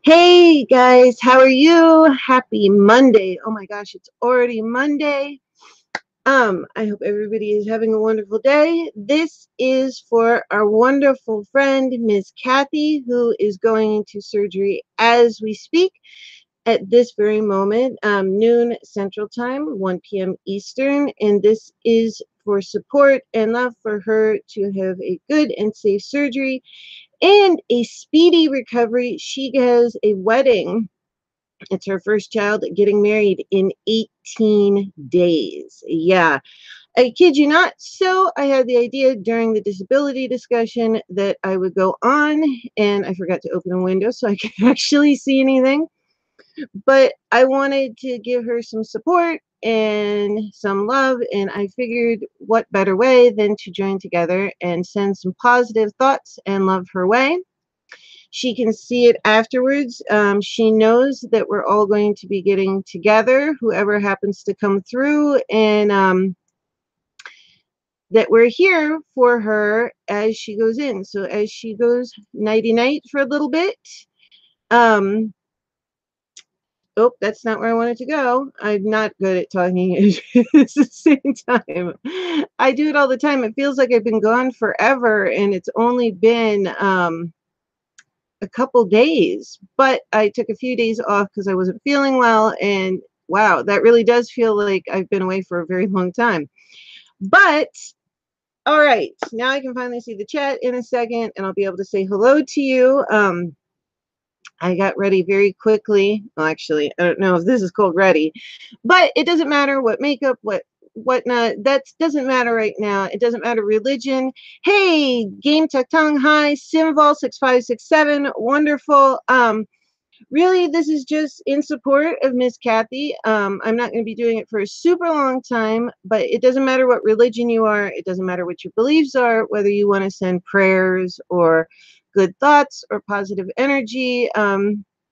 Hey guys, how are you? Happy Monday. Oh my gosh, it's already Monday. I hope everybody is having a wonderful day. This is for our wonderful friend, Miss Kathy, who is going into surgery as we speak at this very moment, noon Central Time, 1 p.m. Eastern. And this is for support and love for her to have a good and safe surgery and a speedy recovery. She has a wedding. It's her first child getting married in 18 days. Yeah, I kid you not. So I had the idea during the disability discussion that I would go on, and I forgot to open a window so I could actually see anything. But I wanted to give her some support and some love, and I figured what better way than to join together and send some positive thoughts and love her way. She can see it afterwards. She knows that we're all going to be getting together, whoever happens to come through, and that we're here for her as she goes in. So as she goes nighty night for a little bit. Um, oh, that's not where I wanted to go. I'm not good at talking at the same time. I do it all the time. It feels like I've been gone forever, and it's only been a couple days, but I took a few days off because I wasn't feeling well. And wow, that really does feel like I've been away for a very long time. But all right, now I can finally see the chat in a second and I'll be able to say hello to you. I got ready very quickly. Well, actually, I don't know if this is called ready, but it doesn't matter what makeup, whatnot. That doesn't matter right now. It doesn't matter religion. Hey, Game Tech Tongue, hi, Simval6567, wonderful. Really, this is just in support of Miss Kathy. I'm not going to be doing it for a super long time, but it doesn't matter what religion you are. It doesn't matter what your beliefs are, whether you want to send prayers or good thoughts or positive energy.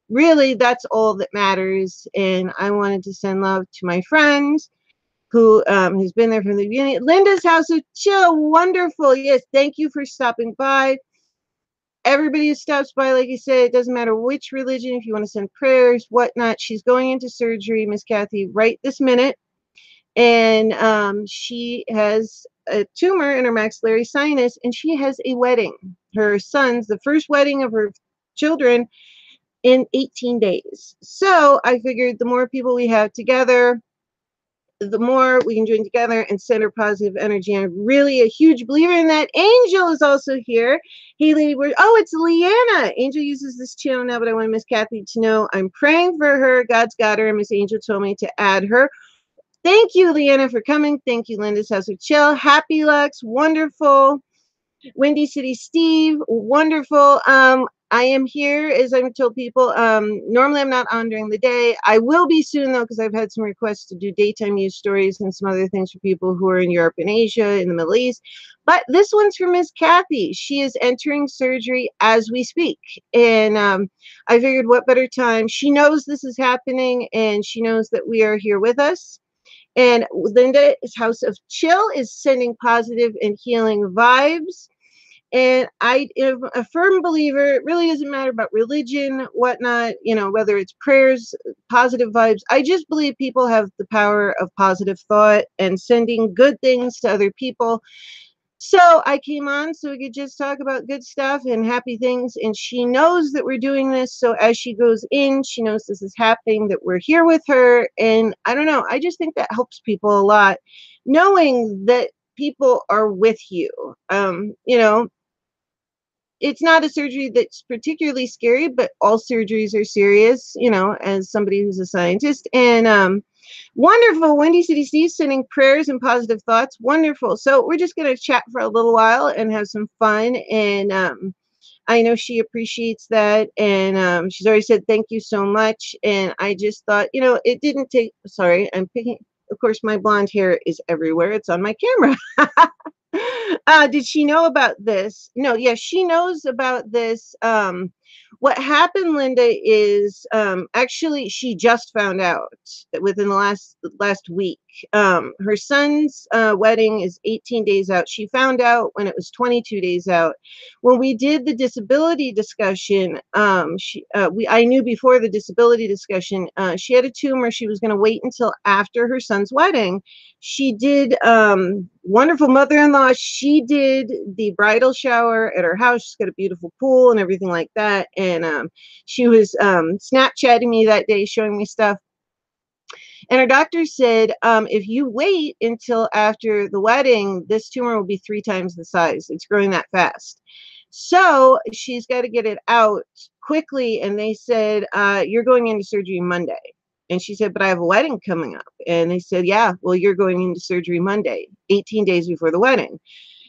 Really, that's all that matters. And I wanted to send love to my friends who has been there from the beginning. Linda's House of Chill, wonderful. Yes, thank you for stopping by. Everybody who stops by, like I said, it doesn't matter which religion, if you want to send prayers, whatnot. She's going into surgery, Miss Kathy, right this minute. And she has a tumor in her maxillary sinus, and she has a wedding. Her son's the first wedding of her children in 18 days. So I figured the more people we have together, the more we can join together and send her positive energy. I'm really a huge believer in that. Angel is also here. Hey, Lady Bird. Oh, it's Leanna. Angel uses this channel now, but I want Miss Kathy to know I'm praying for her. God's got her. And Miss Angel told me to add her. Thank you, Leanna, for coming. Thank you, Linda's House of Chill. Happy Lux. Wonderful. Windy City Steve, wonderful. I am here, as I've told people. Normally I'm not on during the day. I will be soon, though, because I've had some requests to do daytime news stories and some other things for people who are in Europe and Asia, in the Middle East. But this one's for Miss Kathy. She is entering surgery as we speak. And I figured what better time. She knows this is happening, and she knows that we are here with us. And Linda's House of Chill is sending positive and healing vibes. And I am a firm believer, it really doesn't matter about religion, whatnot, whether it's prayers, positive vibes. I just believe people have the power of positive thought and sending good things to other people. So I came on so we could just talk about good stuff and happy things. And she knows that we're doing this. So as she goes in, she knows this is happening, that we're here with her. And I don't know, I just think that helps people a lot, knowing that people are with you. It's not a surgery that's particularly scary, but all surgeries are serious, as somebody who's a scientist. And wonderful. Windy City Steve sending prayers and positive thoughts. Wonderful. So we're just going to chat for a little while and have some fun. And I know she appreciates that. And she's already said thank you so much. And I just thought, it didn't take, sorry, I'm picking, of course, my blonde hair is everywhere. It's on my camera. Did she know about this? No, yes, she knows about this. What happened, Linda, is actually she just found out that within the last week. Her son's wedding is 18 days out. She found out when it was 22 days out. When we did the disability discussion, I knew before the disability discussion, she had a tumor. She was going to wait until after her son's wedding. She did wonderful mother-in-law. She did the bridal shower at her house. She's got a beautiful pool and everything like that. And she was Snapchatting me that day, showing me stuff. And her doctor said, if you wait until after the wedding, this tumor will be 3 times the size. It's growing that fast. So she's got to get it out quickly. And they said, you're going into surgery Monday. And she said, but I have a wedding coming up. And they said, yeah, well, you're going into surgery Monday, 18 days before the wedding.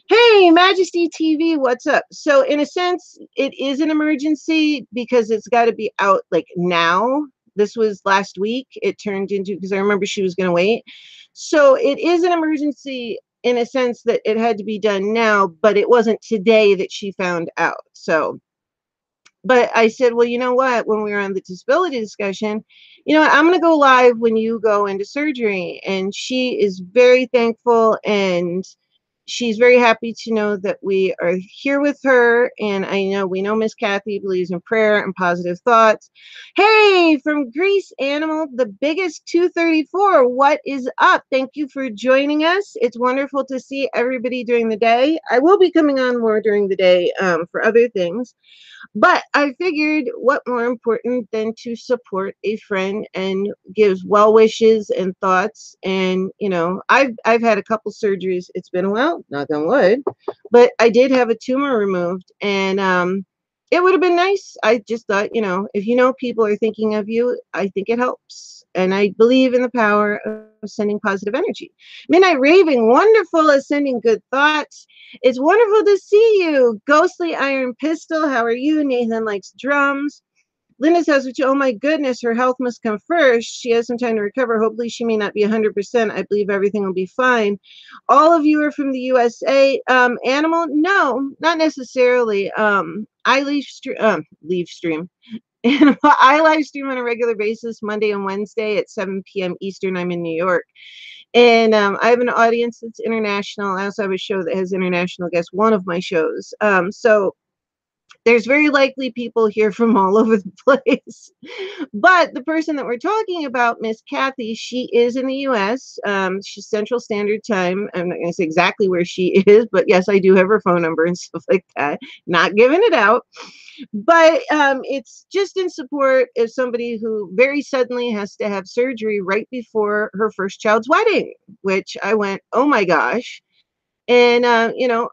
Hey, Majesty TV, what's up? So in a sense, it is an emergency because it's got to be out like now. This was last week. It turned into, because I remember she was going to wait. So it is an emergency in a sense that it had to be done now, but it wasn't today that she found out. So, but I said, well, you know what? When we were on the disability discussion, you know what? I'm going to go live when you go into surgery. And she is very thankful, and she's very happy to know that we are here with her. And I know we know Miss Kathy believes in prayer and positive thoughts. Hey, from Greece Animal, the biggest 234. What is up? Thank you for joining us. It's wonderful to see everybody during the day. I will be coming on more during the day for other things. But I figured what more important than to support a friend and gives well wishes and thoughts. And, you know, I've had a couple surgeries. It's been a while, knock on wood, but I did have a tumor removed, and it would have been nice. I just thought, you know, if you know people are thinking of you, I think it helps. And I believe in the power of sending positive energy. Midnight Raving, wonderful at sending good thoughts. It's wonderful to see you. Ghostly Iron Pistol, how are you? Nathan likes drums. Linda says, which, oh my goodness, her health must come first. She has some time to recover. Hopefully she may not be 100%. I believe everything will be fine. All of you are from the USA. Animal? No, not necessarily. I leave stream. I live stream on a regular basis, Monday and Wednesday at 7 p.m. Eastern. I'm in New York. And I have an audience that's international. I also have a show that has international guests, one of my shows. So there's very likely people here from all over the place. But the person that we're talking about, Miss Kathy, she is in the US. She's Central Standard Time. I'm not going to say exactly where she is, but yes, I do have her phone number and stuff like that. Not giving it out. But it's just in support of somebody who very suddenly has to have surgery right before her first child's wedding, which I went, oh my gosh. And, you know,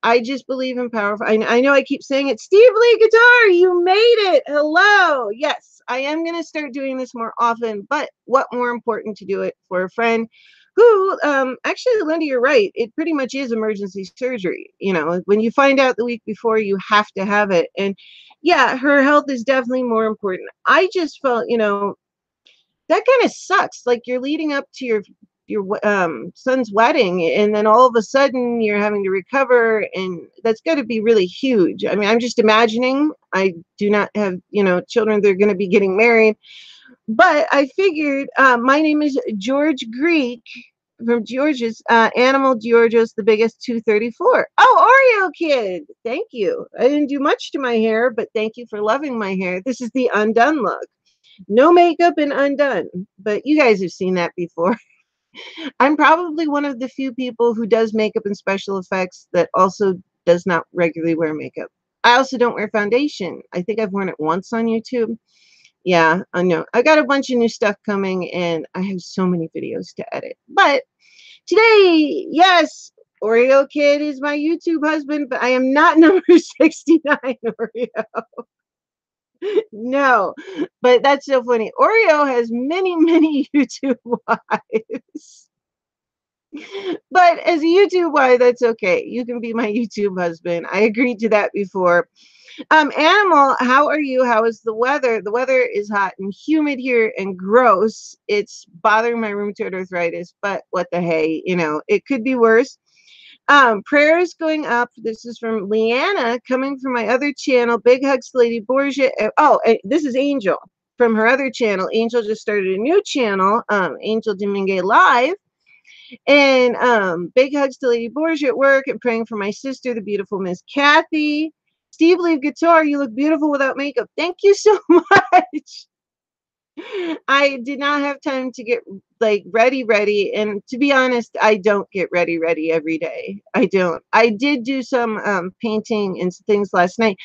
I just believe in powerful. I know I keep saying it. Steve Lee Guitar, you made it. Hello. Yes, I am going to start doing this more often, but what more important to do it for a friend who, actually, Linda, you're right. It pretty much is emergency surgery. You know, when you find out the week before, you have to have it. And yeah, her health is definitely more important. I just felt, you know, that kind of sucks. Like you're leading up to your son's wedding, and then all of a sudden you're having to recover, and that's got to be really huge. I mean, I'm just imagining. I do not have, you know, children that are going to be getting married, but I figured my name is George Greek from George's Animal Georgios, the biggest 234. Oh, Oreo Kid, thank you. I didn't do much to my hair, but thank you for loving my hair. This is the undone look. No makeup and undone, but you guys have seen that before. I'm probably one of the few people who does makeup and special effects that also does not regularly wear makeup. I also don't wear foundation. I think I've worn it once on YouTube. Yeah, I know. I got a bunch of new stuff coming, and I have so many videos to edit. But today, yes, Oreo Kid is my YouTube husband, but I am not number 69 Oreo. No, but that's so funny. Oreo has many, many YouTube wives. But as a YouTube wife, that's okay. You can be my YouTube husband. I agreed to that before. Animal, how are you? How is the weather? The weather is hot and humid here and gross. It's bothering my rheumatoid arthritis, but what the hey, you know, it could be worse. Prayers going up. This is from Leanna, coming from my other channel. Big hugs to Lady Borgia. This is Angel from her other channel. Angel just started a new channel, Angel Domingue Live. And big hugs to Lady Borgia at work, and praying for my sister, the beautiful Miss Kathy. Steve, leave guitar. You look beautiful without makeup. Thank you so much. I did not have time to get like ready. And to be honest, I don't get ready every day. I don't. I did do some painting and things last night.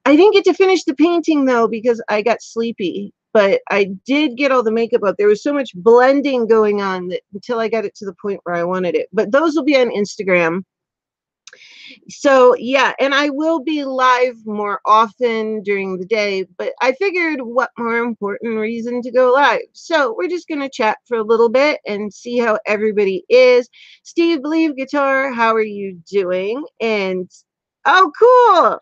I didn't get to finish the painting though because I got sleepy. But I did get all the makeup up. There was so much blending going on that until I got it to the point where I wanted it. But those will be on Instagram. So yeah, and I will be live more often during the day, but I figured what more important reason to go live. So we're just going to chat for a little bit and see how everybody is. Steve, Believe Guitar, how are you doing? And oh, cool.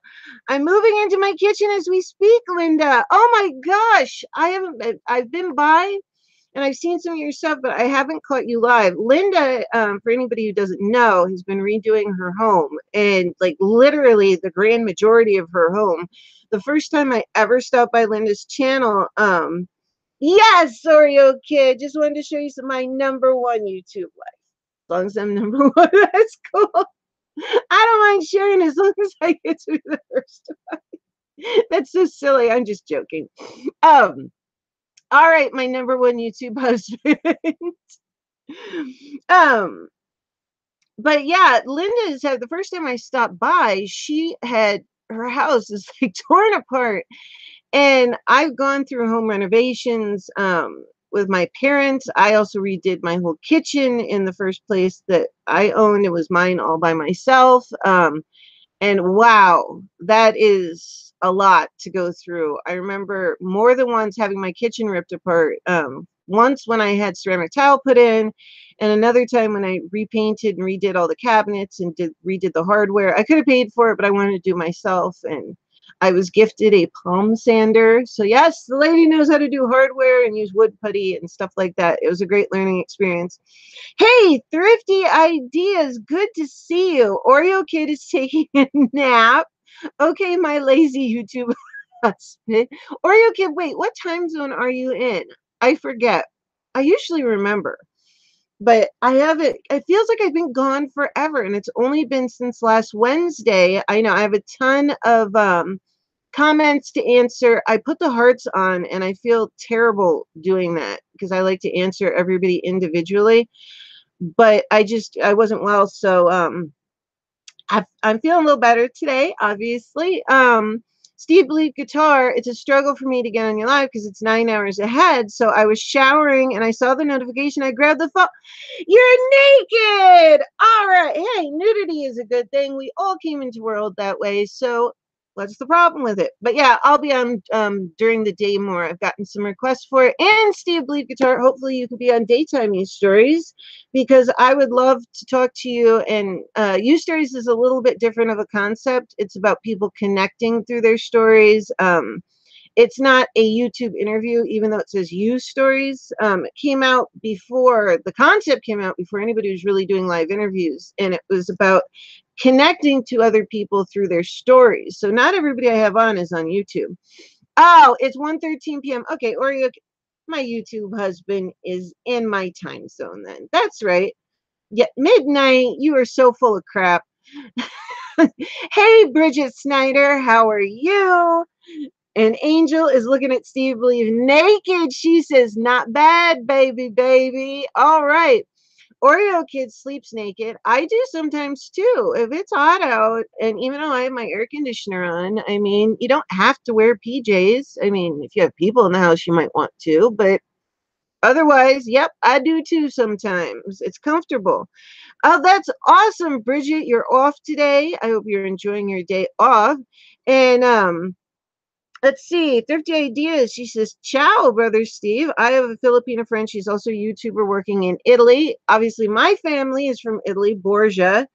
I'm moving into my kitchen as we speak, Linda. Oh my gosh. I've been by and I've seen some of your stuff, but I haven't caught you live. Linda, for anybody who doesn't know, has been redoing her home, and like literally the grand majority of her home. The first time I ever stopped by Linda's channel, yes, Oreo Kid, just wanted to show you some my #1 YouTube life. As long as I'm #1, that's cool. I don't mind sharing as long as I get through the first one. That's so silly. I'm just joking. All right, my #1 YouTube husband. um, but yeah, Linda's had the first time I stopped by, she had her house is like torn apart. And I've gone through home renovations with my parents. I also redid my whole kitchen in the first place that I owned. It was mine all by myself. And wow, that is a lot to go through. I remember more than once having my kitchen ripped apart. Once when I had ceramic tile put in, and another time when I repainted and redid all the cabinets and redid the hardware. I could have paid for it, but I wanted to do myself. And I was gifted a palm sander. So yes, the lady knows how to do hardware and use wood putty and stuff like that. It was a great learning experience. Hey, Thrifty Ideas, good to see you. Oreo Kid is taking a nap. Okay, my lazy YouTube husband. Oreo Kid, wait, what time zone are you in? I forget. I usually remember, but I haven't. It feels like I've been gone forever, and it's only been since last Wednesday. I know I have a ton of comments to answer. I put the hearts on, and I feel terrible doing that because I like to answer everybody individually. But I wasn't well, so I'm feeling a little better today, obviously. Steve Believe Guitar, it's a struggle for me to get on your live because it's 9 hours ahead. So I was showering and I saw the notification. I grabbed the phone. You're naked. All right. Hey, nudity is a good thing. We all came into the world that way. So what's the problem with it? But yeah, I'll be on during the day more. I've gotten some requests for it. And Steve Believe Guitar, hopefully you could be on Daytime News Stories because I would love to talk to you. And News Stories is a little bit different of a concept. It's about people connecting through their stories. It's not a YouTube interview, even though it says Use Stories. It came out before, the concept came out before anybody was really doing live interviews. And it was about connecting to other people through their stories. So not everybody I have on is on YouTube. Oh, it's 1:13 p.m. Okay, Oreo, my YouTube husband is in my time zone then. That's right. Yeah, midnight. You are so full of crap. Hey, Bridget Snyder, how are you? And Angel is looking at Steve Believe naked. She says, not bad, baby. All right. Oreo Kid sleeps naked. I do sometimes too. If it's hot out, and even though I have my air conditioner on, I mean, you don't have to wear PJs. I mean, if you have people in the house, you might want to, but otherwise, yep, I do too sometimes. It's comfortable. Oh, that's awesome, Bridget. You're off today. I hope you're enjoying your day off. And let's see, Thrifty Ideas. She says, ciao, brother Steve. I have a Filipino friend. She's also a YouTuber working in Italy. Obviously, my family is from Italy, Borgia.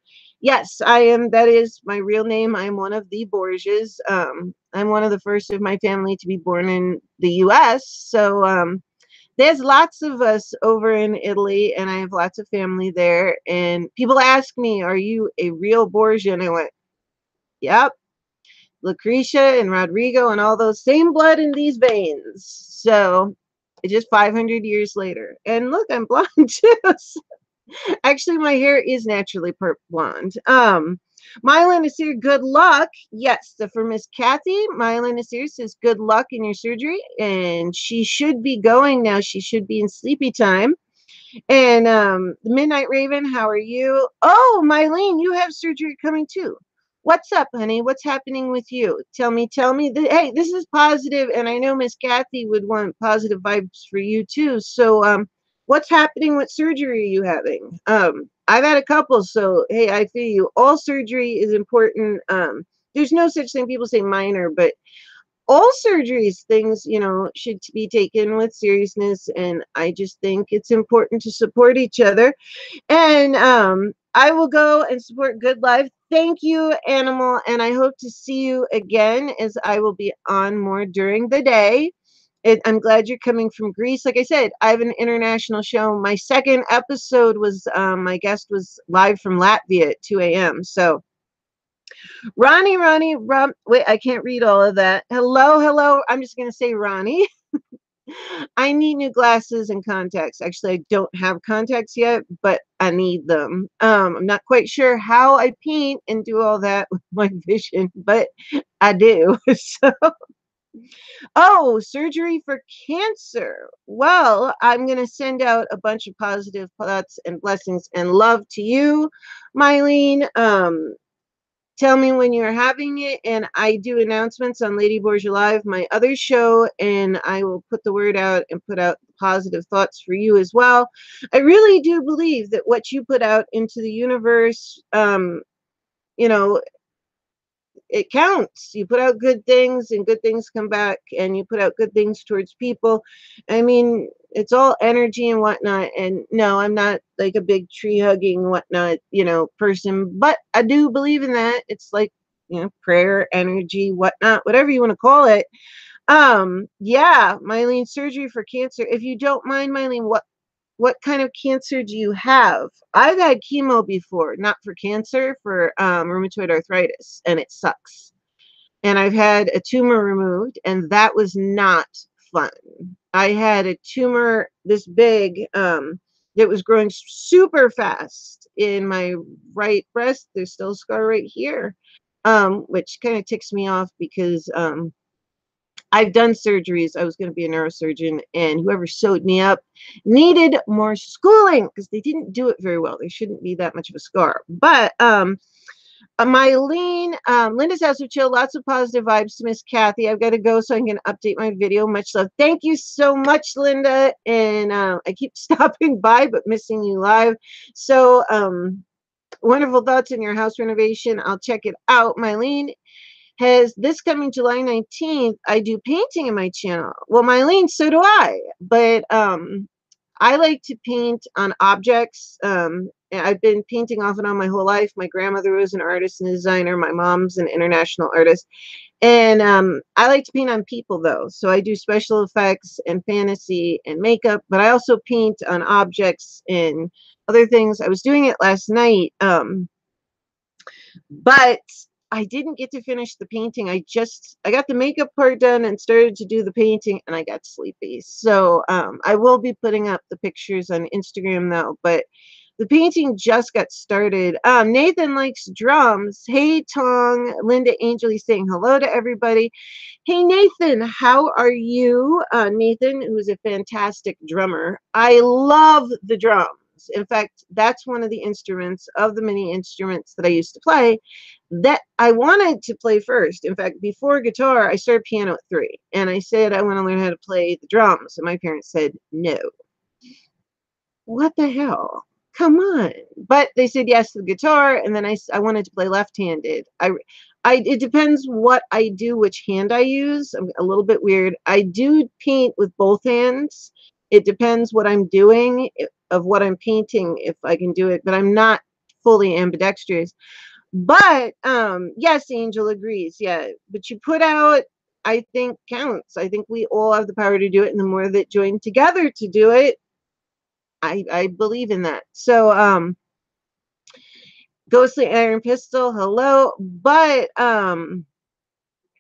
Yes, I am. That is my real name. I'm one of the Borgias. I'm one of the first of my family to be born in the U.S. So there's lots of us over in Italy, and I have lots of family there. And people ask me, "Are you a real Borgia?" And I went, "Yep, Lucretia and Rodrigo and all those same blood in these veins." So just 500 years later, and look, I'm blonde too. Actually, my hair is naturally blonde. Myla Nasir, good luck. Yes, so for Miss Kathy, Myla Nasir says good luck in your surgery, and she should be going now. She should be in sleepy time. And the Midnight Raven, how are you? Oh, Mylene, you have surgery coming too. What's up, honey? What's happening with you? Tell me, tell me. Hey, this is positive, and I know Miss Kathy would want positive vibes for you too. So, what's happening? What surgery are you having? I've had a couple, so hey, I feel you. All surgery is important. There's no such thing. People say minor, but all surgeries, things, should be taken with seriousness. And I just think it's important to support each other. And I will go and support Good Life. Thank you, Animal. And I hope to see you again, as I will be on more during the day. I'm glad you're coming from Greece. Like I said, I have an international show. My second episode was, my guest was live from Latvia at 2 a.m. So Ronnie, wait, I can't read all of that. Hello, hello. I'm just going to say Ronnie. I need new glasses and contacts. Actually, I don't have contacts yet, but I need them. I'm not quite sure how I paint and do all that with my vision, but I do. So, oh, surgery for cancer. Well, I'm going to send out a bunch of positive thoughts and blessings and love to you, Mylene. Tell me when you're having it, and I do announcements on Lady Borgia Live, my other show, and I will put the word out and put out positive thoughts for you as well. I really do believe that what you put out into the universe, you know, it counts. You put out good things and good things come back, and you put out good things towards people. I mean, it's all energy and whatnot. And no, I'm not like a big tree hugging whatnot, person, but I do believe in that. It's like, prayer, energy, whatnot, whatever you want to call it. Yeah, Mylene, surgery for cancer. If you don't mind, Mylene, what kind of cancer do you have? I've had chemo before, not for cancer, for rheumatoid arthritis, and it sucks. And I've had a tumor removed, and that was not fun. I had a tumor this big that was growing super fast in my right breast. There's still a scar right here, which kind of ticks me off because I've done surgeries. I was going to be a neurosurgeon, and whoever sewed me up needed more schooling because they didn't do it very well. There shouldn't be that much of a scar. But Mylene, Linda's House of Chill, lots of positive vibes to Miss Kathy. I've got to go so I can update my video. Much love. Thank you so much, Linda. And I keep stopping by but missing you live. So wonderful thoughts in your house renovation. I'll check it out. Mylene, has this coming July 19th, I do painting in my channel. Well, Mylene, so do I. But I like to paint on objects. I've been painting off and on my whole life. My grandmother was an artist and designer. My mom's an international artist. And I like to paint on people, though. So I do special effects and fantasy and makeup. But I also paint on objects and other things. I was doing it last night. But I didn't get to finish the painting. I got the makeup part done and started to do the painting, and I got sleepy. So I will be putting up the pictures on Instagram though, but the painting just got started. Nathan likes drums. Hey, Tong. Linda Angeli saying hello to everybody. Hey, Nathan, how are you? Nathan, who's a fantastic drummer. I love the drums. In fact, that's one of the instruments of the many instruments that I used to play that I wanted to play first. In fact, before guitar, I started piano at 3. And I said, I want to learn how to play the drums. And my parents said, no. What the hell? Come on. But they said yes to the guitar. And then I wanted to play left-handed. It depends what I do, which hand I use. I'm a little bit weird. I do paint with both hands. It depends what I'm doing, of what I'm painting, if I can do it. But I'm not fully ambidextrous. But yes, Angel agrees. Yeah, but you put out I think counts. I think we all have the power to do it, and the more that join together to do it, I believe in that. So Ghostly Iron Pistol, hello. But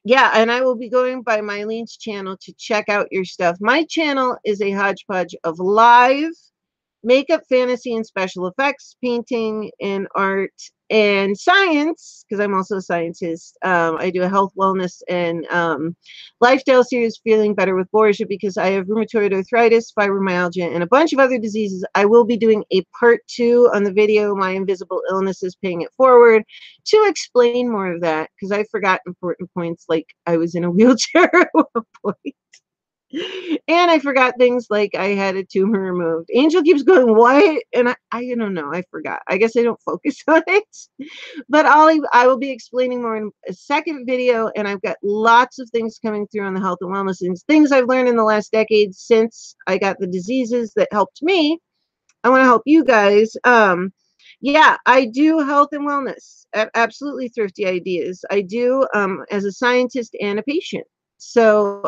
yeah, and I will be going by Mylene's channel to check out your stuff. My channel is a hodgepodge of live makeup, fantasy, and special effects, painting and art, and science, because I'm also a scientist. I do a health, wellness, and lifestyle series, Feeling Better with Borgia, because I have rheumatoid arthritis, fibromyalgia, and a bunch of other diseases. I will be doing a part 2 on the video, My Invisible Illnesses, Paying It Forward, to explain more of that, because I forgot important points, like I was in a wheelchair at one point. And I forgot things like I had a tumor removed. Angel keeps going, what? And I don't know. I forgot. I guess I don't focus on it. But I will be explaining more in a second video. And I've got lots of things coming through on the health and wellness and things I've learned in the last decade since I got the diseases that helped me. I want to help you guys. Yeah, I do health and wellness. Absolutely thrifty ideas. I do as a scientist and a patient. So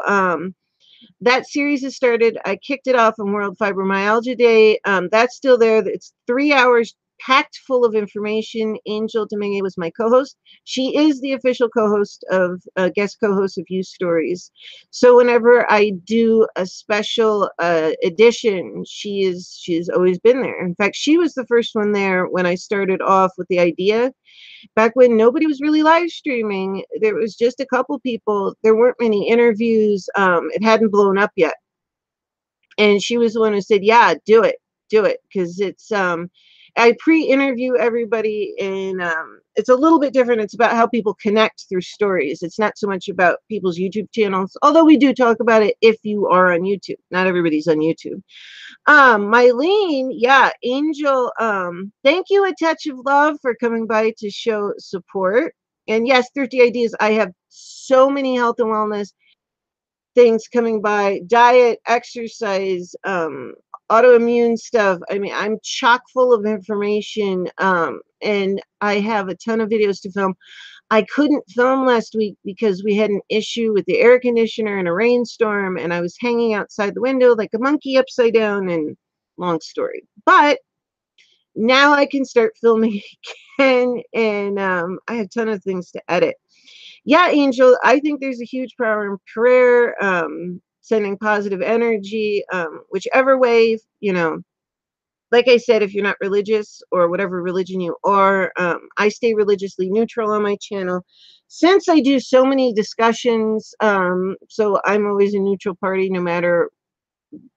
that series has started. I kicked it off on World Fibromyalgia Day. That's still there. It's 3 hours packed full of information. Angel Domingue was my co-host. She is the official co-host of guest co-host of You Stories. So whenever I do a special edition, she's always been there. In fact, she was the first one there when I started off with the idea. Back when nobody was really live streaming, there was just a couple people. There weren't many interviews. It hadn't blown up yet. And she was the one who said, yeah, do it, because it's I pre-interview everybody, and it's a little bit different. It's about how people connect through stories. It's not so much about people's YouTube channels, although we do talk about it if you are on YouTube. Not everybody's on YouTube. Mylene, yeah, Angel, thank you, A Touch of Love, for coming by to show support. And yes, 30 ideas. I have so many health and wellness things coming by, diet, exercise, autoimmune stuff. I mean, I'm chock full of information, and I have a ton of videos to film. I couldn't film last week because we had an issue with the air conditioner and a rainstorm, and I was hanging outside the window like a monkey upside down, and long story. But now I can start filming again, and I have a ton of things to edit. Yeah, Angel, I think there's a huge power in prayer, sending positive energy, whichever way, like I said, if you're not religious or whatever religion you are, I stay religiously neutral on my channel. Since I do so many discussions, so I'm always a neutral party no matter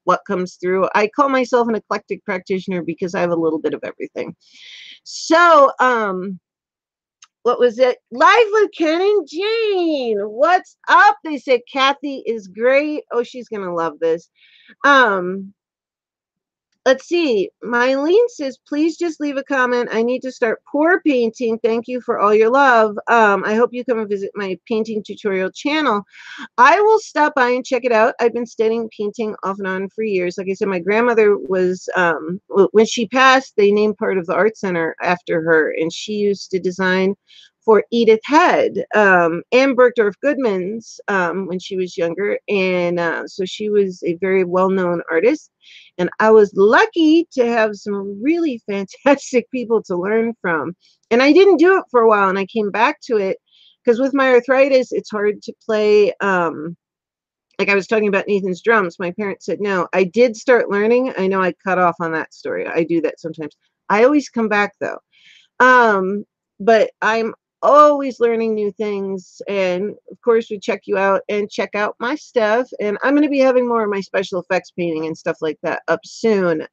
what comes through. I call myself an eclectic practitioner because I have a little bit of everything. So, what was it? Live with Ken and Jane. What's up? They said Kathy is great. Oh, she's gonna love this. Let's see. Mylene says, please just leave a comment. I need to start pour painting. Thank you for all your love. I hope you come and visit my painting tutorial channel. I will stop by and check it out. I've been studying painting off and on for years. Like I said, my grandmother was, when she passed, they named part of the art center after her, and she used to design for Edith Head and Bergdorf Goodman's when she was younger. And so she was a very well-known artist. And I was lucky to have some really fantastic people to learn from. And I didn't do it for a while, and I came back to it because with my arthritis, it's hard to play. Like I was talking about Nathan's drums, my parents said no. I did start learning. I know I cut off on that story. I do that sometimes. I always come back though. But I'm always learning new things, and of course we check you out and check out my stuff, and I'm going to be having more of my special effects painting and stuff like that up soon.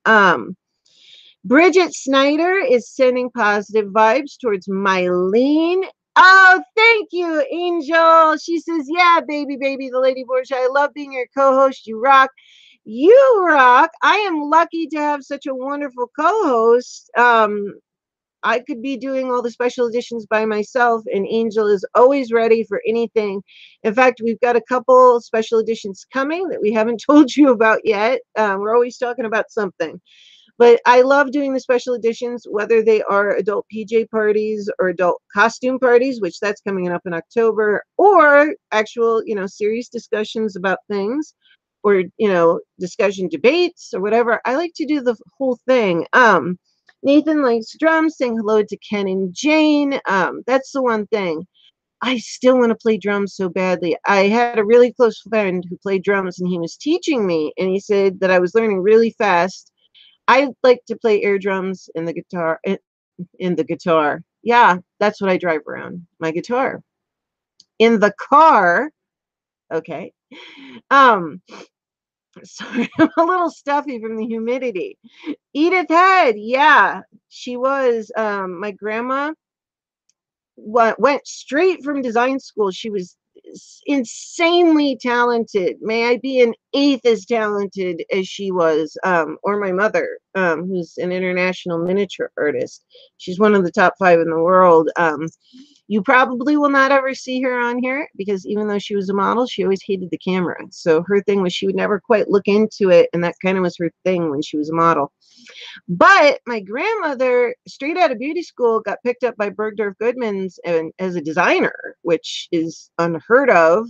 Bridget Snyder is sending positive vibes towards Mylene. Oh, thank you, Angel. She says, yeah, baby, the Lady Borgia. I love being your co-host. You rock. You rock. I am lucky to have such a wonderful co-host. I could be doing all the special editions by myself, and Angel is always ready for anything. In fact, we've got a couple special editions coming that we haven't told you about yet. We're always talking about something. But I love doing the special editions, whether they are adult PJ parties or adult costume parties, which that's coming up in October, or actual, serious discussions about things, or, discussion debates or whatever. I like to do the whole thing. Nathan likes drums, saying hello to Ken and Jane. That's the one thing. I still want to play drums so badly. I had a really close friend who played drums, and he was teaching me, and he said that I was learning really fast. I like to play air drums in the guitar. In the guitar. Yeah, that's what I drive around. My guitar. In the car. Okay. Um, sorry, I'm a little stuffy from the humidity. Edith Head. Yeah, she was. My grandma went straight from design school. She was insanely talented. May I be an eighth as talented as she was, or my mother, who's an international miniature artist. She's one of the top 5 in the world. You probably will not ever see her on here because even though she was a model, she always hated the camera. So her thing was she would never quite look into it, and that kind of was her thing when she was a model. But my grandmother, straight out of beauty school, got picked up by Bergdorf Goodman's and as a designer, which is unheard of.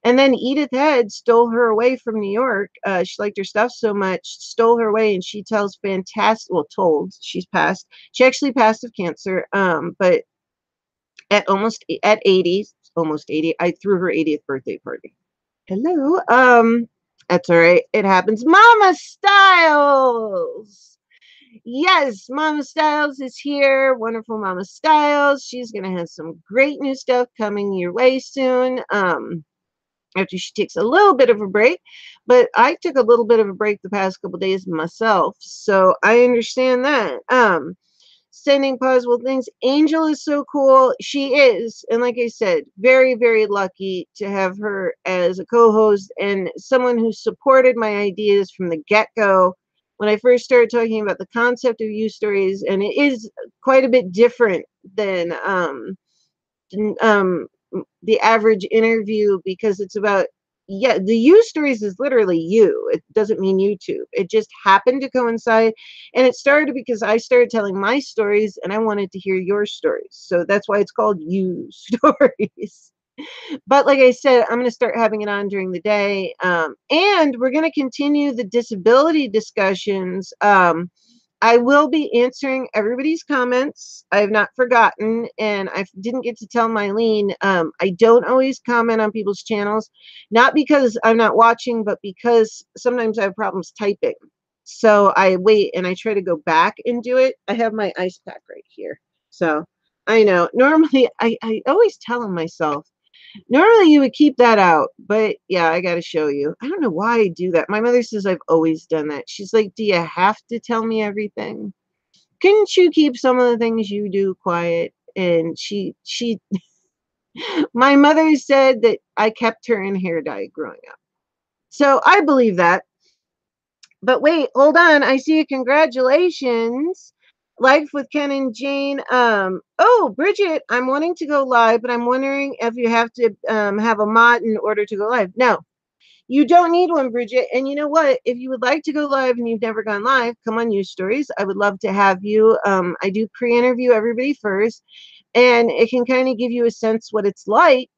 And then Edith Head stole her away from New York. She liked her stuff so much, stole her away, and she tells fantastic. Well, told she's passed. She actually passed of cancer. But at 80, almost 80, I threw her 80th birthday party. Hello. That's all right. It happens. Mama Styles. Yes, Mama Styles is here. Wonderful Mama Styles. She's gonna have some great new stuff coming your way soon. After she takes a little bit of a break. But I took a little bit of a break the past couple days myself, so I understand that. Sending possible things. Angel is so cool. She is, and like I said, very, very lucky to have her as a co-host and someone who supported my ideas from the get-go when I first started talking about the concept of youth stories. And it is quite a bit different than um, the average interview because it's about, yeah, the you stories is literally you. It doesn't mean YouTube. It just happened to coincide. And it started because I started telling my stories and I wanted to hear your stories. So that's why it's called You Stories. But like I said, I'm going to start having it on during the day. And we're going to continue the disability discussions. I will be answering everybody's comments. I have not forgotten, and I didn't get to tell Mylene. I don't always comment on people's channels, not because I'm not watching, but because sometimes I have problems typing. So I wait and I try to go back and do it. I have my ice pack right here. So I know normally I always tell myself, normally you would keep that out, but yeah, I got to show you. I don't know why I do that. My mother says I've always done that. She's like, do you have to tell me everything? Couldn't you keep some of the things you do quiet? And my mother said that I kept her in hair dye growing up. So I believe that. But wait, hold on. I see a congratulations. Life with Ken and Jane. Oh, Bridget, I'm wanting to go live, but I'm wondering if you have to have a mod in order to go live. No, you don't need one, Bridget. And you know what? If you would like to go live and you've never gone live, come on, News Stories. I would love to have you. I do pre-interview everybody first, and it can kind of give you a sense what it's like,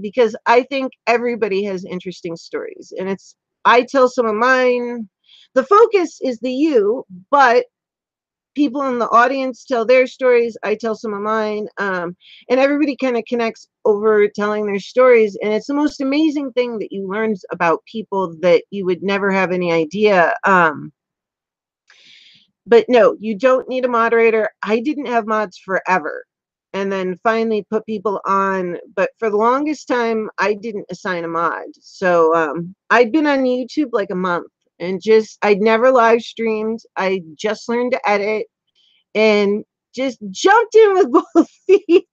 because I think everybody has interesting stories, and I tell some of mine. The focus is the you, but people in the audience tell their stories. I tell some of mine, and everybody kind of connects over telling their stories. And it's the most amazing thing that you learn about people that you would never have any idea. But no, you don't need a moderator. I didn't have mods forever, and then finally put people on. But for the longest time, I didn't assign a mod. So I'd been on YouTube like a month. And I'd never live streamed. I just learned to edit and just jumped in with both feet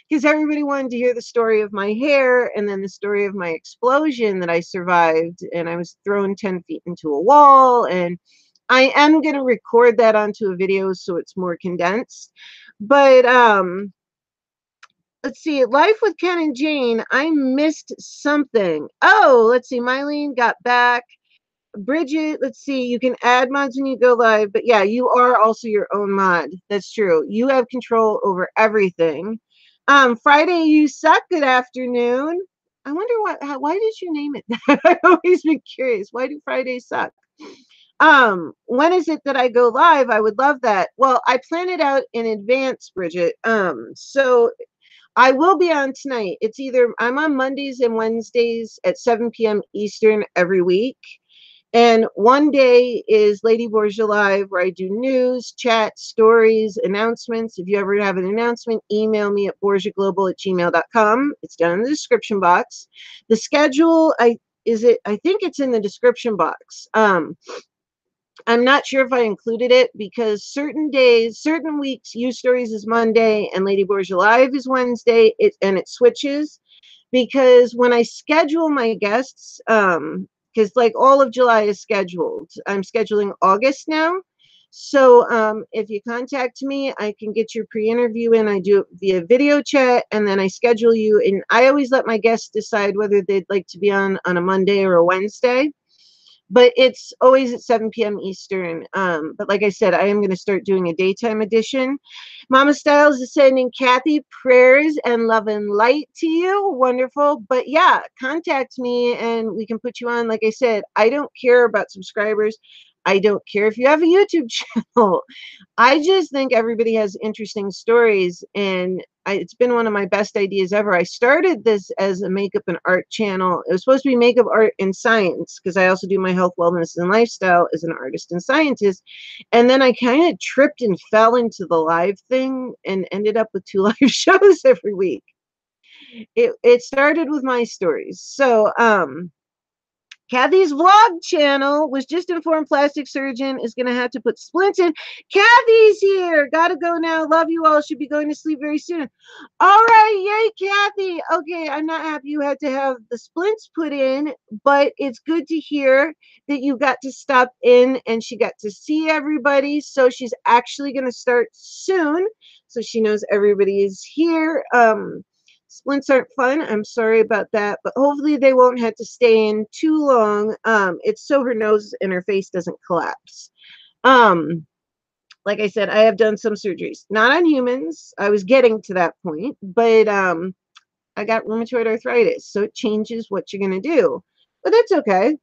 because everybody wanted to hear the story of my hair and then the story of my explosion that I survived. And I was thrown 10 feet into a wall. And I am going to record that onto a video so it's more condensed. But let's see. Life with Ken and Jane. I missed something. Oh, let's see. Mylene got back. Bridget, let's see, you can add mods when you go live, but yeah, you are also your own mod. That's true. You have control over everything. Friday, you suck. Good afternoon. I wonder why did you name it that? I've always been curious. Why do Fridays suck? When is it that I go live? I would love that. Well, I plan it out in advance, Bridget. So I will be on tonight. It's either I'm on Mondays and Wednesdays at 7 p.m. Eastern every week. And one day is Lady Borgia Live, where I do news, chat, stories, announcements. If you ever have an announcement, email me at borgiaglobal@gmail.com. It's down in the description box. The schedule, I think it's in the description box. I'm not sure if I included it because certain days, certain weeks, Use Stories is Monday and Lady Borgia Live is Wednesday. It switches because when I schedule my guests, because like all of July is scheduled, I'm scheduling August now. So if you contact me, I can get your pre-interview in. I do it via video chat, and then I schedule you. And I always let my guests decide whether they'd like to be on a Monday or a Wednesday, but it's always at 7 p.m. Eastern. But like I said, I am going to start doing a daytime edition. Mama Styles is sending Kathy prayers and love and light to you. Wonderful. But yeah, contact me and we can put you on. Like I said, I don't care about subscribers. I don't care if you have a YouTube channel. I just think everybody has interesting stories, and it's been one of my best ideas ever. I started this as a makeup and art channel. It was supposed to be makeup, art, and science because I also do my health, wellness, and lifestyle as an artist and scientist. And then I kind of tripped and fell into the live thing and ended up with 2 live shows every week. It started with my stories. So, Kathy's vlog channel was just informed plastic surgeon is going to have to put splints in. Kathy's here. Gotta go now. Love you all. Should be going to sleep very soon. All right. Yay, Kathy. Okay. I'm not happy you had to have the splints put in, but it's good to hear that you got to stop in and she got to see everybody. So she's actually going to start soon. So she knows everybody is here. Splints aren't fun. I'm sorry about that, but hopefully they won't have to stay in too long. It's so her nose and her face doesn't collapse. Like I said, I have done some surgeries, not on humans. I was getting to that point, but I got rheumatoid arthritis, so it changes what you're gonna do. But that's okay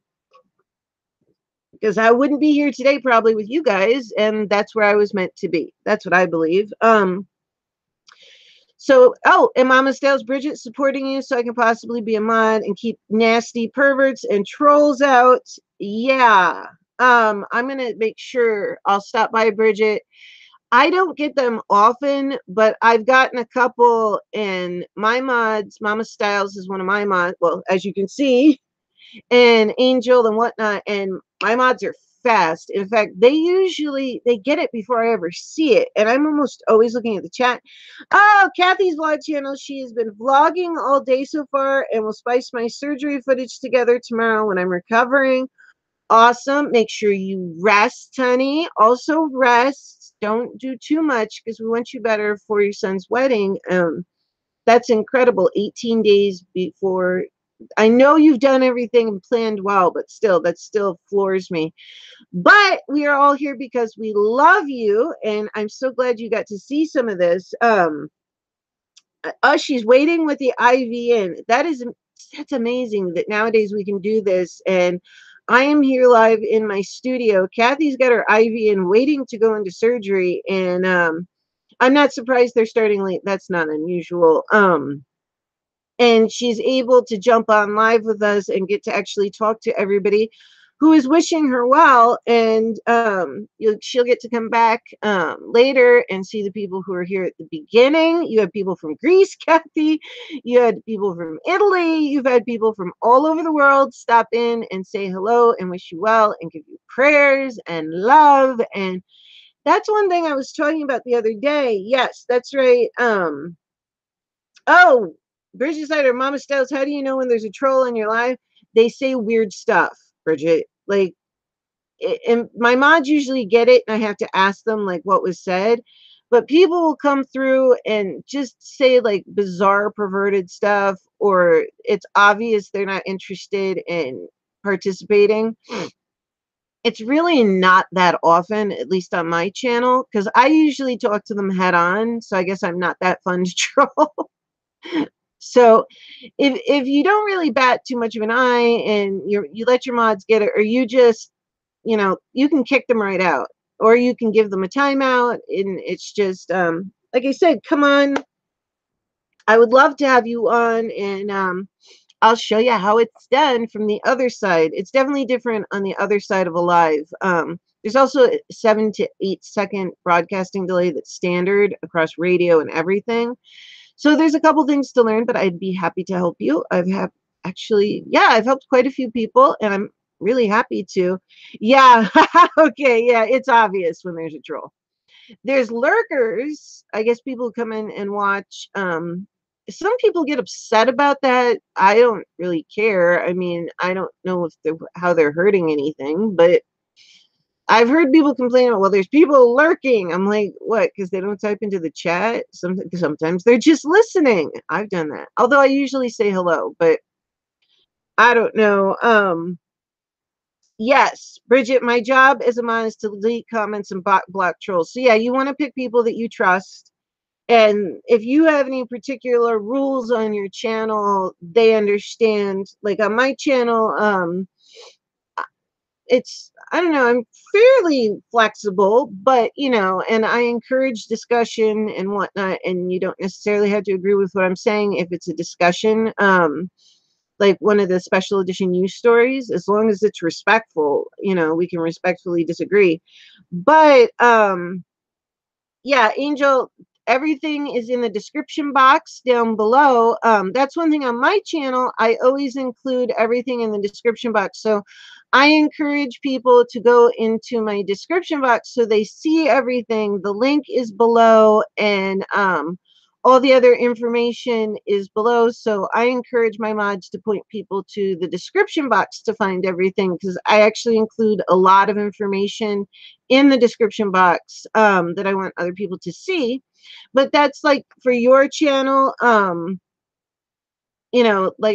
because I wouldn't be here today probably with you guys, and that's where I was meant to be. That's what I believe. So, oh, and Mama Styles, Bridget supporting you so I can possibly be a mod and keep nasty perverts and trolls out. Yeah. I'm gonna make sure I'll stop by Bridget. I don't get them often, but I've gotten a couple, and my mods, Mama Styles is one of my mods. Well, as you can see, and Angel and whatnot, and my mods are fast. In fact, they get it before I ever see it, and I'm almost always looking at the chat. Oh, Kathy's vlog channel. She has been vlogging all day so far, and will spice my surgery footage together tomorrow when I'm recovering. Awesome. Make sure you rest, honey. Also rest. Don't do too much because we want you better for your son's wedding. That's incredible. 18 days before. I know you've done everything and planned well, but still, that still floors me. But we are all here because we love you, and I'm so glad you got to see some of this. She's waiting with the IV in. That's amazing that nowadays we can do this. And I am here live in my studio. Kathy's got her IV in, waiting to go into surgery, and I'm not surprised they're starting late. That's not unusual. And she's able to jump on live with us and get to actually talk to everybody who is wishing her well. And she'll get to come back later and see the people who are here at the beginning. You have people from Greece, Kathy. You had people from Italy. You've had people from all over the world stop in and say hello and wish you well and give you prayers and love. And that's one thing I was talking about the other day. Yes, that's right. Oh, Bridget Sider, Mama Styles, how do you know when there's a troll in your life? They say weird stuff, Bridget. Like, and my mods usually get it, and I have to ask them, like, what was said. But people will come through and just say, like, bizarre, perverted stuff, or it's obvious they're not interested in participating. It's really not that often, at least on my channel, because I usually talk to them head on. So I guess I'm not that fun to troll. So if you don't really bat too much of an eye and you let your mods get it, or you just, you can kick them right out, or you can give them a timeout, and it's just like I said, come on. I would love to have you on, and I'll show you how it's done from the other side. It's definitely different on the other side of a live. There's also a 7 to 8 second broadcasting delay that's standard across radio and everything. So there's a couple things to learn, but I'd be happy to help you. I've helped quite a few people, and I'm really happy to. Yeah, okay, yeah, it's obvious when there's a troll. There's lurkers. I guess people come in and watch. Some people get upset about that. I don't really care. I mean, I don't know if how they're hurting anything, but I've heard people complain about, well, there's people lurking. I'm like, what? Because they don't type into the chat. Sometimes they're just listening. I've done that. Although I usually say hello, but I don't know. Yes, Bridget, my job as a mod is to delete comments and block trolls. So yeah, you want to pick people that you trust. And if you have any particular rules on your channel, they understand. Like on my channel, I don't know, I'm fairly flexible, but and I encourage discussion and whatnot, and you don't necessarily have to agree with what I'm saying if it's a discussion. Like one of the special edition news stories, as long as it's respectful, we can respectfully disagree. But yeah, Angel, everything is in the description box down below. That's one thing on my channel. I always include everything in the description box. So I encourage people to go into my description box so they see everything. The link is below, and all the other information is below. So I encourage my mods to point people to the description box to find everything, because I actually include a lot of information in the description box that I want other people to see. But that's like for your channel, like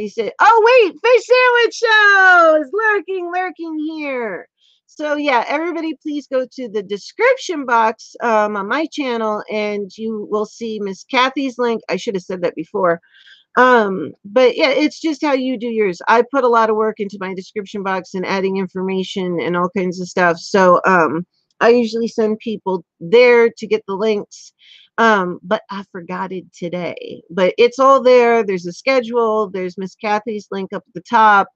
you said, oh wait, Fish Sandwich Show is lurking here. So yeah, everybody please go to the description box on my channel, and you will see Miss Kathy's link. I should have said that before. But yeah, it's just how you do yours. I put a lot of work into my description box and adding information and all kinds of stuff. So I usually send people there to get the links. But I forgot it today. But it's all there. There's a schedule. There's Miss Kathy's link up at the top.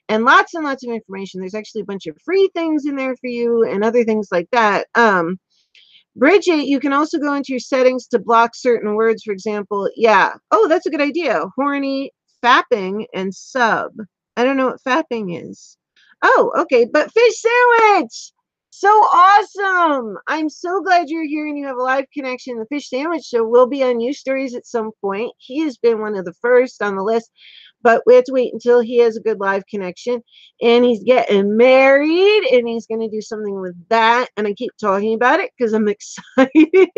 And lots of information. There's actually a bunch of free things in there for you and other things like that. Bridget, you can also go into your settings to block certain words. For example, yeah. Oh, that's a good idea. Horny, fapping, and sub. I don't know what fapping is. Oh, okay. But Fish Sandwich! So awesome! I'm so glad you're here and you have a live connection. The Fish Sandwich Show will be on News Stories at some point. He has been one of the first on the list, but we have to wait until he has a good live connection. And he's getting married, and he's going to do something with that. And I keep talking about it because I'm excited.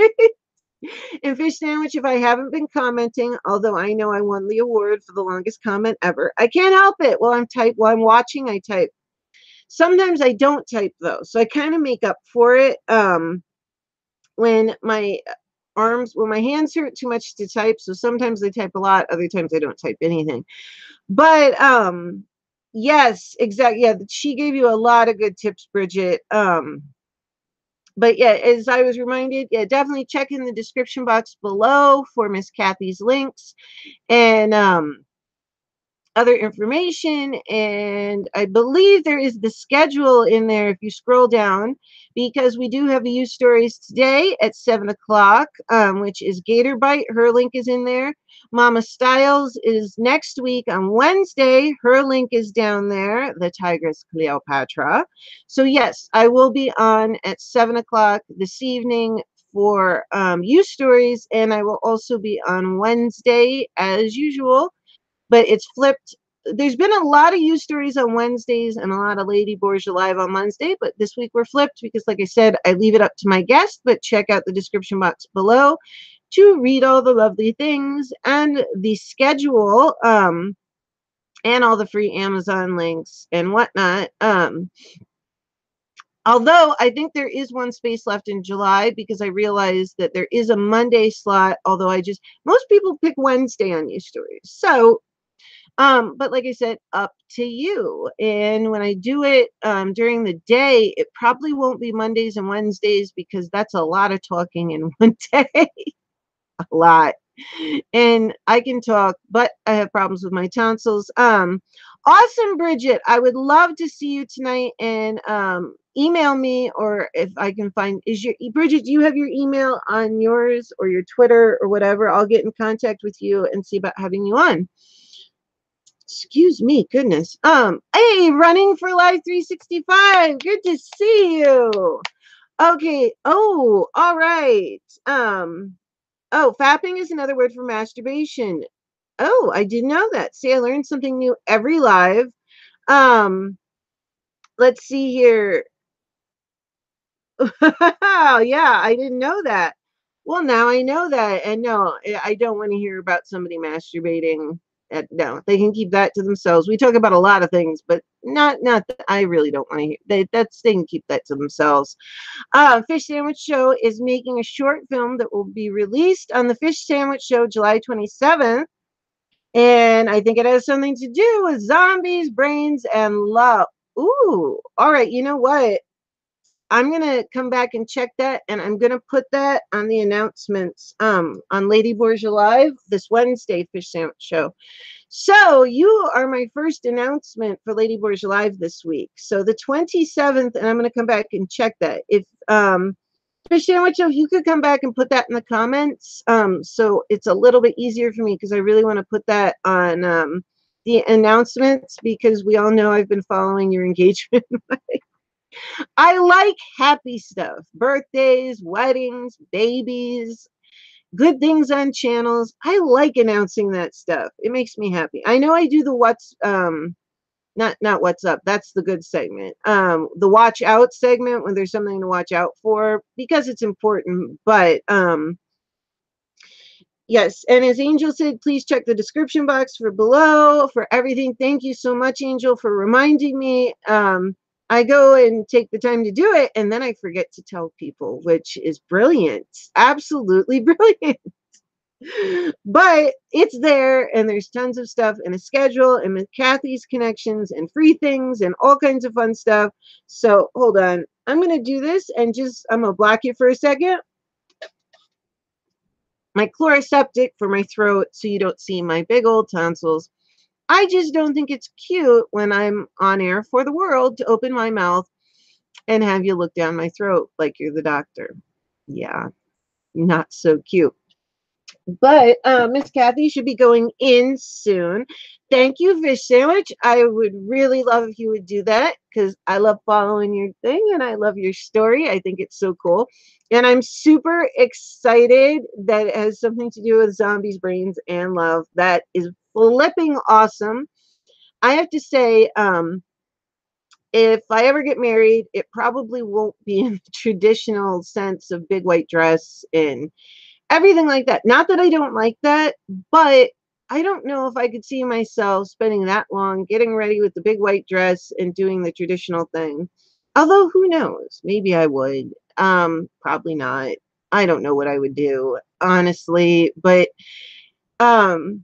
And Fish Sandwich, if I haven't been commenting, although I know I won the award for the longest comment ever, I can't help it. While I'm watching, I type. Sometimes I don't type though, so I kind of make up for it. When my hands hurt too much to type, so sometimes I type a lot, other times I don't type anything. But yes, exactly. Yeah, she gave you a lot of good tips, Bridget. But yeah, as I was reminded, yeah, definitely check in the description box below for Miss Kathy's links and other information. And I believe there is the schedule in there if you scroll down, because we do have a Use Stories today at 7 o'clock, which is Gator Bite. Her link is in there. Mama Styles is next week on Wednesday. Her link is down there, the Tigress Cleopatra. So yes, I will be on at 7 o'clock this evening for Use Stories, and I will also be on Wednesday as usual, but it's flipped. There's been a lot of Use Stories on Wednesdays and a lot of Lady Borgia Live on Wednesday, but this week we're flipped because, like I said, I leave it up to my guest, but check out the description box below to read all the lovely things and the schedule, and all the free Amazon links and whatnot. Although I think there is one space left in July because I realized that there is a Monday slot, although most people pick Wednesday on these stories. So, but like I said, up to you. And when I do it during the day, it probably won't be Mondays and Wednesdays because that's a lot of talking in one day. A lot. And I can talk, but I have problems with my tonsils. Awesome, Bridget. I would love to see you tonight, and email me, or if I can find, Bridget, do you have your email on yours or your Twitter or whatever? I'll get in contact with you and see about having you on. Excuse me, goodness. Hey, running for life 365. Good to see you. Okay. Oh, all right. Oh, fapping is another word for masturbation. Oh, I didn't know that. See, I learned something new every live. Um, let's see here. Yeah, I didn't know that. Well, now I know that. And no, I don't want to hear about somebody masturbating. No, they can keep that to themselves. We talk about a lot of things, but not that I really don't want to hear. They can keep that to themselves. Fish Sandwich Show is making a short film that will be released on the Fish Sandwich Show July 27th. And I think it has something to do with zombies, brains, and love. Ooh, all right. You know what? I'm gonna come back and check that, and I'm gonna put that on the announcements on Lady Borgia Live this Wednesday, Fish Sandwich Show. So you are my first announcement for Lady Borgia Live this week. So the 27th, and I'm gonna come back and check that. If Fish Sandwich, if you could come back and put that in the comments, so it's a little bit easier for me because I really want to put that on the announcements because we all know I've been following your engagement. I like happy stuff, birthdays, weddings, babies, good things on channels. I like announcing that stuff. It makes me happy. I know I do the not what's up. That's the good segment. The watch out segment when there's something to watch out for because it's important. But yes, and as Angel said, please check the description box for below for everything. Thank you so much, Angel, for reminding me. I go and take the time to do it, and then I forget to tell people, which is brilliant. Absolutely brilliant. But it's there, and there's tons of stuff and a schedule and with Kathy's connections and free things and all kinds of fun stuff. So hold on. I'm going to do this and I'm going to block you for a second. My chloroseptic for my throat so you don't see my big old tonsils. I just don't think it's cute when I'm on air for the world to open my mouth and have you look down my throat like you're the doctor. Yeah, not so cute. But Miss Kathy should be going in soon. Thank you, Fish Sandwich. I would really love if you would do that because I love following your thing and I love your story. I think it's so cool. And I'm super excited that it has something to do with zombies, brains, and love. That is flipping awesome. I have to say, if I ever get married, it probably won't be in the traditional sense of big white dress and everything like that. Not that I don't like that, but I don't know if I could see myself spending that long getting ready with the big white dress and doing the traditional thing. Although who knows? Maybe I would. Probably not. I don't know what I would do, honestly, but um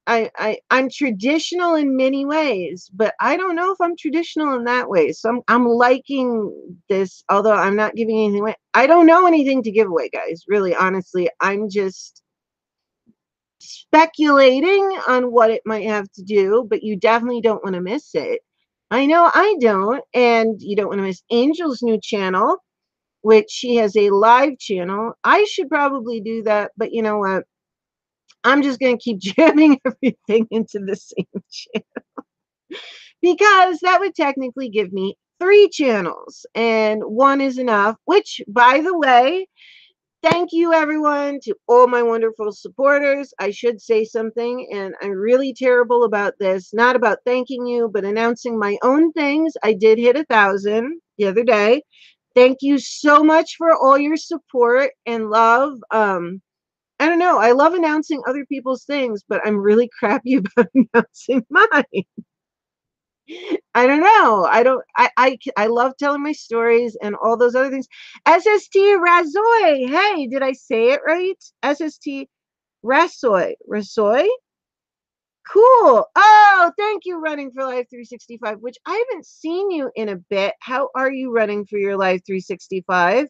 I'm traditional in many ways, but I don't know if I'm traditional in that way. So I'm liking this, although I'm not giving anything away. I don't know anything to give away, guys. Really, honestly, I'm just speculating on what it might have to do, but you definitely don't want to miss it. I know I don't, and you don't want to miss Angel's new channel, which she has a live channel. I should probably do that, but you know what? I'm just going to keep jamming everything into the same channel because that would technically give me 3 channels and one is enough, which by the way, thank you everyone to all my wonderful supporters. I should say something, and I'm really terrible about this, not about thanking you, but announcing my own things. I did hit 1,000 the other day. Thank you so much for all your support and love. I don't know. I love announcing other people's things, but I'm really crappy about announcing mine. I don't know. I love telling my stories and all those other things. SST Razoy. Hey, did I say it right? SST Rasoy. Rasoy? Cool. Oh, thank you, Running for Life 365, which I haven't seen you in a bit. How are you running for your life 365?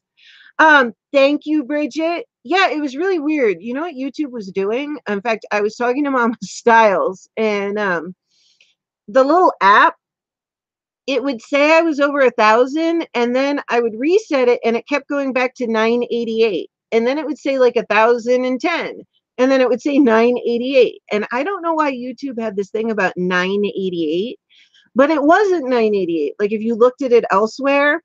Thank you, Bridget. Yeah, it was really weird. You know what YouTube was doing? In fact, I was talking to Mama Styles, and the little app, it would say I was over 1,000, and then I would reset it, and it kept going back to 988, and then it would say like 1,010, and then it would say 988, and I don't know why YouTube had this thing about 988, but it wasn't 988. Like if you looked at it elsewhere,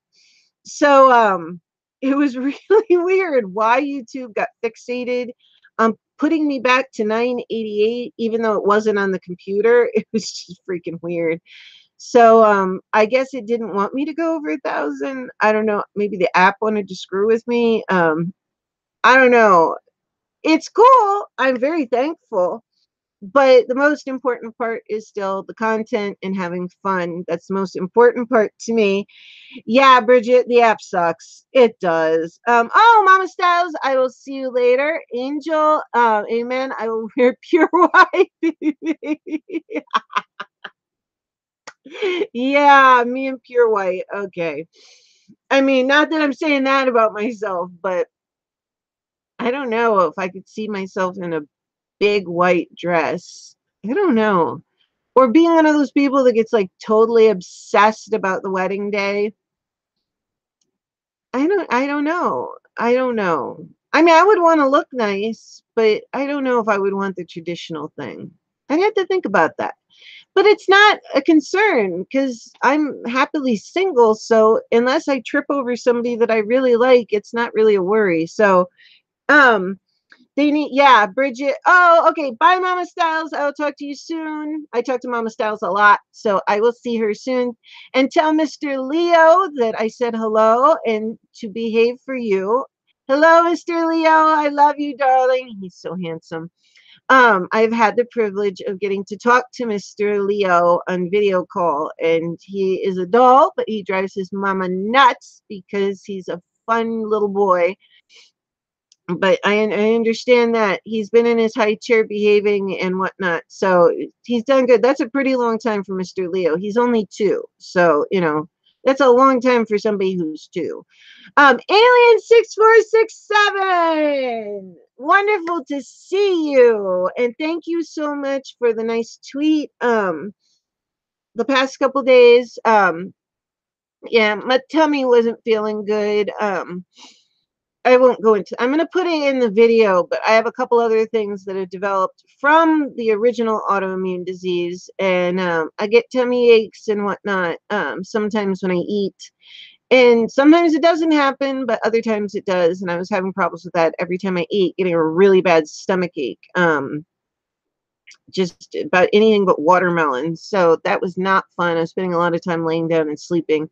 so it was really weird why YouTube got fixated on putting me back to 988, even though it wasn't on the computer. It was just freaking weird. So I guess it didn't want me to go over 1,000. I don't know. Maybe the app wanted to screw with me. I don't know. It's cool. I'm very thankful. But the most important part is still the content and having fun. That's the most important part to me. Yeah, Bridget, the app sucks. It does. Oh, Mama Styles, I will see you later. Angel, amen. I will wear pure white. Yeah, me and pure white. Okay. I mean, not that I'm saying that about myself, but I don't know if I could see myself in a big white dress. I don't know. Or being one of those people that gets like totally obsessed about the wedding day. I don't know. I don't know. I mean, I would want to look nice, but I don't know if I would want the traditional thing. I'd have to think about that. But it's not a concern because I'm happily single. So unless I trip over somebody that I really like, it's not really a worry. So um they need, yeah, Bridget. Oh, okay. Bye, Mama Styles. I'll talk to you soon. I talk to Mama Styles a lot, so I will see her soon. And tell Mr. Leo that I said hello and to behave for you. Hello, Mr. Leo. I love you, darling. He's so handsome. I've had the privilege of getting to talk to Mr. Leo on video call, and he is a doll, but he drives his mama nuts because he's a fun little boy. But I understand that he's been in his high chair behaving and whatnot, so he's done good. That's a pretty long time for Mr. Leo. He's only 2, so that's a long time for somebody who's 2. Alien 6467. Wonderful to see you, and thank you so much for the nice tweet. The past couple days, yeah, my tummy wasn't feeling good. I won't go into, I'm going to put it in the video, but I have a couple other things that have developed from the original autoimmune disease, and I get tummy aches and whatnot sometimes when I eat, and sometimes it doesn't happen, but other times it does, and I was having problems with that every time I ate, getting a really bad stomach ache, just about anything but watermelon, so that was not fun. I was spending a lot of time laying down and sleeping.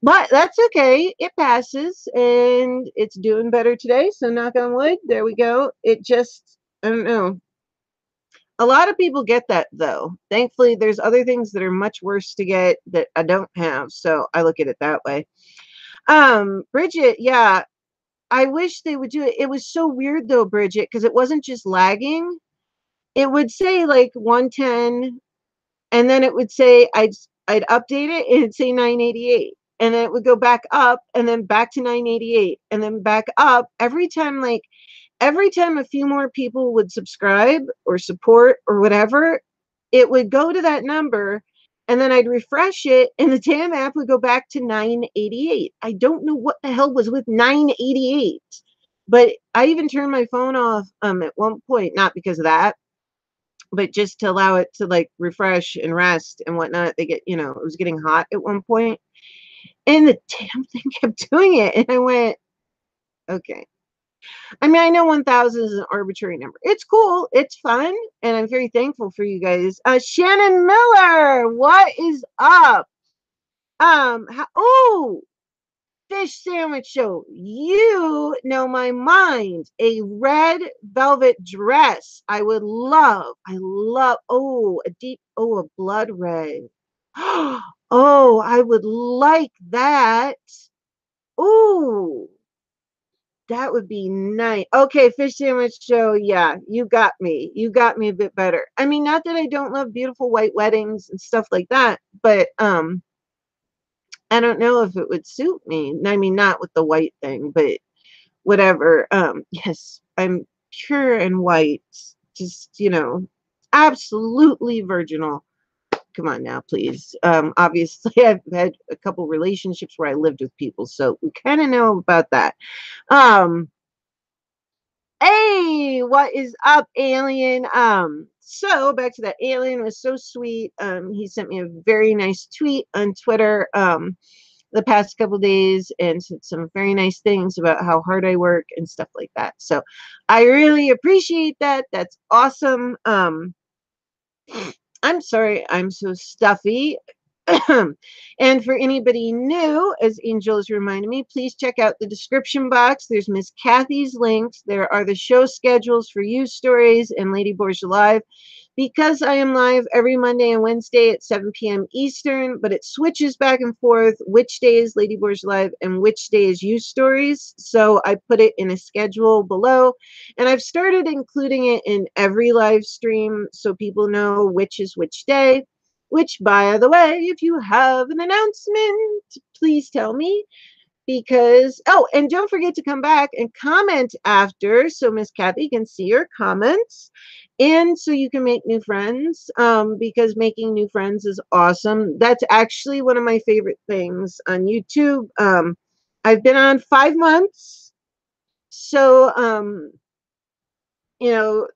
But that's okay. It passes and it's doing better today. So knock on wood. There we go. It just, I don't know. A lot of people get that though. Thankfully, there's other things that are much worse to get that I don't have. So I look at it that way. Bridget, yeah, I wish they would do it. It was so weird though, Bridget, because it wasn't just lagging. It would say like 110, and then it would say I'd update it and it'd say 988, and then it would go back up and then back to 988 and then back up every time a few more people would subscribe or support or whatever, it would go to that number, and then I'd refresh it and the damn app would go back to 988. I don't know what the hell was with 988, but I even turned my phone off at one point, not because of that, but just to allow it to like refresh and rest and whatnot. They get, it was getting hot at one point, and the damn thing kept doing it. And I went, okay. I mean, I know 1,000 is an arbitrary number. It's cool. It's fun. And I'm very thankful for you guys. Shannon Miller, what is up? Oh, Fish Sandwich Show. You know my mind. A red velvet dress. I would love. I love. Oh, a blood red. Oh, Oh, I would like that. Ooh, that would be nice. Okay, fish sandwich show. Yeah, you got me. You got me a bit better. I mean, not that I don't love beautiful white weddings and stuff like that, but I don't know if it would suit me. I mean, not with the white thing, but whatever. Yes, I'm pure and white. Just, absolutely virginal. Come on now, please. Obviously, I've had a couple relationships where I lived with people, so we kind of know about that. Um, Hey, what is up, alien? So back to that alien was so sweet. He sent me a very nice tweet on Twitter the past couple days and said some very nice things about how hard I work and stuff like that. So I really appreciate that. That's awesome. I'm sorry, I'm so stuffy. And for anybody new, as Angel has reminded me, please check out the description box. There's Miss Kathy's links. There are the show schedules for You Stories and Lady Borgia Live. Because I am live every Monday and Wednesday at 7 p.m. Eastern, but it switches back and forth which day is Lady Borgia Live and which day is You Stories. So I put it in a schedule below, and I've started including it in every live stream so people know which is which day. Which, by the way, if you have an announcement, please tell me. Because, oh, and don't forget to come back and comment after so Miss Kathy can see your comments and so you can make new friends, because making new friends is awesome. That's actually one of my favorite things on YouTube. I've been on 5 months. So, you know,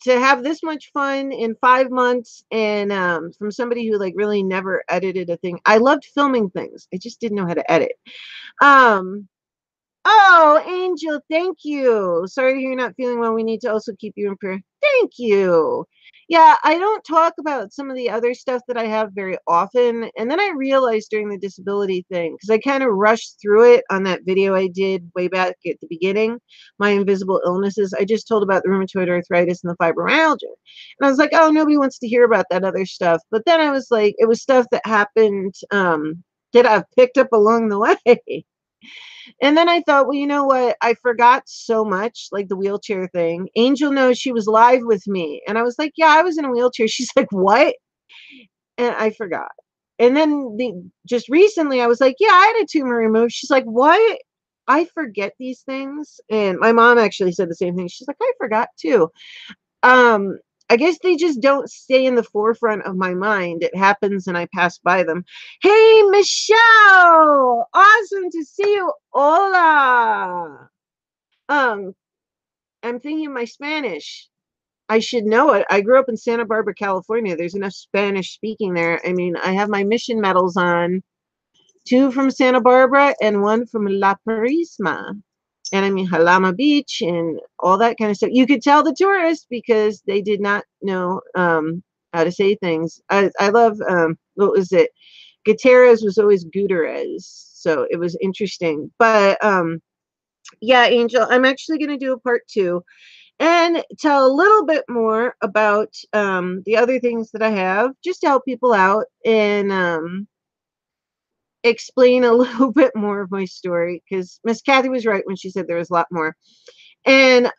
to have this much fun in 5 months and from somebody who like really never edited a thing. I loved filming things. I just didn't know how to edit. Um, Oh, Angel, thank you. Sorry to hear you're not feeling well. We need to also keep you in prayer. Thank you. Yeah, I don't talk about some of the other stuff that I have very often. And then I realized during the disability thing, because I kind of rushed through it on that video I did way back at the beginning, my invisible illnesses. I just told about the rheumatoid arthritis and the fibromyalgia. And I was like, oh, nobody wants to hear about that other stuff. But then I was like, it was stuff that happened that I've picked up along the way. And then I thought, well, you know what? I forgot so much, like the wheelchair thing. Angel knows she was live with me. And I was like, yeah, I was in a wheelchair. She's like, what? And I forgot. And then just recently, I was like, yeah, I had a tumor removed. She's like, what? I forget these things. And my mom actually said the same thing. She's like, I forgot too. Um, I guess they just don't stay in the forefront of my mind. It happens and I pass by them. Hey, Michelle! Awesome to see you. Hola. Um, I'm thinking my Spanish. I should know it. I grew up in Santa Barbara, California. There's enough Spanish speaking there. I mean, I have my mission medals on, 2 from Santa Barbara and 1 from La Purisma. And I mean Halama Beach and all that kind of stuff. You could tell the tourists because they did not know how to say things. I love what was it? Gutierrez was always Gutierrez, so it was interesting. But yeah, Angel, I'm actually going to do a part 2 and tell a little bit more about the other things that I have, just to help people out and explain a little bit more of my story, because Miss Kathy was right when she said there was a lot more. And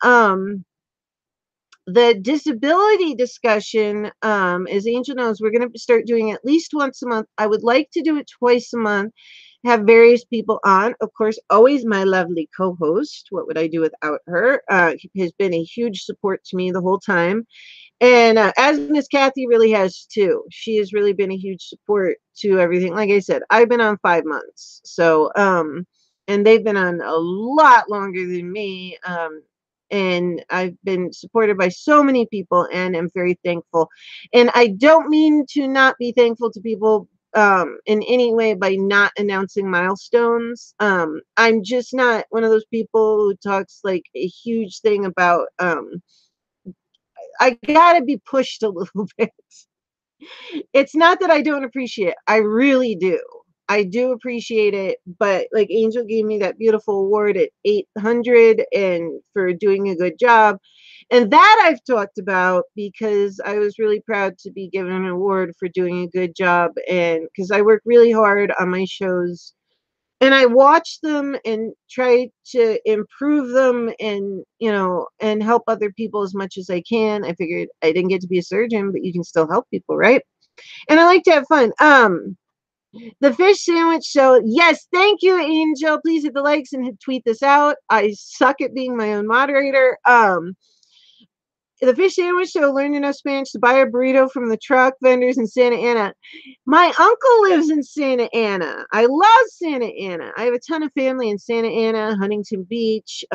the disability discussion, as Angel knows, we're going to start doing at least once a month. I would like to do it twice a month, have various people on. Of course, always my lovely co-host. What would I do without her? Has been a huge support to me the whole time. And as Miss Kathy really has too. She has really been a huge support to everything. Like I said, I've been on 5 months. So, and they've been on a lot longer than me. And I've been supported by so many people and am very thankful. And I don't mean to not be thankful to people in any way by not announcing milestones. I'm just not one of those people who talks like a huge thing about I gotta be pushed a little bit. It's not that I don't appreciate it. I really do. I do appreciate it, but like Angel gave me that beautiful award at 800 and for doing a good job. And that I've talked about because I was really proud to be given an award for doing a good job. And because I work really hard on my shows and I watch them and try to improve them and, you know, and help other people as much as I can. I figured I didn't get to be a surgeon, but you can still help people, right? And I like to have fun. The fish sandwich show. Yes, thank you, Angel. Please hit the likes and tweet this out. I suck at being my own moderator. The fish sandwich show. Learn enough Spanish to buy a burrito from the truck vendors in Santa Ana. My uncle lives in Santa Ana. I love Santa Ana. I have a ton of family in Santa Ana, Huntington Beach.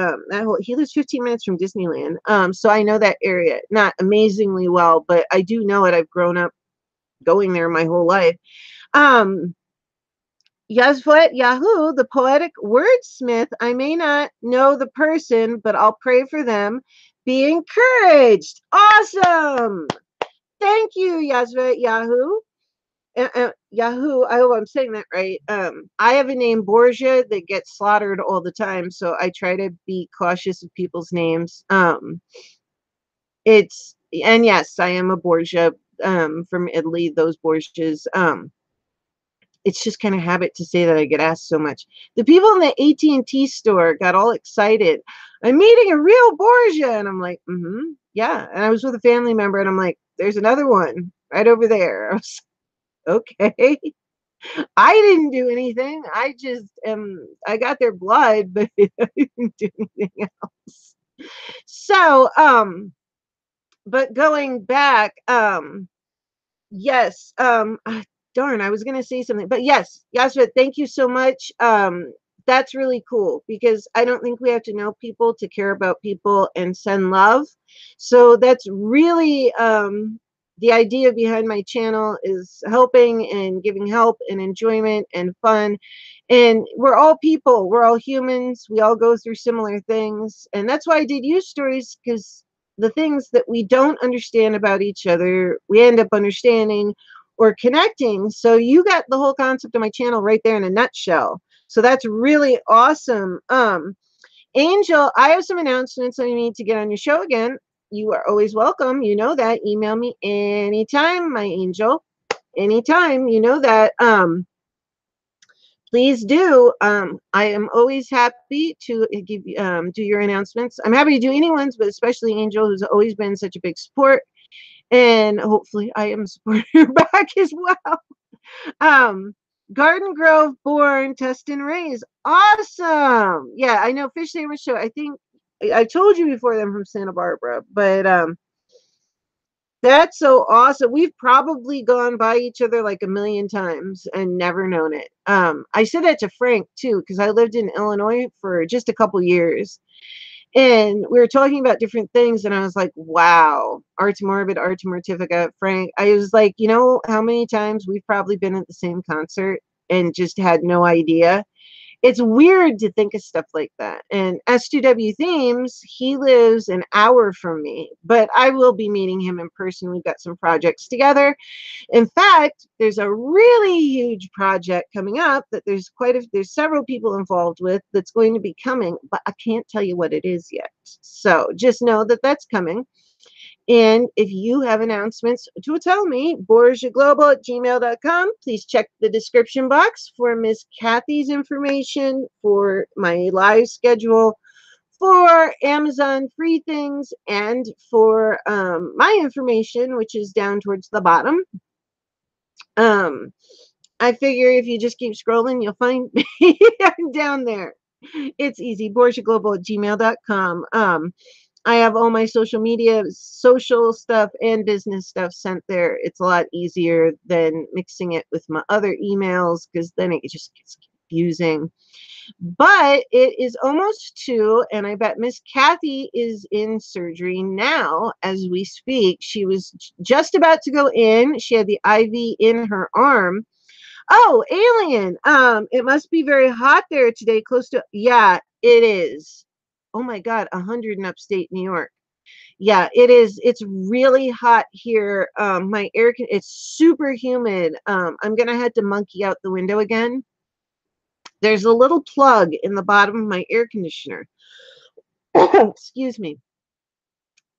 He lives 15 minutes from Disneyland. So I know that area not amazingly well, but I do know it. I've grown up going there my whole life. Yazvet Yahoo, the poetic wordsmith. I may not know the person, but I'll pray for them. Be encouraged. Awesome. Thank you, Yazvet Yahoo. Yahoo, I hope I'm saying that right. I have a name, Borgia, that gets slaughtered all the time, so I try to be cautious of people's names. And yes, I am a Borgia from Italy, those Borgias. It's just kind of habit to say that. I get asked so much. The people in the AT&T store got all excited. I'm meeting a real Borgia. And I'm like, yeah. And I was with a family member and I'm like, there's another one right over there. I was okay. I didn't do anything. I just I got their blood, but I didn't do anything else. So, but going back, yes, darn, I was gonna say something, but yes, Yasra, thank you so much. That's really cool because I don't think we have to know people to care about people and send love. So that's really the idea behind my channel is helping and giving help and enjoyment and fun. And we're all people, we're all humans, we all go through similar things. And that's why I did use stories, because the things that we don't understand about each other, we end up understanding or connecting. So you got the whole concept of my channel right there in a nutshell. So that's really awesome. Angel, I have some announcements I need to get on your show again. You are always welcome. You know that. Email me anytime, my angel. Anytime. You know that. Please do. I am always happy to give do your announcements. I'm happy to do anyone's, but especially Angel, who's always been such a big support. And hopefully I am supporting her back as well. Garden Grove born, test and raise. Awesome. Yeah, I know Fish Sandwich Show. I think I told you before them from Santa Barbara, but that's so awesome. We've probably gone by each other like a million times and never known it. I said that to Frank too, because I lived in Illinois for just a couple years. And we were talking about different things, and I was like, wow, Arts Morbid, Arts Mortifica, Frank. I was like, you know how many times we've probably been at the same concert and just had no idea? It's weird to think of stuff like that. And S2W Themes, he lives an hour from me, but I will be meeting him in person. We've got some projects together. In fact, there's a really huge project coming up that there's several people involved with that's going to be coming, but I can't tell you what it is yet. So just know that that's coming. And if you have announcements to tell me, borgiaglobal@gmail.com. Please check the description box for Miss Kathy's information, for my live schedule, for Amazon free things, and for my information, which is down towards the bottom. I figure if you just keep scrolling, you'll find me down there. It's easy, borgiaglobal@gmail.com. I have all my social media, social stuff, and business stuff sent there. It's a lot easier than mixing it with my other emails, because then it just gets confusing. But it is almost 2, and I bet Miss Kathy is in surgery now as we speak. She was just about to go in. She had the IV in her arm. Oh, Alien. It must be very hot there today, close to, yeah, it is. Oh my God, 100 in upstate New York. Yeah, it is. It's really hot here. It's super humid. I'm gonna have to monkey out the window again. There's a little plug in the bottom of my air conditioner. Excuse me.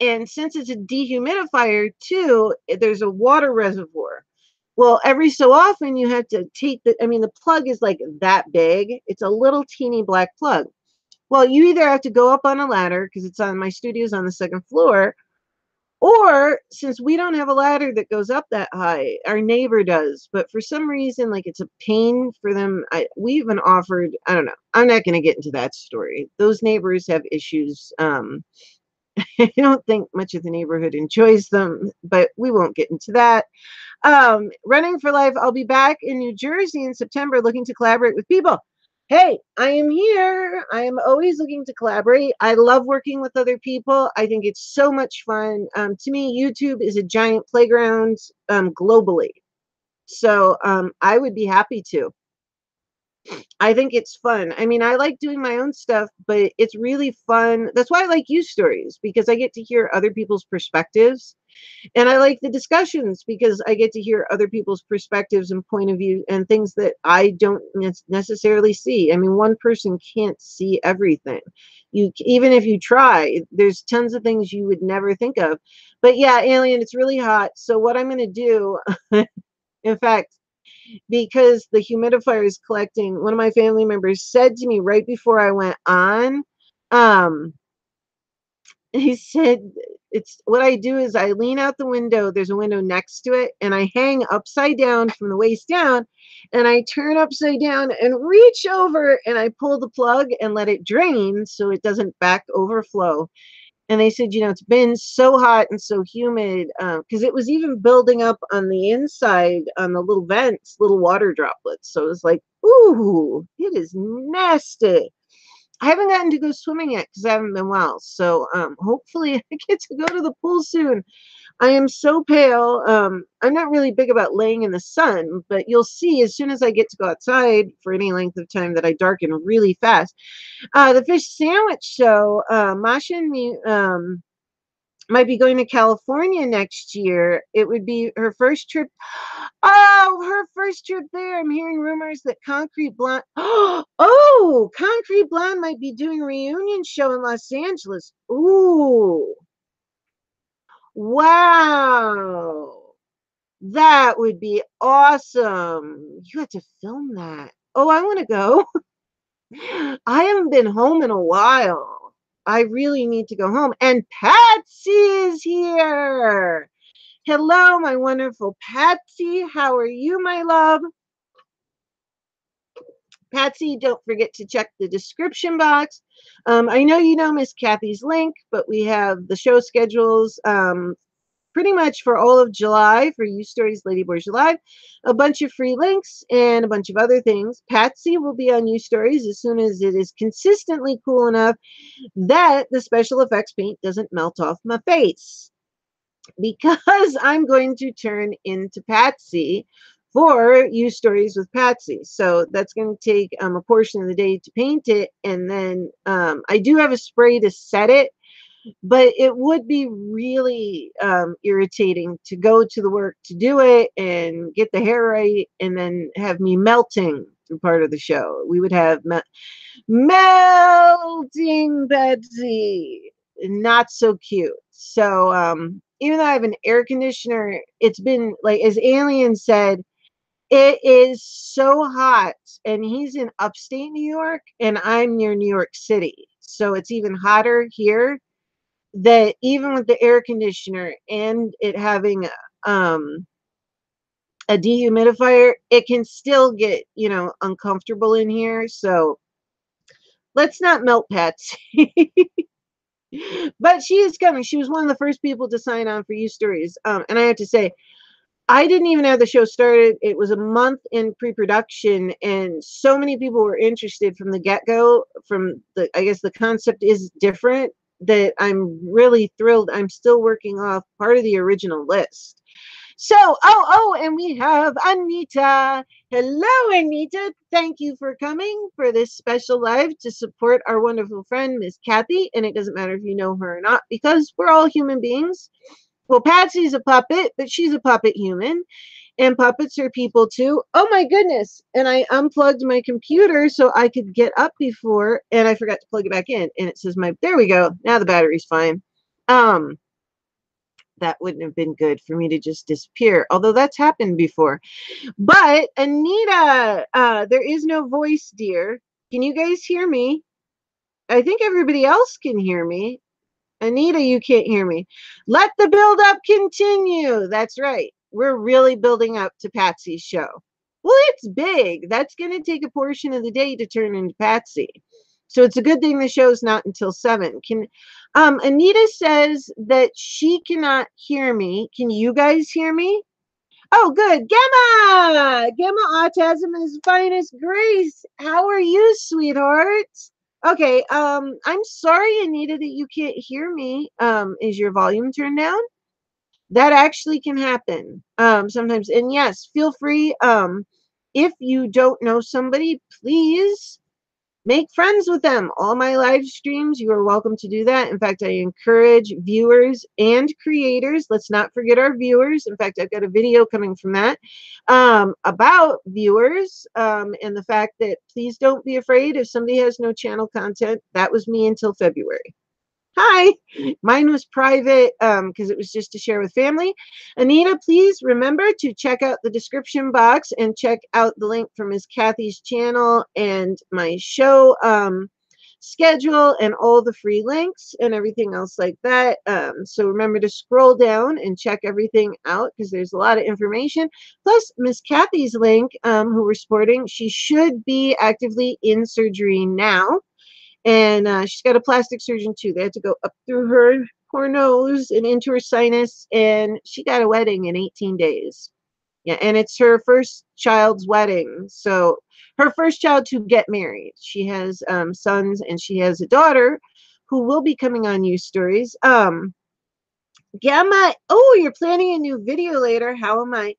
And since it's a dehumidifier too, there's a water reservoir. Well, every so often you have to take the, I mean, the plug is like that big. It's a little teeny black plug. Well, you either have to go up on a ladder because it's on my studio's on the second floor, or since we don't have a ladder that goes up that high, our neighbor does. But for some reason, like it's a pain for them. We even offered, I don't know, I'm not going to get into that story. Those neighbors have issues. I don't think much of the neighborhood enjoys them, but we won't get into that. Running for Life, I'll be back in New Jersey in September looking to collaborate with people. Hey, I am here. I am always looking to collaborate. I love working with other people. I think it's so much fun. To me, YouTube is a giant playground globally. So I would be happy to. I think it's fun. I mean, I like doing my own stuff, but it's really fun. That's why I like you stories, because I get to hear other people's perspectives. And I like the discussions because I get to hear other people's perspectives and point of view and things that I don't necessarily see. I mean, one person can't see everything. You, even if you try, there's tons of things you would never think of. But yeah, Alien, it's really hot. So what I'm going to do, in fact, because the humidifier is collecting, one of my family members said to me right before I went on, um, he said, it's what I do is I lean out the window. There's a window next to it, and I hang upside down from the waist down, and I turn upside down and reach over and I pull the plug and let it drain so it doesn't back overflow. And they said, you know, it's been so hot and so humid because it was even building up on the inside on the little vents, little water droplets. So it was like, ooh, it is nasty. I haven't gotten to go swimming yet because I haven't been well. So hopefully I get to go to the pool soon. I am so pale. I'm not really big about laying in the sun, but you'll see as soon as I get to go outside for any length of time that I darken really fast. The fish sandwich show, Masha and me might be going to California next year. It would be her first trip. Oh, her first trip there. I'm hearing rumors that Concrete Blonde. Oh, Concrete Blonde might be doing a reunion show in Los Angeles. Ooh, wow. That would be awesome. You have to film that. Oh, I want to go. I haven't been home in a while. I really need to go home. And Patsy is here. Hello, my wonderful Patsy. How are you, my love? Patsy, don't forget to check the description box. I know you know Miss Kathy's link, but we have the show schedules pretty much for all of July for You Stories Lady Borgia Live, a bunch of free links and a bunch of other things. Patsy will be on You Stories as soon as it is consistently cool enough that the special effects paint doesn't melt off my face, because I'm going to turn into Patsy for You Stories with Patsy. So that's going to take a portion of the day to paint it. And then I do have a spray to set it, but it would be really irritating to go to the work to do it and get the hair right and then have me melting through part of the show. We would have melting Betsy. Not so cute. So even though I have an air conditioner, it's been like, as Alien said, it is so hot, and he's in upstate New York and I'm near New York City. So it's even hotter here, that even with the air conditioner and it having a dehumidifier, it can still get, you know, uncomfortable in here. So let's not melt Patsy. But she is coming. She was one of the first people to sign on for You Stories. And I have to say, I didn't even have the show started. It was a month in pre-production, and so many people were interested from the get-go. From the, I guess the concept is different, that I'm really thrilled. I'm still working off part of the original list. So, and we have Anita. Hello, Anita. Thank you for coming for this special live to support our wonderful friend, Miss Kathy. And it doesn't matter if you know her or not, because we're all human beings. Well, Patsy's a puppet, but she's a puppet human. And puppets are people too. Oh my goodness. And I unplugged my computer so I could get up before, and I forgot to plug it back in. And it says there we go. Now the battery's fine. that wouldn't have been good for me to just disappear, although that's happened before. But Anita, there is no voice, dear. Can you guys hear me? I think everybody else can hear me. Anita, you can't hear me. Let the build up continue. That's right. We're really building up to Patsy's show. Well, it's big. That's going to take a portion of the day to turn into Patsy. So it's a good thing the show's not until 7. Anita says that she cannot hear me. Can you guys hear me? Oh, good. Gemma! Gemma Autism is finest grace. How are you, sweetheart? Okay, I'm sorry, Anita, that you can't hear me. Is your volume turned down? That actually can happen sometimes. And yes, feel free. If you don't know somebody, please make friends with them. All my live streams, you are welcome to do that. In fact, I encourage viewers and creators. Let's not forget our viewers. In fact, I've got a video coming from that about viewers and the fact that please don't be afraid if somebody has no channel content. That was me until February. Hi, mine was private because it was just to share with family. Anita, please remember to check out the description box and check out the link for Miss Kathy's channel and my show schedule and all the free links and everything else like that. So remember to scroll down and check everything out because there's a lot of information. Plus, Miss Kathy's link, who we're supporting, she should be actively in surgery now. And she's got a plastic surgeon too. They had to go up through her nose and into her sinus, and she got a wedding in 18 days. Yeah, and it's her first child's wedding. So her first child to get married. She has sons, and she has a daughter who will be coming on News Stories. Gamma, oh, you're planning a new video later. How am I?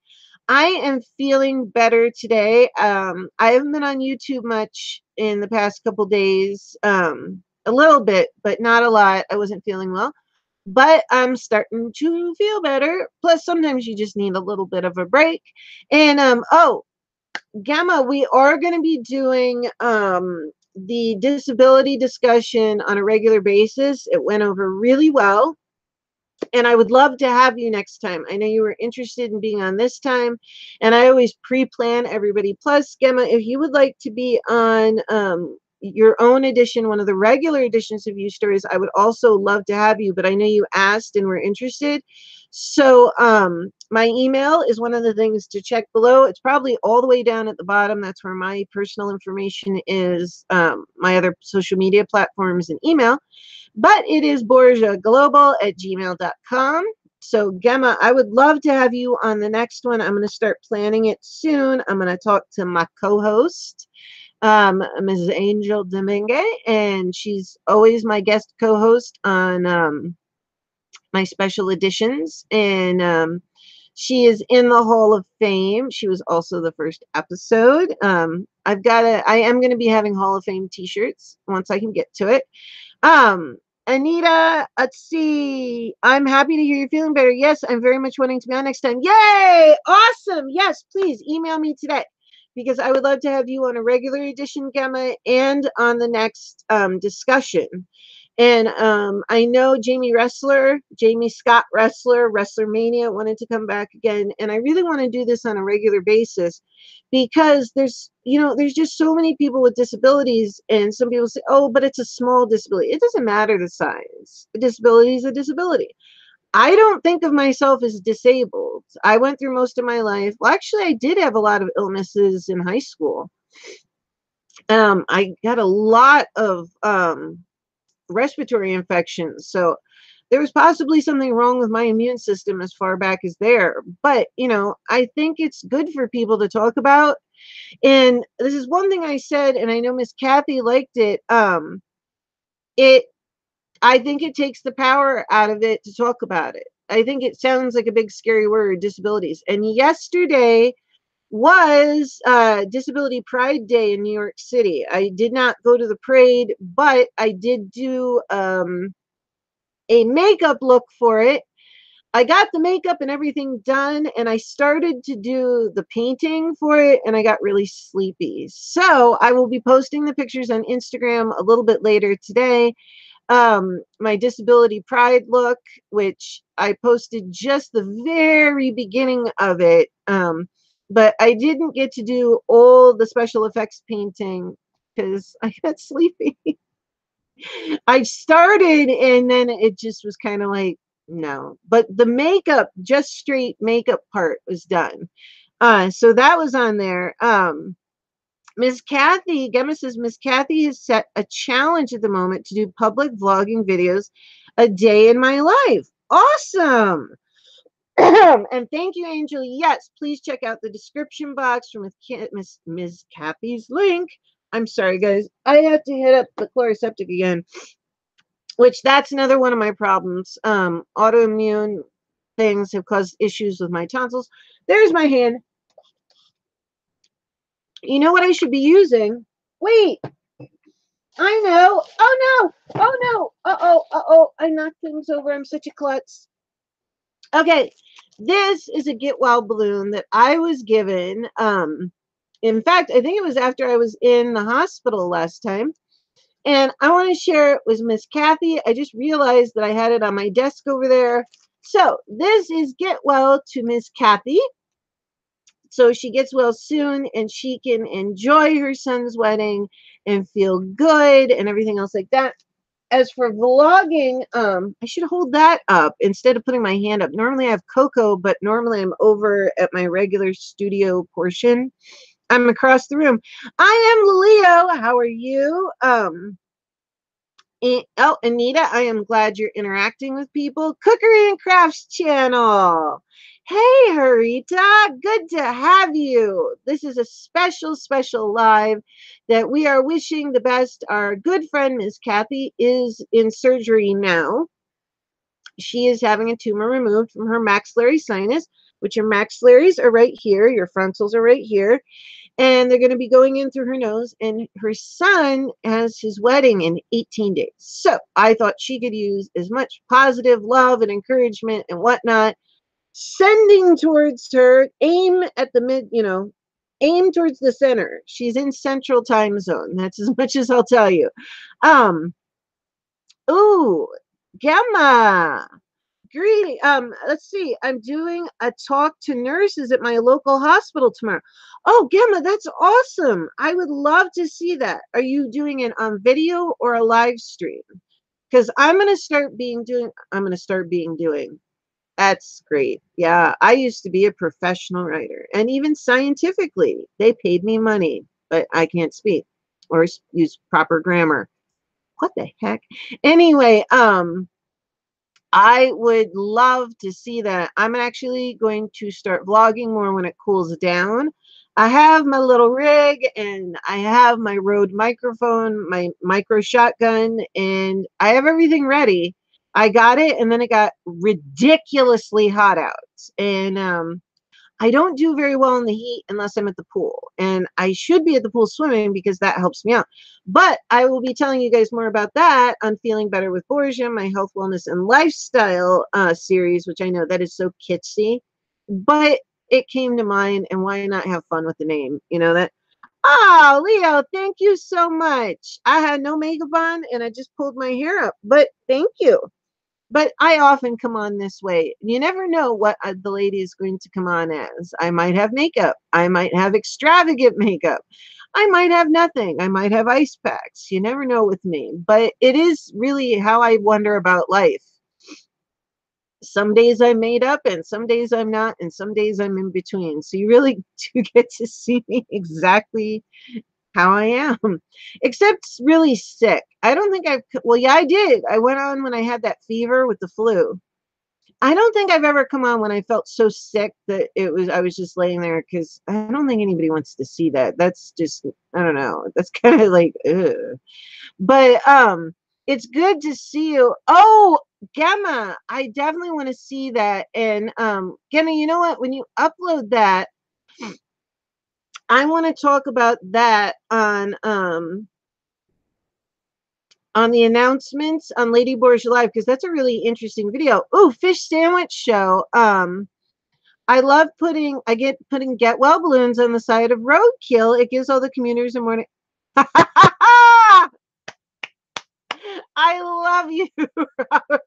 I am feeling better today. I haven't been on YouTube much in the past couple days. A little bit, but not a lot. I wasn't feeling well, but I'm starting to feel better. Plus, sometimes you just need a little bit of a break. And oh, Gamma, we are going to be doing the disability discussion on a regular basis. It went over really well. And I would love to have you next time. I know you were interested in being on this time, and I always pre-plan everybody. Plus, Gemma, if you would like to be on your own edition, one of the regular editions of You Stories, I would also love to have you, but I know you asked and were interested. So my email is one of the things to check below. It's probably all the way down at the bottom. That's where my personal information is, my other social media platforms and email. But it is borgiaglobal@gmail.com. So Gemma, I would love to have you on the next one. I'm going to start planning it soon. I'm going to talk to my co-host, Mrs. Angel Domingue, and she's always my guest co-host on my special editions. And she is in the Hall of Fame. She was also the first episode. I am going to be having Hall of Fame t-shirts once I can get to it. Anita, let's see. I'm happy to hear you're feeling better. Yes, I'm very much wanting to be on next time. Yay! Awesome. Yes, please email me today because I would love to have you on a regular edition, Gemma, and on the next discussion. And I know Jamie Scott Wrestler Mania wanted to come back again. And I really want to do this on a regular basis because there's just so many people with disabilities. And some people say, oh, but it's a small disability. It doesn't matter the size. A disability is a disability. I don't think of myself as disabled. I went through most of my life. Well, actually, I did have a lot of illnesses in high school. I got a lot of respiratory infections. So there was possibly something wrong with my immune system as far back as there. But, I think it's good for people to talk about. And this is one thing I said, and I know Miss Kathy liked it. I think it takes the power out of it to talk about it. I think it sounds like a big scary word, disabilities. And yesterday was Disability Pride Day in New York City. I did not go to the parade, but I did do a makeup look for it. I got the makeup and everything done, and I started to do the painting for it, and I got really sleepy. So I will be posting the pictures on Instagram a little bit later today. My disability pride look, which I posted just the very beginning of it. But I didn't get to do all the special effects painting because I got sleepy. I started and then it just was kind of like, no. But the makeup, just straight makeup part was done. So that was on there. Miss Kathy, Gemma says, Miss Kathy has set a challenge at the moment to do public vlogging videos a day in my life. Awesome. And thank you, Angel. Yes, please check out the description box from Miss Kathy's link. I'm sorry, guys. I have to hit up the chloroseptic again, which that's another one of my problems. Autoimmune things have caused issues with my tonsils. There's my hand. You know what I should be using? Wait, I know. Oh no. Oh no. Uh-oh. Uh-oh. I knocked things over. I'm such a klutz. Okay. This is a get well balloon that I was given. In fact, I think it was after I was in the hospital last time. And I want to share it with Miss Kathy. I just realized that I had it on my desk over there. So this is get well to Miss Kathy. So she gets well soon and she can enjoy her son's wedding and feel good and everything else like that. As for vlogging, I should hold that up instead of putting my hand up. Normally I have Coco, but normally I'm over at my regular studio portion. I'm across the room. I am Leo. How are you? Oh, Anita, I am glad you're interacting with people. Cookery and Crafts channel. Hey, Harita, good to have you. This is a special, special live that we are wishing the best. Our good friend, Miss Kathy, is in surgery now. She is having a tumor removed from her maxillary sinus, which your maxillaries are right here. Your frontals are right here. And they're going to be going in through her nose. And her son has his wedding in 18 days. So I thought she could use as much positive love and encouragement and whatnot, sending towards her, aim at the mid, aim towards the center. She's in central time zone. That's as much as I'll tell you. Ooh, Gemma. Greedy. Let's see. I'm doing a talk to nurses at my local hospital tomorrow. Oh, Gemma, that's awesome. I would love to see that. Are you doing it on video or a live stream? Because I'm going to start being doing. That's great. Yeah, I used to be a professional writer, and even scientifically, they paid me money, but I can't speak or use proper grammar. What the heck? Anyway, I would love to see that. I'm actually going to start vlogging more when it cools down. I have my little rig and I have my Rode microphone, my micro shotgun, and I have everything ready. I got it, and then it got ridiculously hot out. And I don't do very well in the heat unless I'm at the pool. And I should be at the pool swimming because that helps me out. But I will be telling you guys more about that on Feeling Better with Borgia, my health, wellness, and lifestyle series, which I know that is so kitsy. But it came to mind, and why not have fun with the name? You know that? Oh, Leo, thank you so much. I had no makeup on, and I just pulled my hair up. But thank you. But I often come on this way. You never know what the lady is going to come on as. I might have makeup. I might have extravagant makeup. I might have nothing. I might have ice packs. You never know with me. But it is really how I wonder about life. Some days I'm made up and some days I'm not, and some days I'm in between. So you really do get to see me exactly how I am, except really sick. I don't think well, yeah, I did. I went on when I had that fever with the flu. I don't think I've ever come on when I felt so sick that I was just laying there, because I don't think anybody wants to see that. That's just, I don't know. That's kind of like, ugh. But it's good to see you. Oh, Gemma, I definitely want to see that. And Gemma, you know what? When you upload that, I want to talk about that on the announcements on Lady Borgia Live, because that's a really interesting video. Oh, fish sandwich show. I love putting get well balloons on the side of roadkill. It gives all the commuters a morning. I love you, Robert.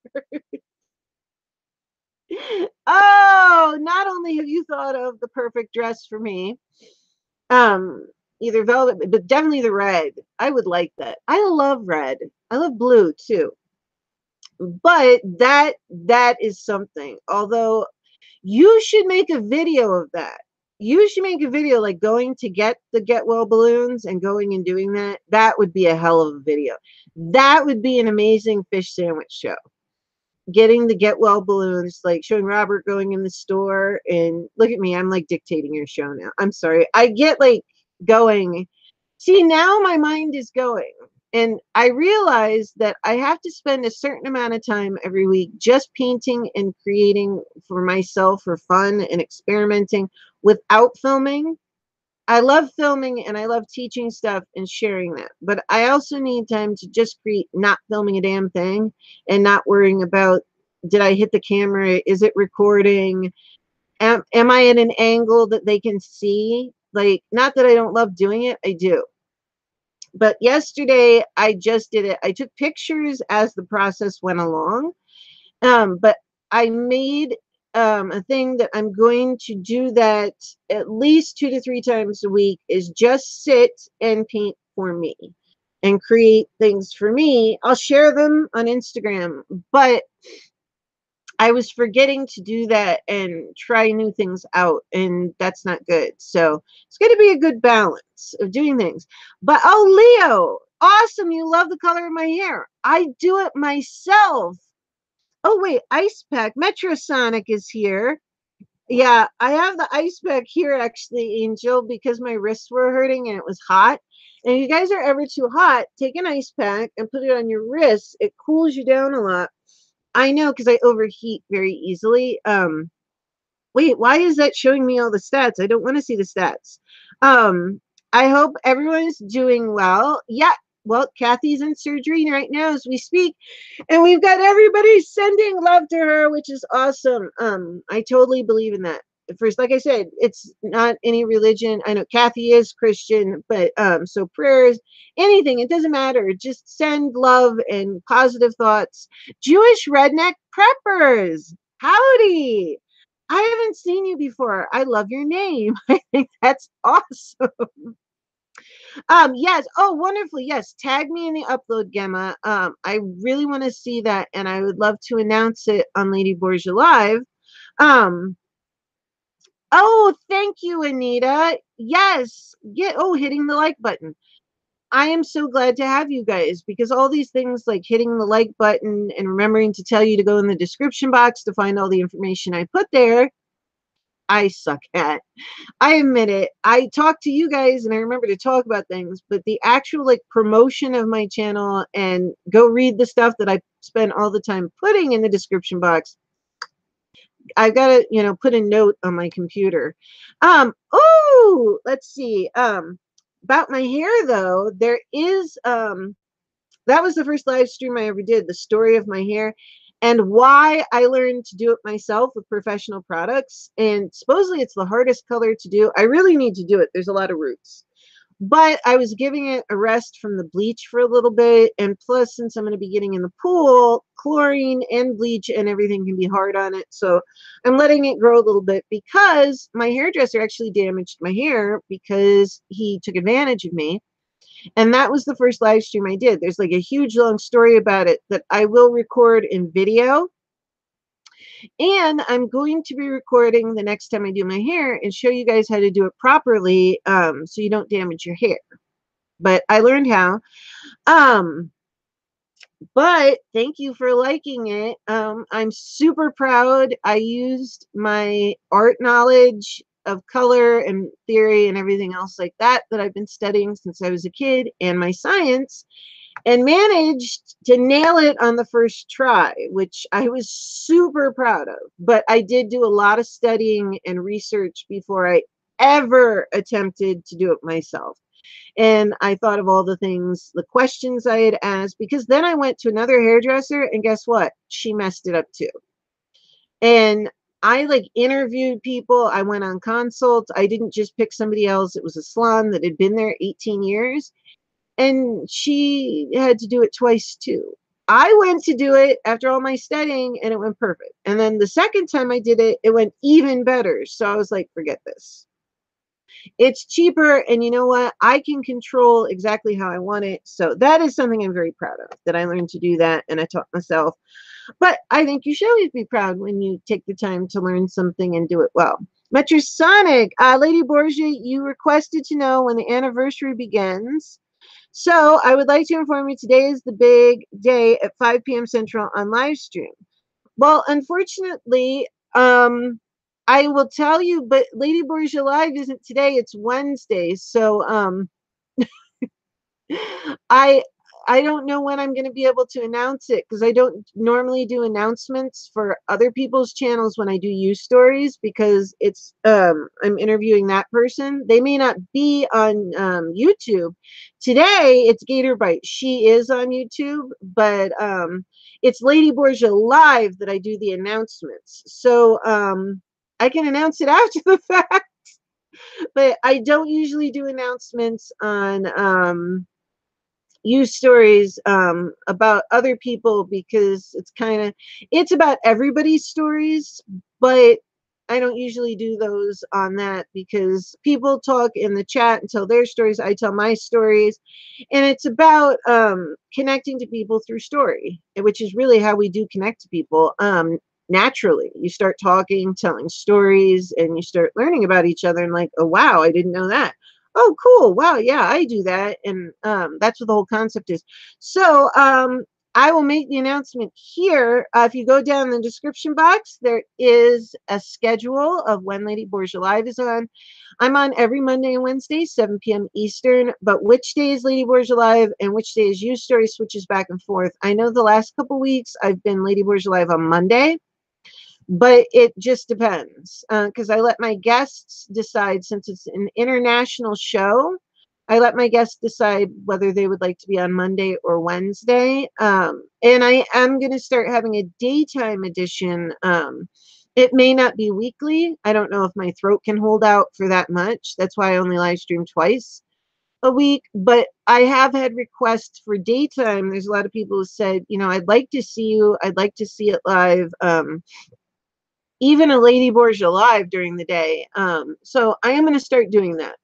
Oh, not only have you thought of the perfect dress for me, um, either velvet, but definitely the red. I would like that. I love red. I love blue too. But that is something. Although you should make a video of that. You should make a video like going to get the Get Well balloons and going and doing that. That would be a hell of a video. That would be an amazing fish sandwich show. Getting the Get Well balloons, like showing Robert going in the store, and look at me, I'm like dictating your show now. I'm sorry. I get like going. See, now my mind is going. And I realize that I have to spend a certain amount of time every week just painting and creating for myself for fun and experimenting without filming. I love filming and I love teaching stuff and sharing that. But I also need time to just create, not filming a damn thing and not worrying about, did I hit the camera? Is it recording? Am I at an angle that they can see? Like, not that I don't love doing it, I do. But yesterday I just did it. I took pictures as the process went along. But I made a thing that I'm going to do that at least 2 to 3 times a week, is just sit and paint for me and create things for me. I'll share them on Instagram, but I was forgetting to do that and try new things out, and that's not good. So it's going to be a good balance of doing things. But oh, Leo, awesome. You love the color of my hair. I do it myself. Oh, wait, Ice Pack. Metrosonic is here. Yeah, I have the ice pack here actually, Angel, because my wrists were hurting and it was hot. And if you guys are ever too hot, take an ice pack and put it on your wrists. It cools you down a lot. I know, because I overheat very easily. Wait, why is that showing me all the stats? I don't want to see the stats. Um, I hope everyone's doing well. Yeah, well, Kathy's in surgery right now as we speak, and we've got everybody sending love to her, which is awesome. I totally believe in that. First, like I said, it's not any religion. I know Kathy is Christian, but so prayers, anything, it doesn't matter. Just send love and positive thoughts. Jewish redneck preppers, howdy. I haven't seen you before. I love your name. I think that's awesome. Yes. Oh, wonderfully. Yes. Tag me in the upload, Gemma. I really want to see that, and I would love to announce it on Lady Borgia Live. Um, oh, thank you, Anita. Yes. Hitting the like button. I am so glad to have you guys, because all these things like hitting the like button and remembering to tell you to go in the description box to find all the information I put there, I suck at. I admit it. I talk to you guys and I remember to talk about things, but the actual like promotion of my channel and go read the stuff that I spend all the time putting in the description box, I've got to, put a note on my computer. Oh, let's see. About my hair though, there is that was the first live stream I ever did, the story of my hair and why I learned to do it myself with professional products. And supposedly it's the hardest color to do. I really need to do it. There's a lot of roots. But I was giving it a rest from the bleach for a little bit. And plus, since I'm going to be getting in the pool, chlorine and bleach and everything can be hard on it. So I'm letting it grow a little bit, because my hairdresser actually damaged my hair because he took advantage of me. And that was the first live stream I did. There's like a huge long story about it that I will record in video. And I'm going to be recording the next time I do my hair and show you guys how to do it properly, so you don't damage your hair. But I learned how. But thank you for liking it. I'm super proud. I used my art knowledge of color and theory and everything else like that I've been studying since I was a kid, and my science, and managed to nail it on the first try, which I was super proud of. But I did do a lot of studying and research before I ever attempted to do it myself. And I thought of all the things, the questions I had asked, because then I went to another hairdresser, and guess what? She messed it up too. And I like interviewed people. I went on consults. I didn't just pick somebody else. It was a salon that had been there 18 years. And she had to do it twice too. I went to do it after all my studying and it went perfect. And then the second time I did it, it went even better. So I was like, forget this. It's cheaper. And you know what? I can control exactly how I want it. So that is something I'm very proud of, that I learned to do that and I taught myself. But I think you should always be proud when you take the time to learn something and do it well. Metrosonic, Lady Borgia, you requested to know when the anniversary begins. So I would like to inform you today is the big day at 5 p.m. Central on live stream. Well, unfortunately, I will tell you, but Lady Borgia Live isn't today, it's Wednesday. So I I don't know when I'm going to be able to announce it because I don't normally do announcements for other people's channels when I do use stories because it's I'm interviewing that person. They may not be on YouTube. Today it's Gator Bite. She is on YouTube, but it's Lady Borgia Live that I do the announcements. So I can announce it after the fact, but I don't usually do announcements on use stories about other people because it's about everybody's stories, but I don't usually do those on that because people talk in the chat and tell their stories. I tell my stories, and it's about connecting to people through story, which is really how we do connect to people. Naturally, you start talking, telling stories, and you start learning about each other and like, oh wow, I didn't know that. Oh, cool. Wow. Yeah, I do that. And that's what the whole concept is. So I will make the announcement here. If you go down in the description box, there is a schedule of when Lady Borgia Live is on. I'm on every Monday and Wednesday, 7 p.m. Eastern. But which day is Lady Borgia Live and which day is Use Story switches back and forth. I know the last couple weeks I've been Lady Borgia Live on Monday, but it just depends because I let my guests decide. Since it's an international show, I let my guests decide whether they would like to be on Monday or Wednesday. And I am going to start having a daytime edition. It may not be weekly. I don't know if my throat can hold out for that much. That's why I only live stream twice a week, but I have had requests for daytime. There's a lot of people who said, you know, I'd like to see you. I'd like to see it live. Even a Lady Borgia Live during the day. So I am going to start doing that.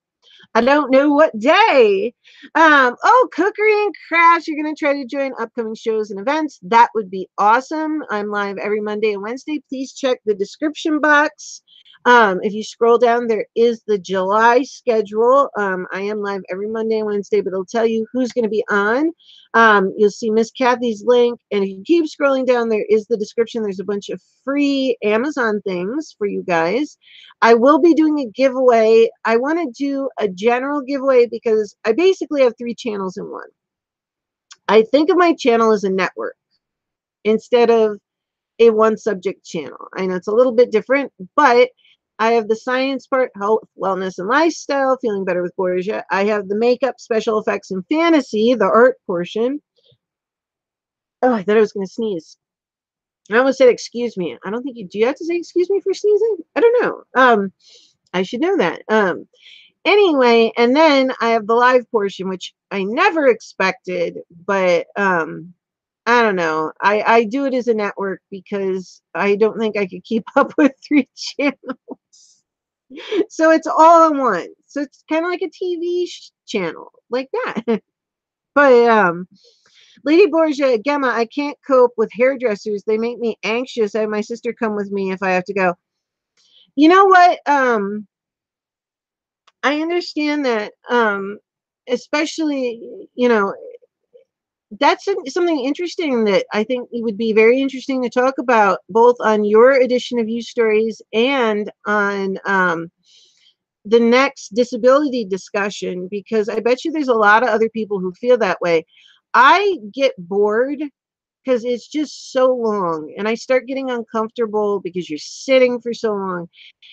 I don't know what day. Oh, Cookery and Crafts. You're going to try to join upcoming shows and events. That would be awesome. I'm live every Monday and Wednesday. Please check the description box. If you scroll down, there is the July schedule. I am live every Monday and Wednesday, but it'll tell you who's going to be on. You'll see Miss Kathy's link. And if you keep scrolling down, there is the description. There's a bunch of free Amazon things for you guys. I will be doing a giveaway. I want to do a general giveaway because I basically have 3 channels in one. I think of my channel as a network instead of a one subject channel. I know it's a little bit different, but I have the science part, health, wellness, and lifestyle, feeling better with Borgia. I have the makeup, special effects, and fantasy, the art portion. Oh, I thought I was going to sneeze. I almost said excuse me. I don't think do you have to say excuse me for sneezing? I don't know. I should know that. Anyway, and then I have the live portion, which I never expected, but I don't know. I do it as a network because I don't think I could keep up with 3 channels. So it's all in one. So it's kind of like a TV channel like that. But Lady Borgia, Gemma, I can't cope with hairdressers. They make me anxious. I have my sister come with me if I have to go. You know what? I understand that, especially, you know, that's something interesting that I think it would be very interesting to talk about both on your edition of You Stories and on the next disability discussion, because I bet you there's a lot of other people who feel that way. I get bored because it's just so long and I start getting uncomfortable because you're sitting for so long.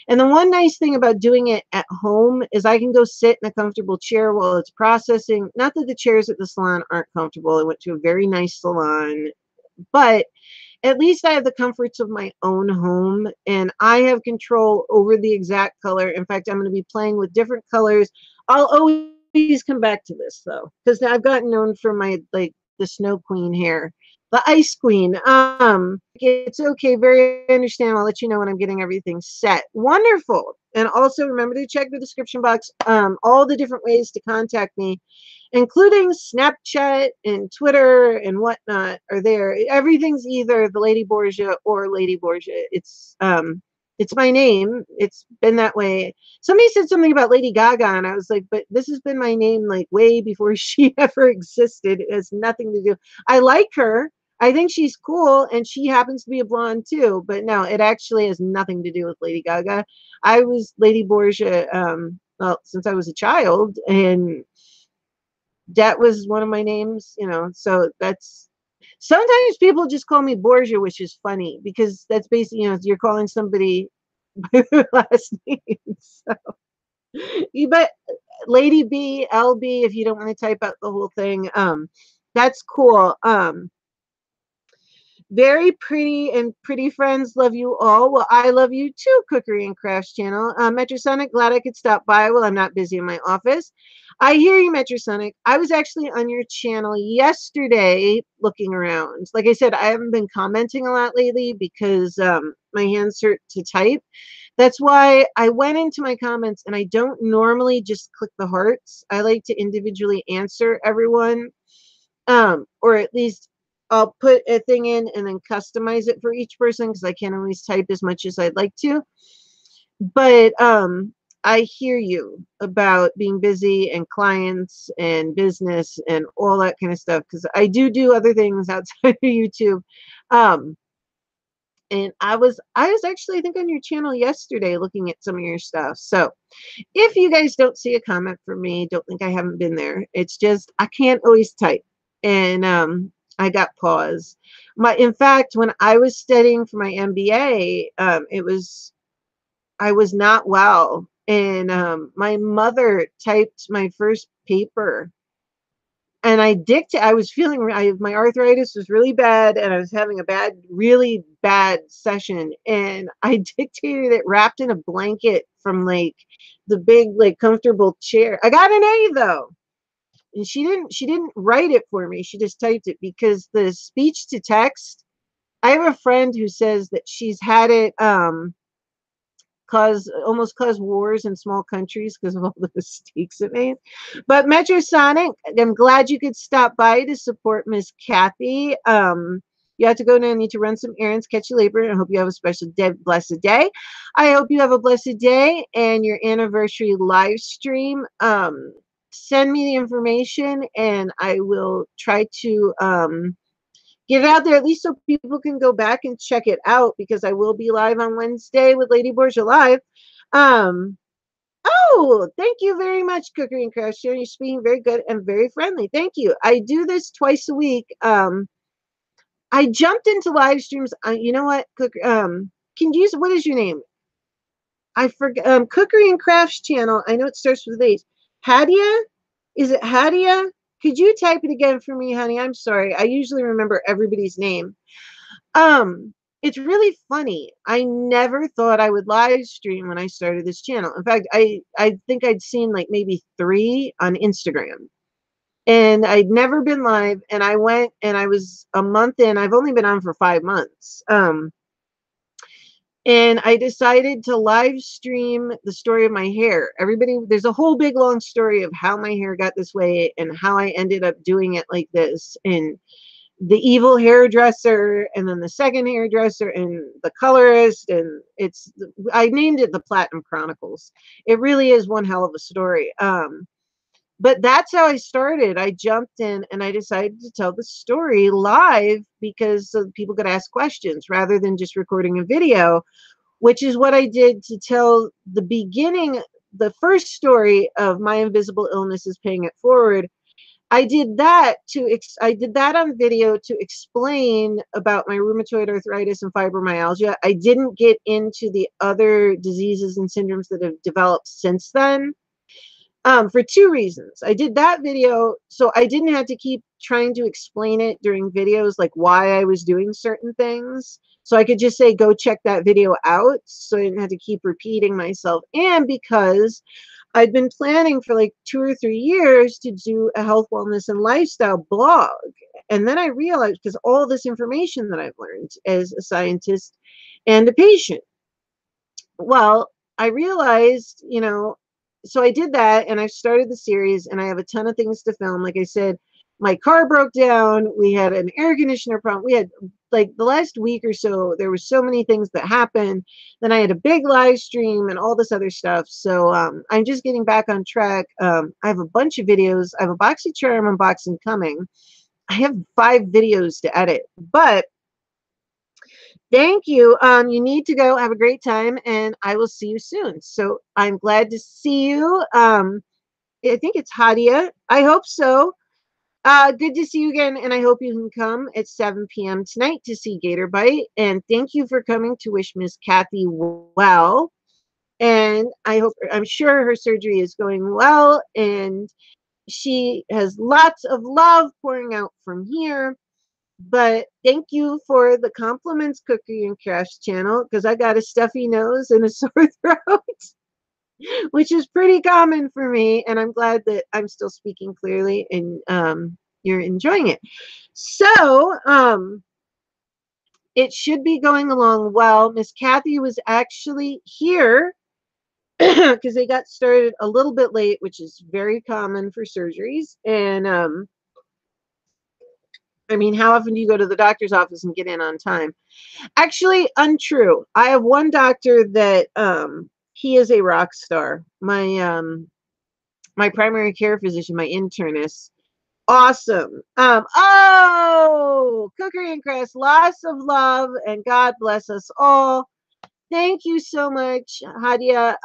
And the one nice thing about doing it at home is I can go sit in a comfortable chair while it's processing. Not that the chairs at the salon aren't comfortable. I went to a very nice salon, but at least I have the comforts of my own home and I have control over the exact color. In fact, I'm going to be playing with different colors. I'll always come back to this though, because I've gotten known for my, like, the Snow Queen hair. The Ice Queen. It's okay, very understandable. I'll let you know when I'm getting everything set. Wonderful. And also remember to check the description box. All the different ways to contact me, including Snapchat and Twitter and whatnot, are there. Everything's either the Lady Borgia or Lady Borgia. It's my name. It's been that way. Somebody said something about Lady Gaga, and I was like, but this has been my name like way before she ever existed. It has nothing to do. I like her. I think she's cool, and she happens to be a blonde too. But no, it actually has nothing to do with Lady Gaga. I was Lady Borgia, well, since I was a child, and that was one of my names, you know. So that's sometimes people just call me Borgia, which is funny because that's basically, you know, you're calling somebody by their last name. So, but Lady B, LB, if you don't want to type out the whole thing, that's cool. Very pretty and pretty friends. Love you all. Well, I love you too, Cookery and Crafts channel. Metrosonic, glad I could stop by while I'm not busy in my office. I hear you, Metrosonic. I was actually on your channel yesterday looking around. Like I said, I haven't been commenting a lot lately because my hands hurt to type. That's why I went into my comments, and I don't normally just click the hearts. I like to individually answer everyone, or at least I'll put a thing in and then customize it for each person because I can't always type as much as I'd like to. But I hear you about being busy and clients and business and all that kind of stuff because I do other things outside of YouTube. Um, and I was actually, I think, on your channel yesterday looking at some of your stuff. So if you guys don't see a comment from me, don't think I haven't been there. It's just I can't always type, and I got pause. In fact, when I was studying for my MBA, I was not well, and my mother typed my first paper, and I was feeling, my arthritis was really bad, and I was having a really bad session, and I dictated it wrapped in a blanket from like the big, like, comfortable chair. I got an A though. And she didn't write it for me. She just typed it because the speech to text, I have a friend who says that she's had it almost cause wars in small countries because of all the mistakes it made. But Metrosonic, I'm glad you could stop by to support Miss Kathy. You have to go now. I need to run some errands, catch you later, and I hope you have a special day, blessed day. I hope you have a blessed day and your anniversary live stream. Send me the information and I will try to get it out there at least so people can go back and check it out because I will be live on Wednesday with Lady Borgia Live. Um, oh, thank you very much, Cookery and Craft Sharon. You're speaking very good and very friendly. Thank you. I do this twice a week. I jumped into live streams. You know what, can you use, what is your name? I forget. Cookery and Crafts channel. I know it starts with H. Hadia? Is it Hadia? Could you type it again for me, honey? I'm sorry. I usually remember everybody's name. It's really funny. I never thought I would live stream when I started this channel. In fact, I think I'd seen like maybe 3 on Instagram. And I'd never been live, and I went and I was a month in. I've only been on for 5 months. And I decided to live stream the story of my hair. There's a whole big long story of how my hair got this way and how I ended up doing it like this, and the evil hairdresser, and then the second hairdresser, and the colorist, and I named it the Platinum Chronicles. It really is one hell of a story. But that's how I started. I jumped in and I decided to tell the story live because so people could ask questions rather than just recording a video, which is what I did to tell the beginning, the first story of My Invisible Illness is Paying It Forward. I did that on video to explain about my rheumatoid arthritis and fibromyalgia. I didn't get into the other diseases and syndromes that have developed since then. For 2 reasons. I did that video so I didn't have to keep trying to explain it during videos, like why I was doing certain things. So I could just say, go check that video out. So I didn't have to keep repeating myself. And because I'd been planning for like 2 or 3 years to do a health, wellness, and lifestyle blog. And then I realized, because all this information that I've learned as a scientist and a patient, well, I realized, so I did that and I started the series and I have a ton of things to film. Like I said, my car broke down. We had an air conditioner problem. We had, like, the last week or so, there were so many things that happened. Then I had a big live stream and all this other stuff. So I'm just getting back on track. I have a bunch of videos. I have a BoxyCharm unboxing coming. I have 5 videos to edit, but thank you. You need to go. Have a great time, and I will see you soon. So I'm glad to see you. I think it's Hadia. I hope so. Good to see you again, and I hope you can come at 7 p.m. tonight to see Gator Bite. And thank you for coming to wish Miss Kathy well. And I'm sure her surgery is going well, and she has lots of love pouring out from here. But thank you for the compliments, Cookery and Crafts channel, because I got a stuffy nose and a sore throat, which is pretty common for me. And I'm glad that I'm still speaking clearly and you're enjoying it. So it should be going along well. Miss Kathy was actually here because they got started a little bit late, which is very common for surgeries. And I mean, how often do you go to the doctor's office and get in on time? Actually, untrue. I have one doctor that he is a rock star. My primary care physician, my internist, awesome. Cookery and Crafts, lots of love, and God bless us all. Thank you so much, Hadia.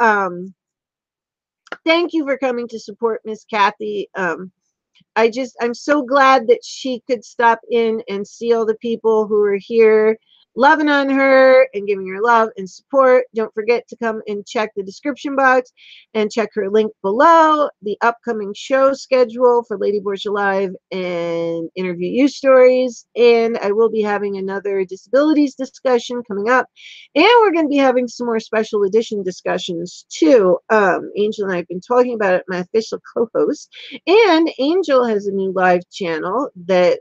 Thank you for coming to support Miss Kathy. I'm so glad that she could stop in and see all the people who are here loving on her and giving her love and support. Don't forget to come and check the description box and check her link below, the upcoming show schedule for Lady Borgia Live and Interview You Stories. And I will be having another disabilities discussion coming up. And we're going to be having some more special edition discussions too. Angel and I have been talking about it, my official co-host. And Angel has a new live channel that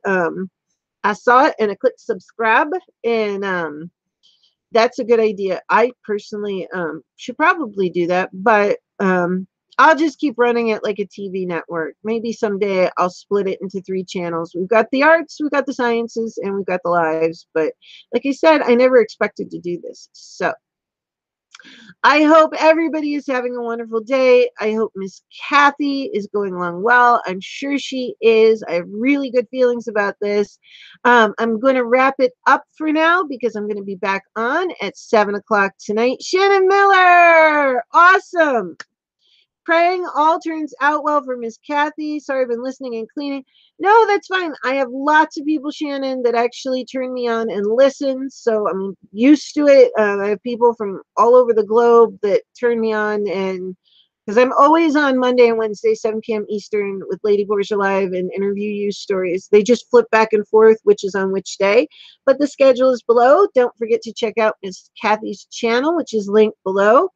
I saw it and I clicked subscribe, and that's a good idea. I personally should probably do that, but I'll just keep running it like a TV network. Maybe someday I'll split it into 3 channels. We've got the arts, we've got the sciences, and we've got the lives. But like I said, I never expected to do this. So I hope everybody is having a wonderful day. I hope Miss Kathy is going along well. I'm sure she is. I have really good feelings about this. I'm going to wrap it up for now because I'm going to be back on at 7 o'clock tonight. Shannon Miller, awesome. Praying all turns out well for Miss Kathy. Sorry, I've been listening and cleaning. No, that's fine. I have lots of people, Shannon, that actually turn me on and listen. So I'm used to it. I have people from all over the globe that turn me on, and because I'm always on Monday and Wednesday, 7 p.m. Eastern with Lady Borgia Live and Interview You Stories. They just flip back and forth, which is on which day. But the schedule is below. Don't forget to check out Miss Kathy's channel, which is linked below.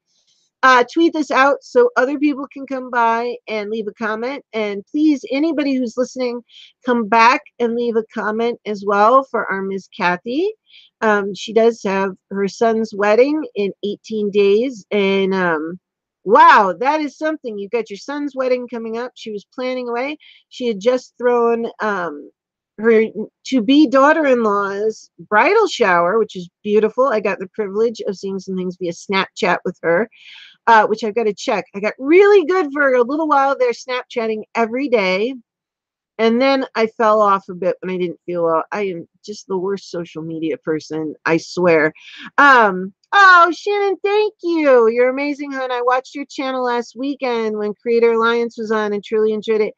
Tweet this out so other people can come by and leave a comment. And please, anybody who's listening, come back and leave a comment as well for our Miss Kathy. She does have her son's wedding in 18 days. And wow, that is something. You've got your son's wedding coming up. She was planning away. She had just thrown her to-be daughter-in-law's bridal shower, which is beautiful. I got the privilege of seeing some things via Snapchat with her. Which I've got to check. I got really good for a little while there, Snapchatting every day. And then I fell off a bit when I didn't feel well. I am just the worst social media person, I swear. Oh, Shannon, thank you. You're amazing, hon. I watched your channel last weekend when Creator Alliance was on and truly enjoyed it.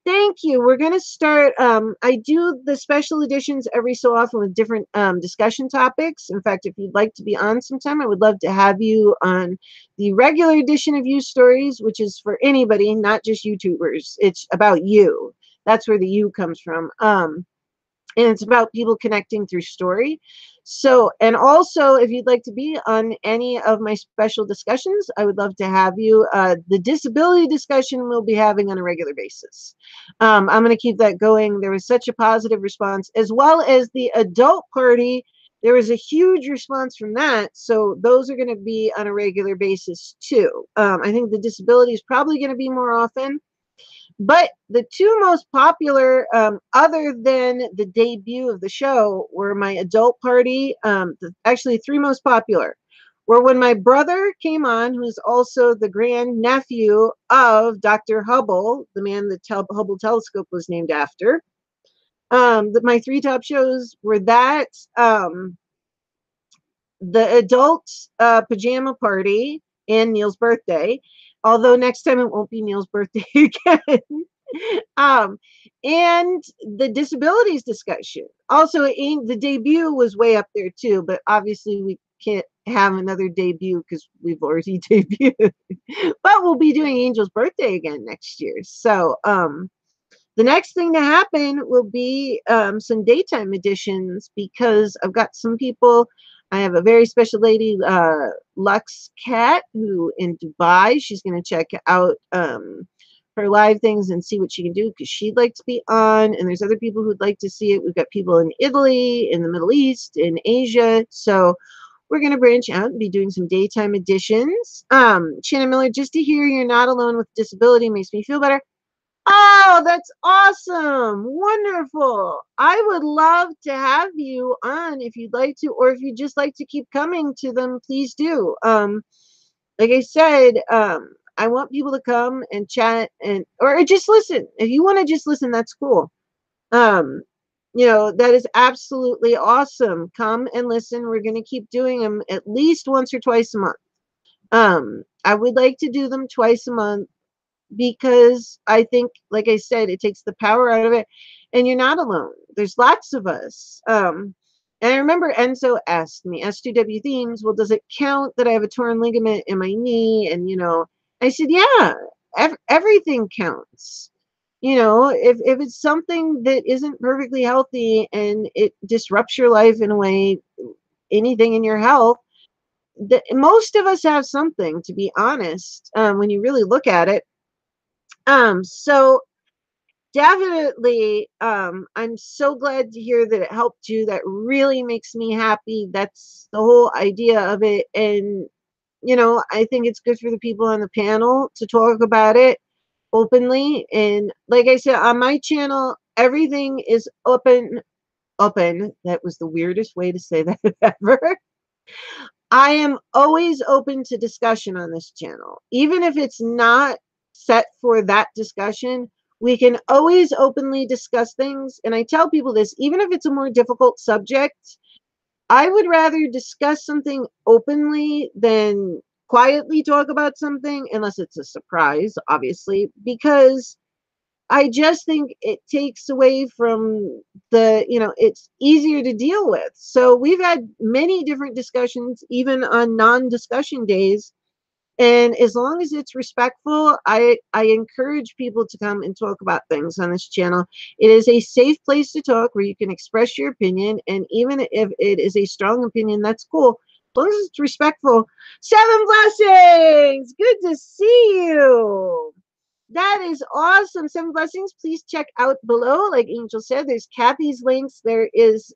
Thank you. We're going to start. I do the special editions every so often with different discussion topics. In fact, if you'd like to be on sometime, I would love to have you on the regular edition of You Stories, which is for anybody, not just YouTubers. It's about you. That's where the you comes from. and it's about people connecting through story. So, and also, if you'd like to be on any of my special discussions, I would love to have you. The disability discussion we'll be having on a regular basis. I'm going to keep that going. There was such a positive response, as well as the adult party. There was a huge response from that. So those are going to be on a regular basis too. I think the disability is probably going to be more often. But the two most popular, other than the debut of the show, were my adult party. Actually, three most popular were when my brother came on, who's also the grandnephew of Dr. Hubble, the man that Hubble telescope was named after. My three top shows were that, the adult pajama party, and Neil's birthday. Although next time it won't be Neil's birthday again. um, and the disabilities discussion. Also, the debut was way up there too, but obviously we can't have another debut because we've already debuted. But we'll be doing Angel's birthday again next year. So the next thing to happen will be some daytime editions, because I've got some people. I have a very special lady, Lux Cat, who in Dubai. She's going to check out her live things and see what she can do, because she'd like to be on. And there's other people who'd like to see it. We've got people in Italy, in the Middle East, in Asia. So we're going to branch out and be doing some daytime editions. Shannon Miller, just to hear you're not alone with disability makes me feel better. Oh, that's awesome. Wonderful. I would love to have you on if you'd like to, or if you'd just like to keep coming to them, please do. Like I said, I want people to come and chat, and or just listen. If you want to just listen, that's cool. Um, that is absolutely awesome. Come and listen. We're going to keep doing them at least once or twice a month. I would like to do them twice a month, because I think, like I said, it takes the power out of it, and you're not alone. There's lots of us. And I remember Enzo asked me, S2W Themes, well, does it count that I have a torn ligament in my knee? And, I said, yeah, everything counts. If it's something that isn't perfectly healthy and it disrupts your life in a way, anything in your health, most of us have something, to be honest, when you really look at it. So definitely, I'm so glad to hear that it helped you. That really makes me happy. That's the whole idea of it. And, I think it's good for the people on the panel to talk about it openly. And like I said, on my channel, everything is open. Open. That was the weirdest way to say that ever. I am always open to discussion on this channel. Even if it's not set for that discussion, we can always openly discuss things. And I tell people this, even if it's a more difficult subject, I would rather discuss something openly than quietly talk about something, unless it's a surprise, obviously, because I just think it takes away from it's easier to deal with. So we've had many different discussions, even on non-discussion days. And as long as it's respectful, I encourage people to come and talk about things on this channel. It is a safe place to talk where you can express your opinion. And even if it is a strong opinion, that's cool. As long as it's respectful. 7 blessings. Good to see you. That is awesome. 7 blessings. Please check out below. Like Angel said, there's Kathy's links. There is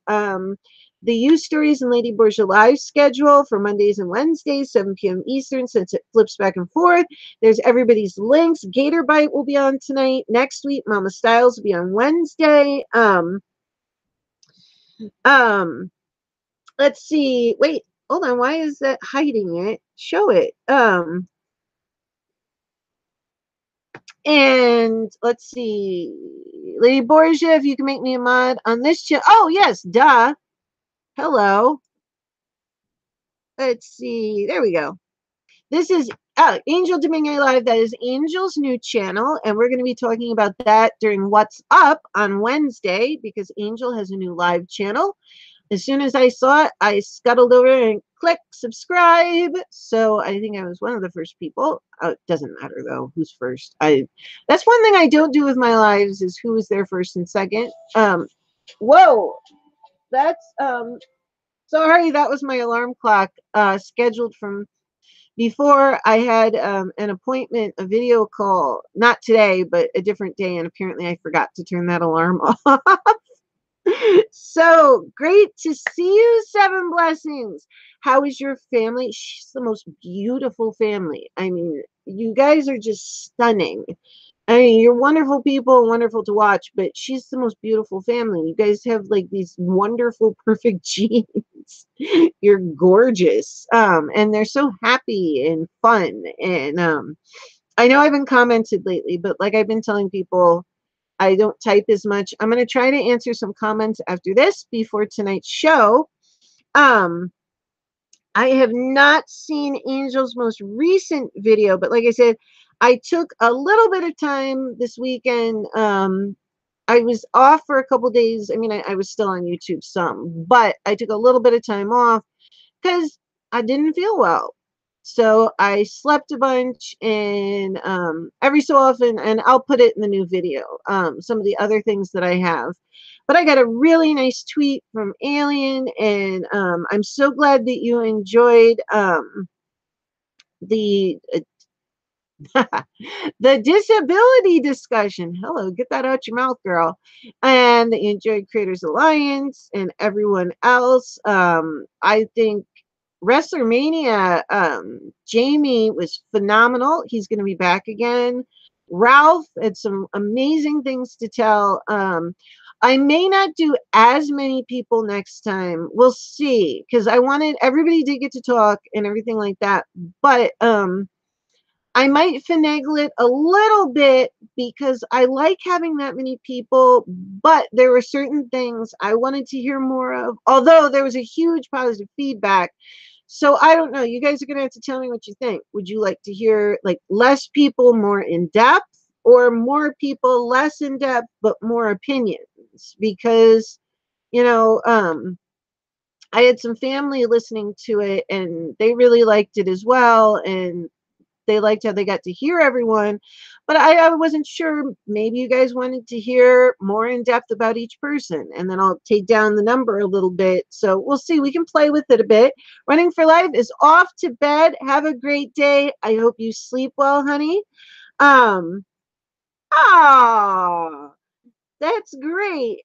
the U Stories and Lady Borgia live schedule for Mondays and Wednesdays, 7 p.m. Eastern, since it flips back and forth. There's everybody's links. Gator Bite will be on tonight. Next week, Mama Styles will be on Wednesday. Let's see. Wait, hold on. Why is that hiding it? Show it. And let's see, Lady Borgia, if you can make me a mod on this channel. Oh, yes, duh. Hello. Let's see. There we go. This is Angel Domingue Live. That is Angel's new channel. And we're going to be talking about that during What's Up on Wednesday, because Angel has a new live channel. As soon as I saw it, I scuttled over and click subscribe. So I think I was one of the first people. It doesn't matter though who's first. That's one thing I don't do with my lives, is who is there first and second. Whoa, that's sorry, that was my alarm clock scheduled from before. I had an appointment, a video call, not today, but a different day, and apparently I forgot to turn that alarm off. So great to see you, Seven Blessings. How is your family? She's the most beautiful family. I mean, you guys are just stunning. I mean, you're wonderful people, wonderful to watch, but she's the most beautiful family. You guys have like these wonderful, perfect genes. You're gorgeous. And they're so happy and fun. And I know I haven't commented lately, but like I've been telling people, I don't type as much. I'm going to try to answer some comments after this before tonight's show. Um, I have not seen Angel's most recent video, but like I said, I took a little bit of time this weekend. I was off for a couple days. I mean, I was still on YouTube some, but I took a little bit of time off because I didn't feel well. So I slept a bunch, and every so often, and I'll put it in the new video, some of the other things that I have. But I got a really nice tweet from Alien, and I'm so glad that you enjoyed the the disability discussion. Hello, get that out your mouth, girl. And the Enjoy Creators Alliance and everyone else. I think WrestleMania, Jamie was phenomenal. He's going to be back again. Ralph had some amazing things to tell. I may not do as many people next time. We'll see, because I wanted everybody to get to talk and everything like that. But I might finagle it a little bit because I like having that many people, but there were certain things I wanted to hear more of, although there was a huge positive feedback. So I don't know. You guys are going to have to tell me what you think. Would you like to hear like less people, more in depth, or more people, less in depth, but more opinions? Because, you know, I had some family listening to it and they really liked it as well. And they liked how they got to hear everyone, but I wasn't sure. Maybe you guys wanted to hear more in depth about each person, and then I'll take down the number a little bit. So we'll see. We can play with it a bit. Running for Life is off to bed. Have a great day. I hope you sleep well, honey. Um, ah, that's great.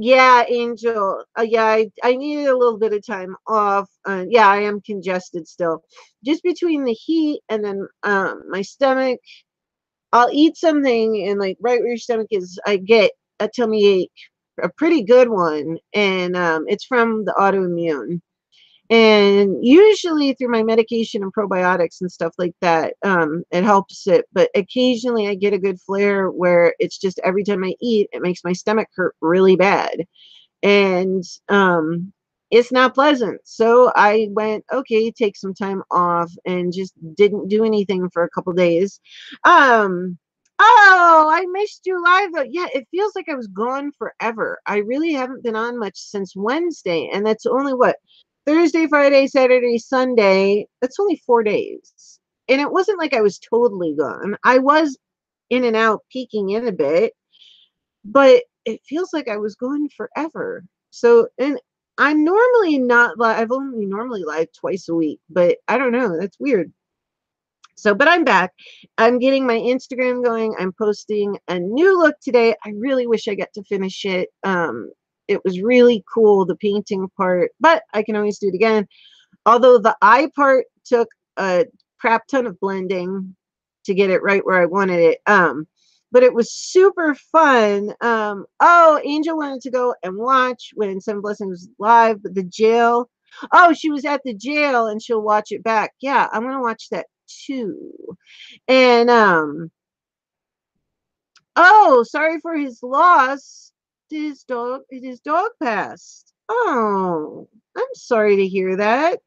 Yeah, Angel. Yeah, I needed a little bit of time off. Yeah, I am congested still. Just between the heat and then my stomach, I'll eat something and like right where your stomach is, I get a tummy ache, a pretty good one, and it's from the autoimmune. And usually through my medication and probiotics and stuff like that, it helps it. But occasionally I get a good flare where it's just every time I eat, it makes my stomach hurt really bad, and it's not pleasant. So I went, okay, take some time off, and just didn't do anything for a couple days. um oh, I missed you live though. Yeah, it feels like I was gone forever. I really haven't been on much since Wednesday, and that's only what, Thursday, Friday, Saturday, Sunday. That's only 4 days, and it wasn't like I was totally gone. I was in and out, peeking in a bit, but it feels like I was gone forever. So, and I'm normally not live. I've only normally live twice a week, but I don't know. That's weird. So, but I'm back. I'm getting my Instagram going. I'm posting a new look today. I really wish I got to finish it. It was really cool, the painting part, but I can always do it again. Although the eye part took a crap ton of blending to get it right where I wanted it. But it was super fun. Oh, Angel wanted to go and watch when Seven Blessings was live, but the jail. Oh, she was at the jail and she'll watch it back. Yeah, I'm gonna watch that too. And oh, sorry for his loss. His dog passed. Oh, I'm sorry to hear that.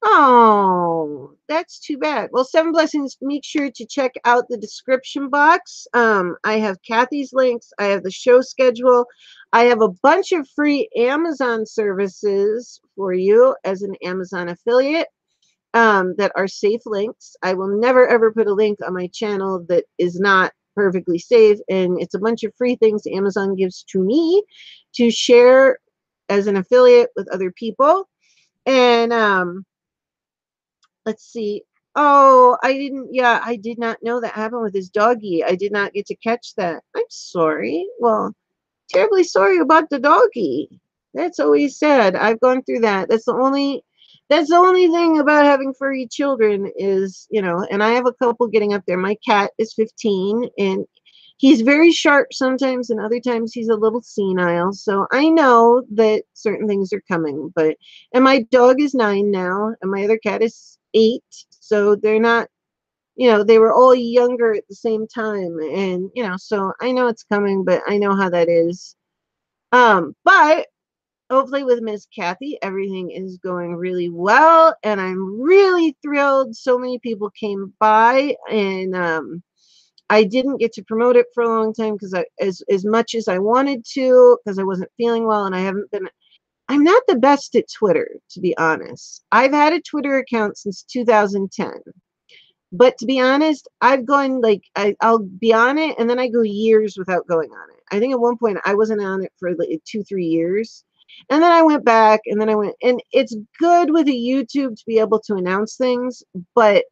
Oh, that's too bad. Well, Seven Blessings, make sure to check out the description box. I have Kathy's links. I have the show schedule. I have a bunch of free Amazon services for you as an Amazon affiliate, that are safe links. I will never, ever put a link on my channel that is not perfectly safe. And it's a bunch of free things Amazon gives to me to share as an affiliate with other people. And let's see. Oh, I did not know that happened with his doggy. I did not get to catch that. I'm sorry. Well, terribly sorry about the doggy. That's always sad. I've gone through that. That's the only thing about having furry children is, and I have a couple getting up there. My cat is 15 and he's very sharp sometimes and other times he's a little senile. So I know that certain things are coming, and my dog is 9 now and my other cat is 8. So they're not, they were all younger at the same time. And, so I know it's coming, but I know how that is. But hopefully with Miss Kathy, everything is going really well, and I'm really thrilled. So many people came by, and I didn't get to promote it for a long time because as much as I wanted to, because I wasn't feeling well, and I'm not the best at Twitter, to be honest. I've had a Twitter account since 2010. But to be honest, I've gone I'll be on it and then I go years without going on it. I think at one point I wasn't on it for like 2-3 years. And then I went back and then and it's good with a YouTube to be able to announce things, but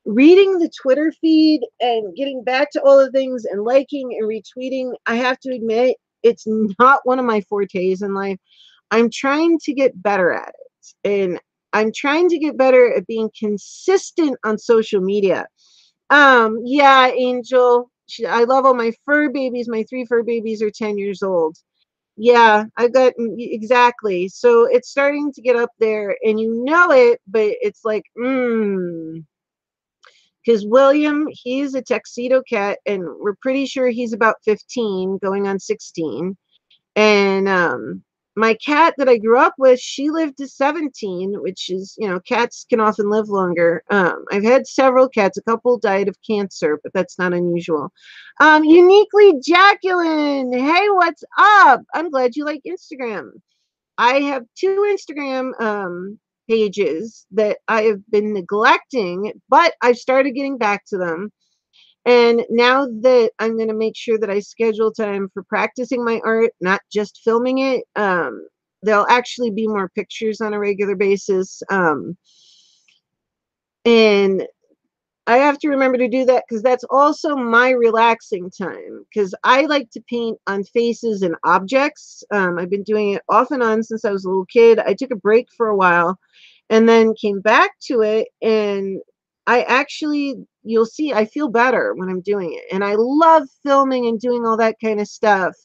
reading the Twitter feed and getting back to all the things and liking and retweeting, I have to admit, it's not one of my fortes in life. I'm trying to get better at it. And I'm trying to get better at being consistent on social media. Yeah, Angel. I love all my fur babies. My 3 fur babies are 10 years old. Yeah, I've got exactly. So it's starting to get up there and it, but it's like, because William, he's a tuxedo cat and we're pretty sure he's about 15 going on 16. And my cat that I grew up with, she lived to 17, which is, cats can often live longer. I've had several cats. A couple died of cancer, but that's not unusual. Uniquely Jacqueline. Hey, what's up? I'm glad you like Instagram. I have 2 Instagram pages that I have been neglecting, but I've started getting back to them. And now that I'm going to make sure that I schedule time for practicing my art, not just filming it, there'll actually be more pictures on a regular basis. And I have to remember to do that because that's also my relaxing time because I like to paint on faces and objects. I've been doing it off and on since I was a little kid. I took a break for a while and then came back to it, and you'll see, I feel better when I'm doing it. And I love filming and doing all that kind of stuff.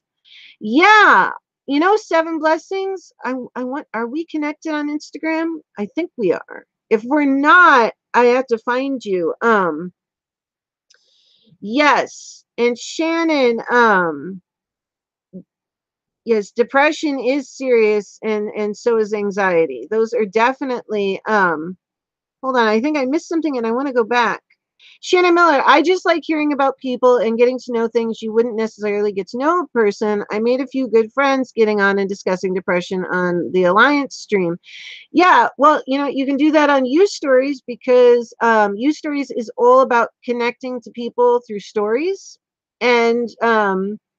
Yeah. 7 Blessings. Are we connected on Instagram? I think we are. If we're not, I have to find you. Yes. And Shannon, yes, depression is serious and so is anxiety. Those are definitely hold on, I think I missed something and I want to go back. Shannon Miller, I just like hearing about people and getting to know things you wouldn't necessarily get to know a person. I made a few good friends getting on and discussing depression on the Alliance stream. Yeah, well, you can do that on U Stories because U Stories is all about connecting to people through stories. And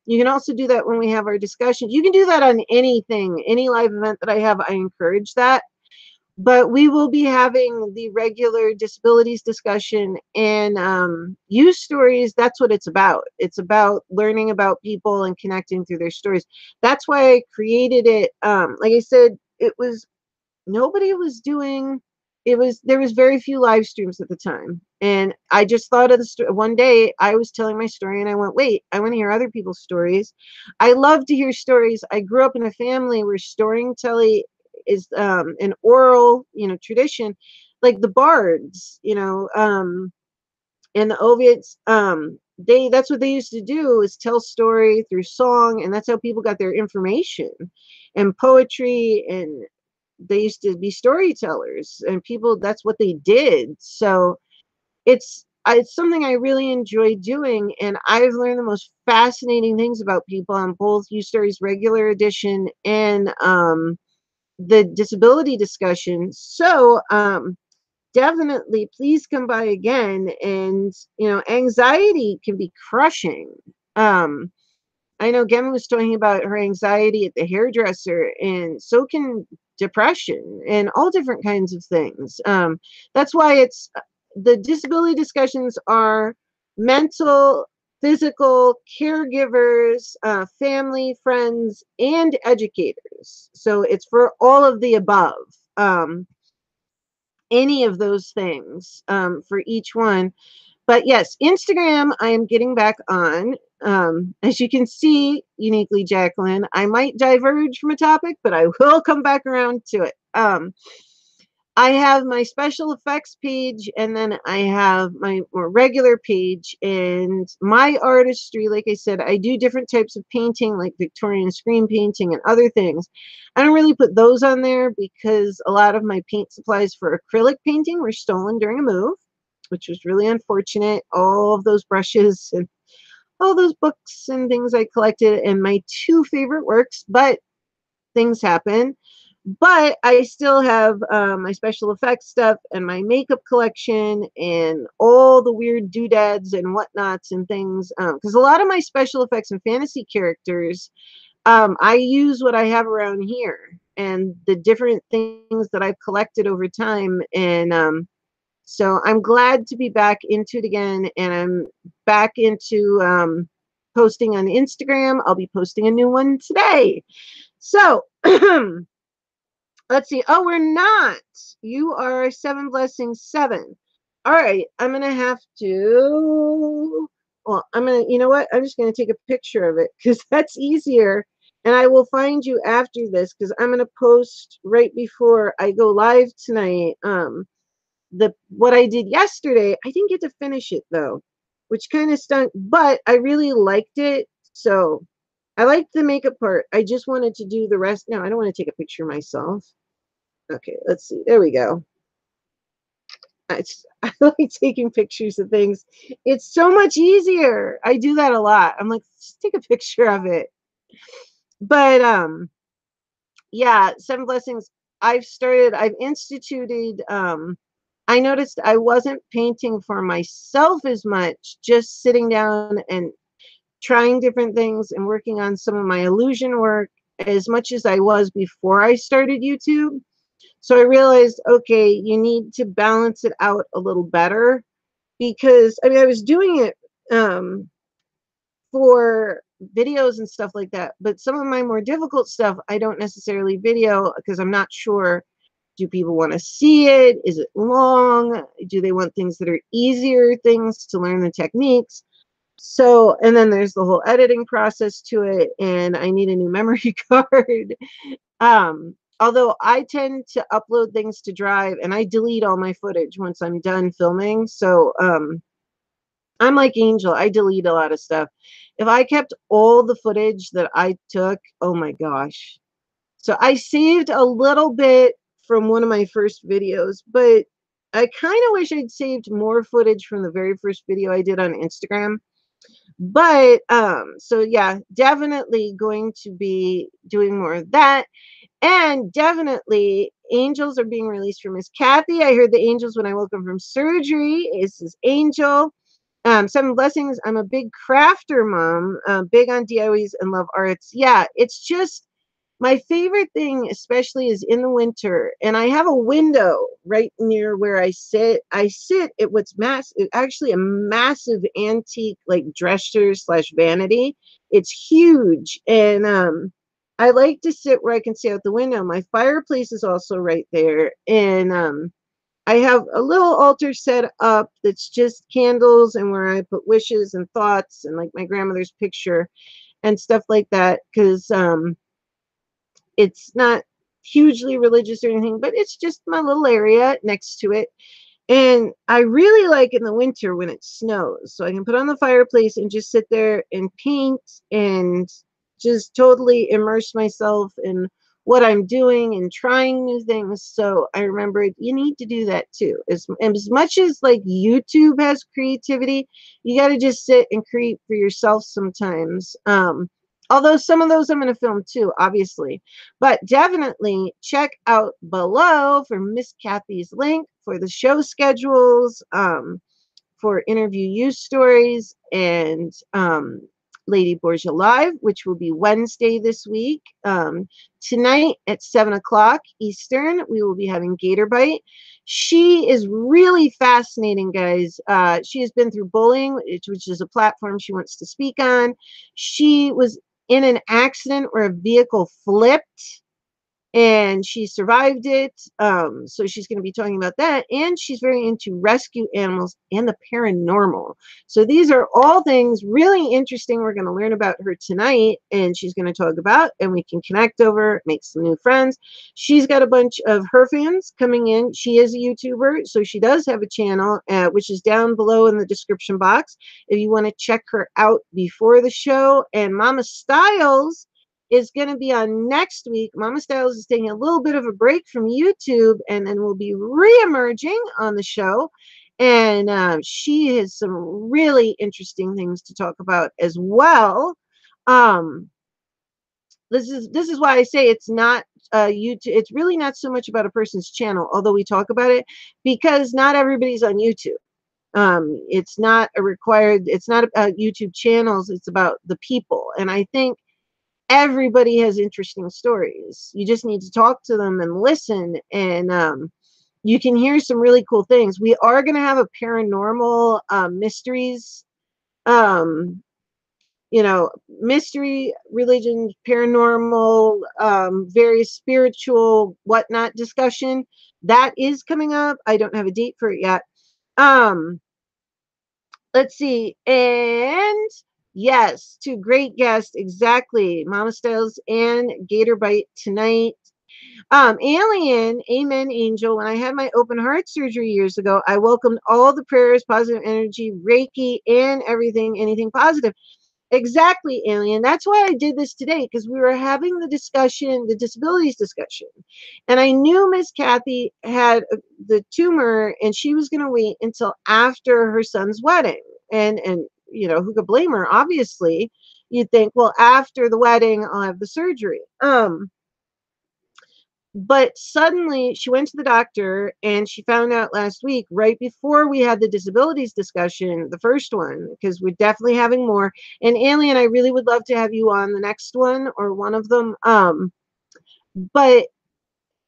you can also do that when we have our discussions. You can do that on anything, any live event that I have. I encourage that. But we will be having the regular disabilities discussion and U Stories. That's what it's about. It's about learning about people and connecting through their stories. That's why I created it. Like I said, it was nobody was doing there was very few live streams at the time, and I just thought of one day I was telling my story and I went, wait, I want to hear other people's stories. I love to hear stories. I grew up in a family where storytelling is an oral tradition, like the bards, and the Oviates. That's what they used to do, is tell story through song, and that's how people got their information and poetry, and they used to be storytellers, and people, that's what they did. So it's something I really enjoy doing, and I've learned the most fascinating things about people on both U Stories regular edition and the disability discussion. So definitely please come by again. And, you know, anxiety can be crushing. Um, I know Gemma was talking about her anxiety at the hairdresser, and so can depression and all different kinds of things. That's why it's the disability discussions are mental, physical, caregivers, family, friends, and educators. So it's for all of the above. Any of those things for each one. But yes, Instagram, I am getting back on. As you can see, uniquely Jacqueline, I might diverge from a topic, but I will come back around to it. I have my special effects page, and then I have my more regular page. And my artistry, like I said, I do different types of painting, like Victorian screen painting and other things. I don't really put those on there because a lot of my paint supplies for acrylic painting were stolen during a move, which was really unfortunate. All of those brushes and all those books and things I collected, and my two favorite works, but things happen. But I still have my special effects stuff and my makeup collection and all the weird doodads and whatnots and things. Because a lot of my special effects and fantasy characters, I use what I have around here and the different things that I've collected over time. And so I'm glad to be back into it again. And I'm back into posting on Instagram. I'll be posting a new one today. So let's see. Oh, we're not. You are 7 blessings 7. All right. I'm going to have to. Well, I'm going to, you know what? I'm just going to take a picture of it because that's easier. And I will find you after this because I'm going to post right before I go live tonight. What I did yesterday, I didn't get to finish it though, which kind of stunk, but I really liked it. So I liked the makeup part. I just wanted to do the rest. No, I don't want to take a picture of myself. Okay, let's see. There we go. I like taking pictures of things. It's so much easier. I do that a lot. I'm like, just take a picture of it. But yeah, 7 blessings. I've instituted I noticed I wasn't painting for myself as much, just sitting down and trying different things and working on some of my illusion work as much as I was before I started YouTube. So I realized, okay, you need to balance it out a little better because I mean, I was doing it for videos and stuff like that, but some of my more difficult stuff, I don't necessarily video because I'm not sure. Do people want to see it? Is it long? Do they want things that are easier things to learn the techniques? So, and then there's the whole editing process to it, and I need a new memory card. Although I tend to upload things to Drive and I delete all my footage once I'm done filming. So I'm like Angel. I delete a lot of stuff. If I kept all the footage that I took, oh my gosh. So I saved a little bit from one of my first videos, but I kind of wish I'd saved more footage from the very first video I did on Instagram. But so yeah, definitely going to be doing more of that. And definitely, angels are being released from Miss Kathy. I heard the angels when I woke up from surgery. This is Angel. 7 blessings. I'm a big crafter, mom. Big on DIYs and love arts. Yeah, it's just my favorite thing, especially, is in the winter. And I have a window right near where I sit. I sit at what's actually a massive antique, like dresser slash vanity. It's huge, and I like to sit where I can see out the window. My fireplace is also right there. And I have a little altar set up that's just candles and where I put wishes and thoughts and like my grandmother's picture and stuff like that. Because it's not hugely religious or anything, but it's just my little area next to it. And I really like in the winter when it snows. So I can put on the fireplace and just sit there and paint and just totally immerse myself in what I'm doing and trying new things. So I remembered you need to do that too. As much as like YouTube has creativity, you got to just sit and create for yourself sometimes. Although some of those I'm going to film too, obviously. But definitely check out below for Miss Kathy's link for the show schedules, for interview use stories, and Lady Borgia Live, which will be Wednesday this week. Tonight at 7 o'clock Eastern, we will be having Gator Bite. She is really fascinating, guys. She has been through bullying, which is a platform she wants to speak on. She was in an accident where a vehicle flipped and she survived it. So she's going to be talking about that, and she's very into rescue animals and the paranormal. So these are all things really interesting we're going to learn about her tonight, and she's going to talk about, and we can connect over, make some new friends. She's got a bunch of her fans coming in. She is a YouTuber, so she does have a channel, which is down below in the description box if you want to check her out before the show. And Mama Styles is going to be on next week. Mama Styles is taking a little bit of a break from YouTube, and then will be re-emerging on the show. And she has some really interesting things to talk about as well. This is why I say it's not YouTube. It's really not so much about a person's channel, although we talk about it, because not everybody's on YouTube. It's not a required. It's not about YouTube channels. It's about the people, and I think everybody has interesting stories. You just need to talk to them and listen, and you can hear some really cool things. We are going to have a paranormal mysteries, mystery, religion, paranormal, various spiritual whatnot discussion. That is coming up. I don't have a date for it yet. Let's see. And yes, two great guests. Exactly. Mama Styles and Gator Bite tonight. Alien, Amen Angel. When I had my open heart surgery years ago, I welcomed all the prayers, positive energy, Reiki, and everything, anything positive. Exactly, Alien. That's why I did this today, because we were having the discussion, the disabilities discussion. And I knew Miss Kathy had the tumor, and she was going to wait until after her son's wedding. And who could blame her? Obviously, you'd think, well, after the wedding, I'll have the surgery. But suddenly she went to the doctor, and she found out last week, right before we had the disabilities discussion, the first one, because we're definitely having more. And Alien, I really would love to have you on the next one, or one of them. But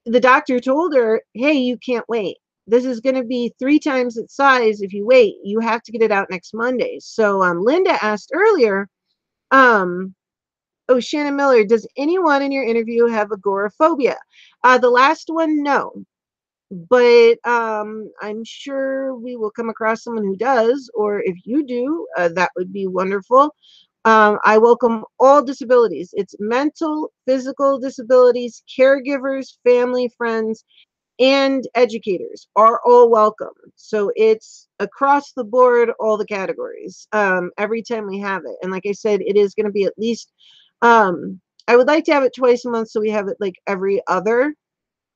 the doctor told her, hey, you can't wait. This is going to be 3 times its size. If you wait, you have to get it out next Monday. So Linda asked earlier, oh, Shannon Miller, does anyone in your interview have agoraphobia? The last one, no. But I'm sure we will come across someone who does, or if you do, that would be wonderful. I welcome all disabilities. It's mental, physical disabilities, caregivers, family, friends, and educators are all welcome. So it's across the board, all the categories, every time we have it. And like I said, it is going to be at least, I would like to have it twice a month, so we have it like every other.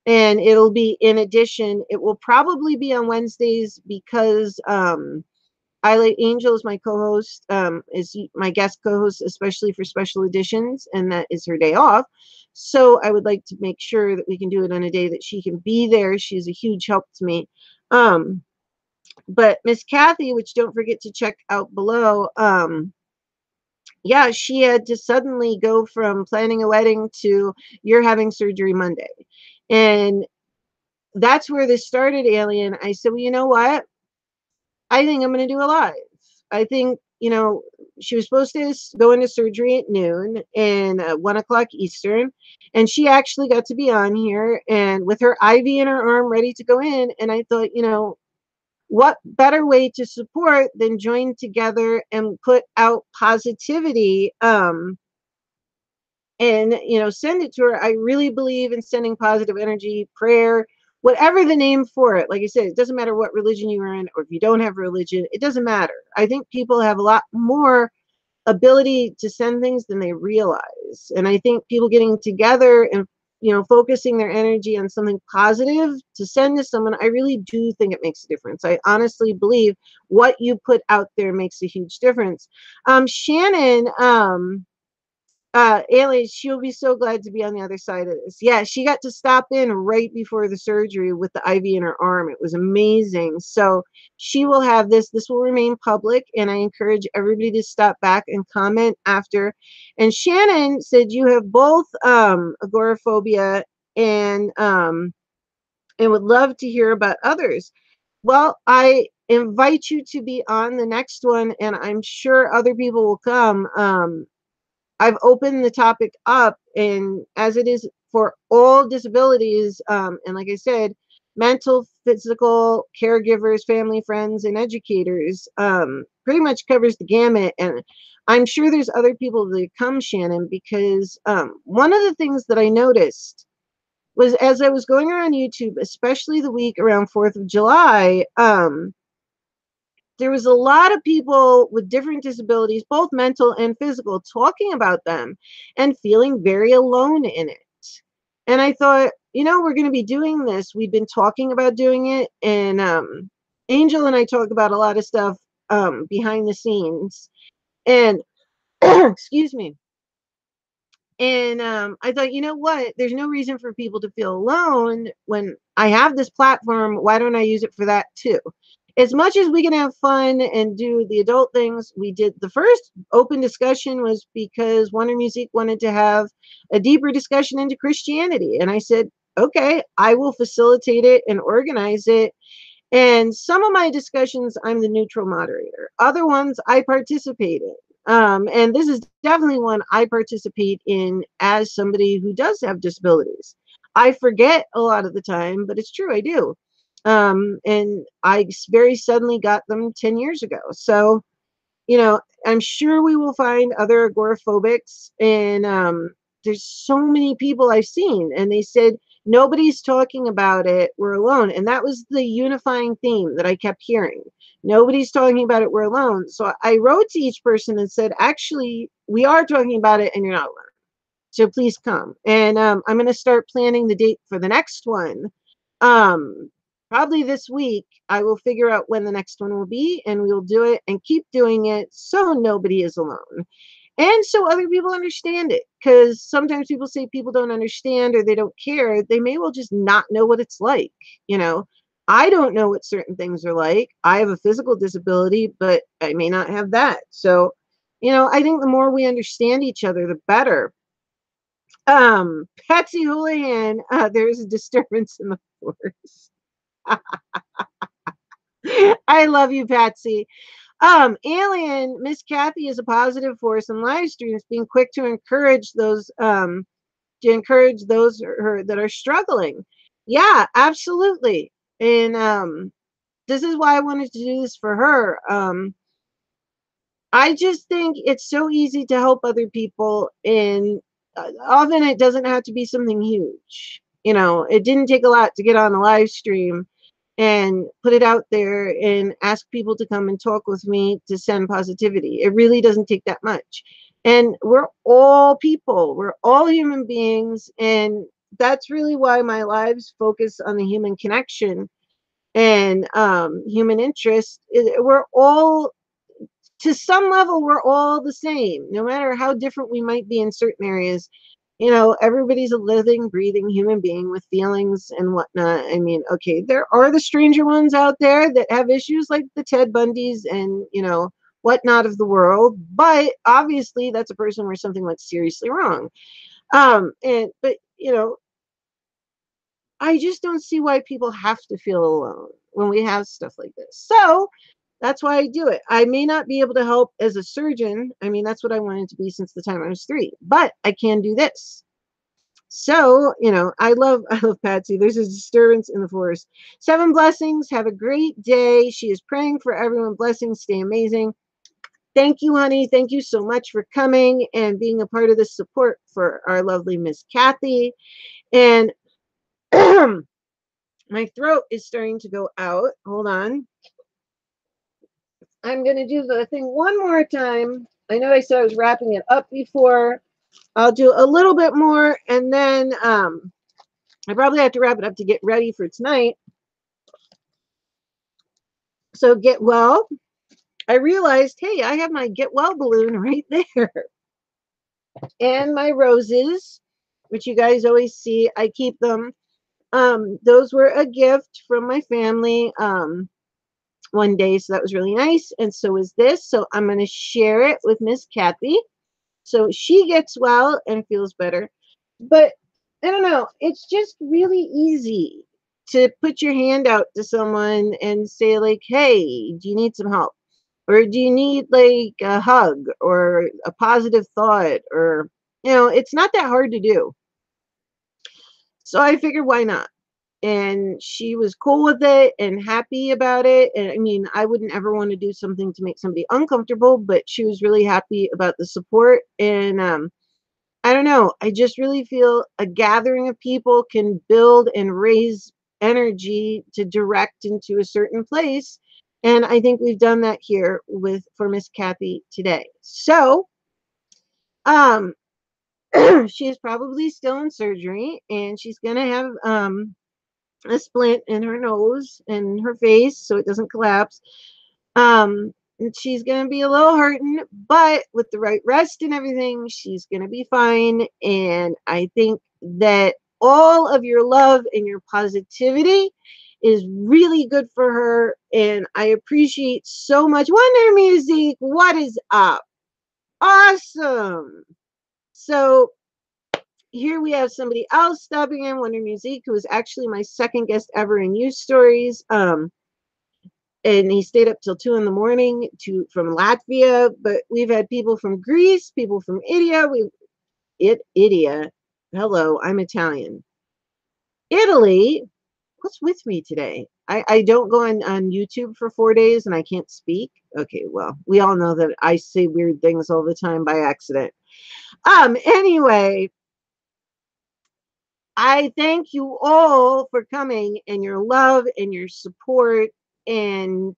And it'll be, in addition, it will probably be on Wednesdays, because I Like Angel is my co-host, is my guest co-host, especially for special editions, and that is her day off. So I would like to make sure that we can do it on a day that she can be there. She's a huge help to me. But Miss Kathy, which don't forget to check out below, yeah, she had to suddenly go from planning a wedding to you're having surgery Monday. And that's where this started, Alien. I said, well, you know what? I think I'm going to do a live. I think, she was supposed to go into surgery at noon and 1 o'clock Eastern. And she actually got to be on here, and with her IV in her arm ready to go in. And I thought, what better way to support than join together and put out positivity, and send it to her. I really believe in sending positive energy, prayer, whatever the name for it. Like I said, it doesn't matter what religion you are in, or if you don't have religion, it doesn't matter. I think people have a lot more ability to send things than they realize. And I think people getting together and focusing their energy on something positive to send to someone, I really do think it makes a difference. I honestly believe what you put out there makes a huge difference. Shannon, Alien, she'll be so glad to be on the other side of this. Yeah, she got to stop in right before the surgery with the IV in her arm. It was amazing. So she will have this. This will remain public, and I encourage everybody to stop back and comment after. And Shannon said you have both agoraphobia and would love to hear about others. Well, I invite you to be on the next one, and I'm sure other people will come. I've opened the topic up, and as it is for all disabilities, and like I said, mental, physical, caregivers, family, friends, and educators, pretty much covers the gamut. And I'm sure there's other people that come, Shannon, because one of the things that I noticed was as I was going around YouTube, especially the week around 4th of July, there was a lot of people with different disabilities, both mental and physical, talking about them and feeling very alone in it. And I thought, we're going to be doing this. We've been talking about doing it. And Angel and I talk about a lot of stuff behind the scenes. And excuse me. And I thought, you know what? There's no reason for people to feel alone when I have this platform. Why don't I use it for that too? As much as we can have fun and do the adult things, we did. The first open discussion was because Wonder Music wanted to have a deeper discussion into Christianity. And I said, okay, I will facilitate it and organize it. And some of my discussions, I'm the neutral moderator. Other ones, I participate in. And this is definitely one I participate in as somebody who does have disabilities. I forget a lot of the time, but it's true, I do. And I very suddenly got them 10 years ago. So, I'm sure we will find other agoraphobics. And there's so many people I've seen, and they said, nobody's talking about it. We're alone. And that was the unifying theme that I kept hearing. Nobody's talking about it. We're alone. So I wrote to each person and said, actually, we are talking about it and you're not alone. So please come. And I'm going to start planning the date for the next one. Um, Probably this week. I will figure out when the next one will be, and we will do it and keep doing it so nobody is alone. And so other people understand it, because sometimes people say people don't understand or they don't care. They may well just not know what it's like. You know, I don't know what certain things are like. I have a physical disability, but I may not have that. So, I think the more we understand each other, the better. Patsy Houlihan, there's a disturbance in the force. I love you, Patsy. Alien, Miss Kathy is a positive force in live streams, being quick to encourage those her that are struggling. Yeah, absolutely. And this is why I wanted to do this for her. I just think it's so easy to help other people, and often it doesn't have to be something huge. It didn't take a lot to get on a live stream and put it out there and ask people to come and talk with me to send positivity. It really doesn't take that much. And we're all people, we're all human beings. And that's really why my lives focus on the human connection and human interest. We're all, to some level, we're all the same, no matter how different we might be in certain areas. Everybody's a living, breathing human being with feelings and whatnot. I mean, okay, there are the stranger ones out there that have issues like the Ted Bundys and, whatnot of the world. But obviously, that's a person where something went seriously wrong. But, I just don't see why people have to feel alone when we have stuff like this. So that's why I do it. I may not be able to help as a surgeon. I mean, that's what I wanted to be since the time I was 3, but I can do this. So, I love Patsy. There's a disturbance in the forest. 7 blessings. Have a great day. She is praying for everyone. Blessings. Stay amazing. Thank you, honey. Thank you so much for coming and being a part of this support for our lovely Miss Kathy. And my throat is starting to go out. Hold on. I'm going to do the thing one more time. I know I said I was wrapping it up before. I'll do a little bit more, and then I probably have to wrap it up to get ready for tonight. So get well. I realized, hey, I have my get well balloon right there. And my roses, which you guys always see, I keep them. Those were a gift from my family one day, so that was really nice. And so is this. So I'm going to share it with Miss Kathy so she gets well and feels better. But I don't know, it's just really easy to put your hand out to someone and say, like, hey, do you need some help? Or do you need like a hug or a positive thought? Or, it's not that hard to do. So I figured, why not? And she was cool with it and happy about it. And I mean, I wouldn't ever want to do something to make somebody uncomfortable, but she was really happy about the support. And I don't know, I just really feel a gathering of people can build and raise energy to direct into a certain place. And I think we've done that here with for Miss Kathy today. So um she is probably still in surgery, and she's gonna have a splint in her nose and her face so it doesn't collapse. And she's going to be a little hurting, but with the right rest and everything, she's going to be fine. And I think that all of your love and your positivity is really good for her. And I appreciate so much. Wonder Music, what is up? Awesome. So here we have somebody else stopping in, Wonder Music, who was actually my second guest ever in News Stories. And he stayed up till 2 in the morning from Latvia. But we've had people from Greece, people from India. India. Hello, I'm Italian. Italy. What's with me today? I don't go on YouTube for 4 days and I can't speak. Okay, well, we all know that I say weird things all the time by accident. Anyway, I thank you all for coming and your love and your support. And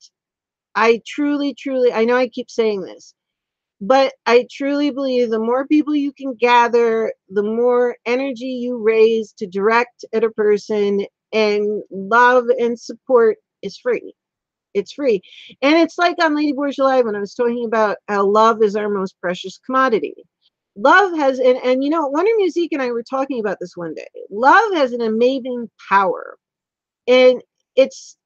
I truly, truly, I know I keep saying this, but I truly believe the more people you can gather, the more energy you raise to direct at a person, and love and support is free. It's free. And it's like on Lady Borgia Live when I was talking about how love is our most precious commodity. Love has, and Wonder Music and I were talking about this one day. Love has an amazing power, and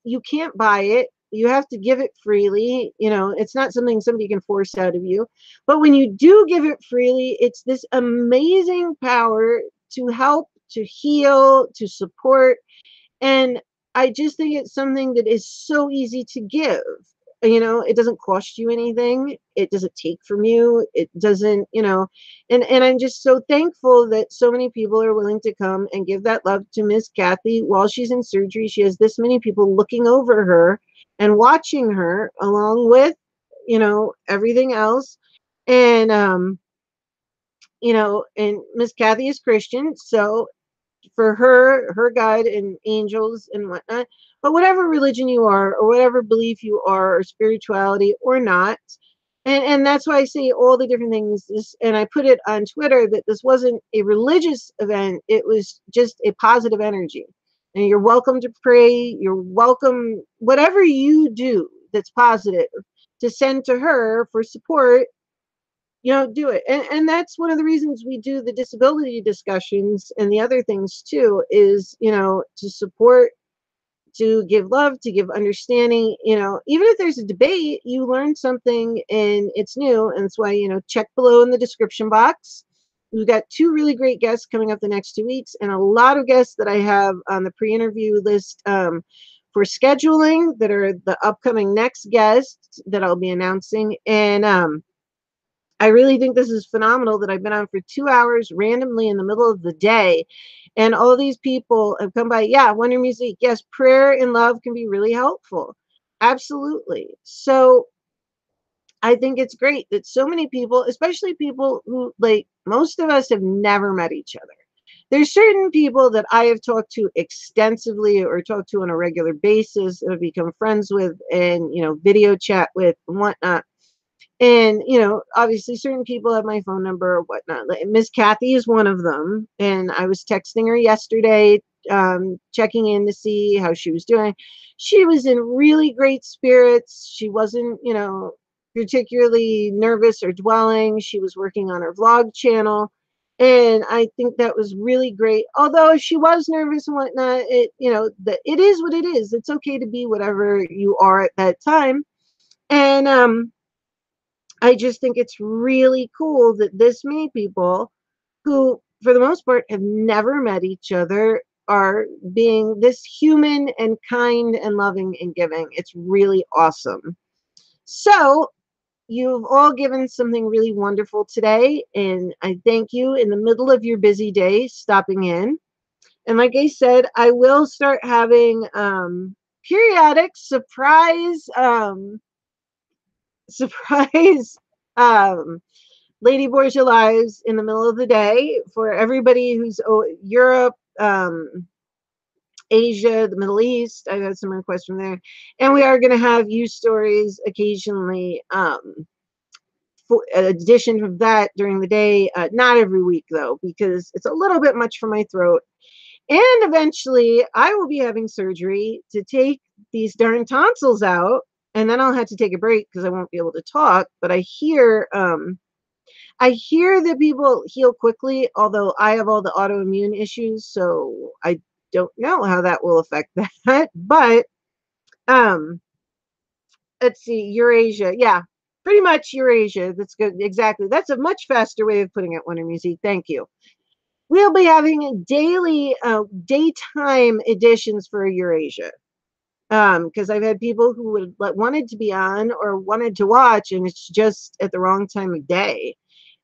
you can't buy it. You have to give it freely. It's not something somebody can force out of you. But when you do give it freely, it's this amazing power to help, to heal, to support. And I just think it's something that is so easy to give. It doesn't cost you anything. It doesn't take from you. It doesn't, and I'm just so thankful that so many people are willing to come and give that love to Miss Kathy while she's in surgery. She has this many people looking over her and watching her along with, everything else. And, and Miss Kathy is Christian. So for her God and angels and whatnot. But whatever religion you are, or whatever belief you are, or spirituality or not, and that's why I say all the different things. And I put it on Twitter that this wasn't a religious event; it was just a positive energy. And you're welcome to pray. You're welcome, whatever you do that's positive, to send to her for support. Do it. And that's one of the reasons we do the disability discussions and the other things too, is, to support, to give love, to give understanding. Even if there's a debate, you learn something and it's new. And that's why, check below in the description box. We've got 2 really great guests coming up the next 2 weeks, and a lot of guests that I have on the pre-interview list for scheduling that are the upcoming next guests that I'll be announcing. And I really think this is phenomenal that I've been on for 2 hours randomly in the middle of the day. And all these people have come by. Yeah, Wonder Music. Yes, prayer and love can be really helpful. Absolutely. So I think it's great that so many people, especially people who, like, most of us have never met each other. There's certain people that I have talked to extensively or talked to on a regular basis and have become friends with and, video chat with and whatnot. And, obviously certain people have my phone number or whatnot. Like, Miss Kathy is one of them. And I was texting her yesterday, checking in to see how she was doing. She was in really great spirits. She wasn't, particularly nervous or dwelling. She was working on her vlog channel. And I think that was really great. Although she was nervous and whatnot, it, you know, it is what it is. It's okay to be whatever you are at that time. And I just think it's really cool that this many people who, for the most part, have never met each other are being this human and kind and loving and giving. It's really awesome. So, you've all given something really wonderful today, and I thank you in the middle of your busy day stopping in. And like I said, I will start having periodic surprise um, Lady Borgia lives in the middle of the day for everybody who's Europe, Asia, the Middle East. I got some requests from there, and we are going to have you stories occasionally. For addition of that during the day, not every week though, because it's a little bit much for my throat. And eventually, I will be having surgery to take these darn tonsils out, and then I'll have to take a break because I won't be able to talk. But I hear that people heal quickly, although I have all the autoimmune issues, so I don't know how that will affect that. But um, let's see, Eurasia, yeah, pretty much Eurasia. That's good, exactly. That's a much faster way of putting it, Wonder Music. Thank you. We'll be having daily, daytime editions for Eurasia. Because I've had people who would wanted to be on or wanted to watch, and it's just at the wrong time of day.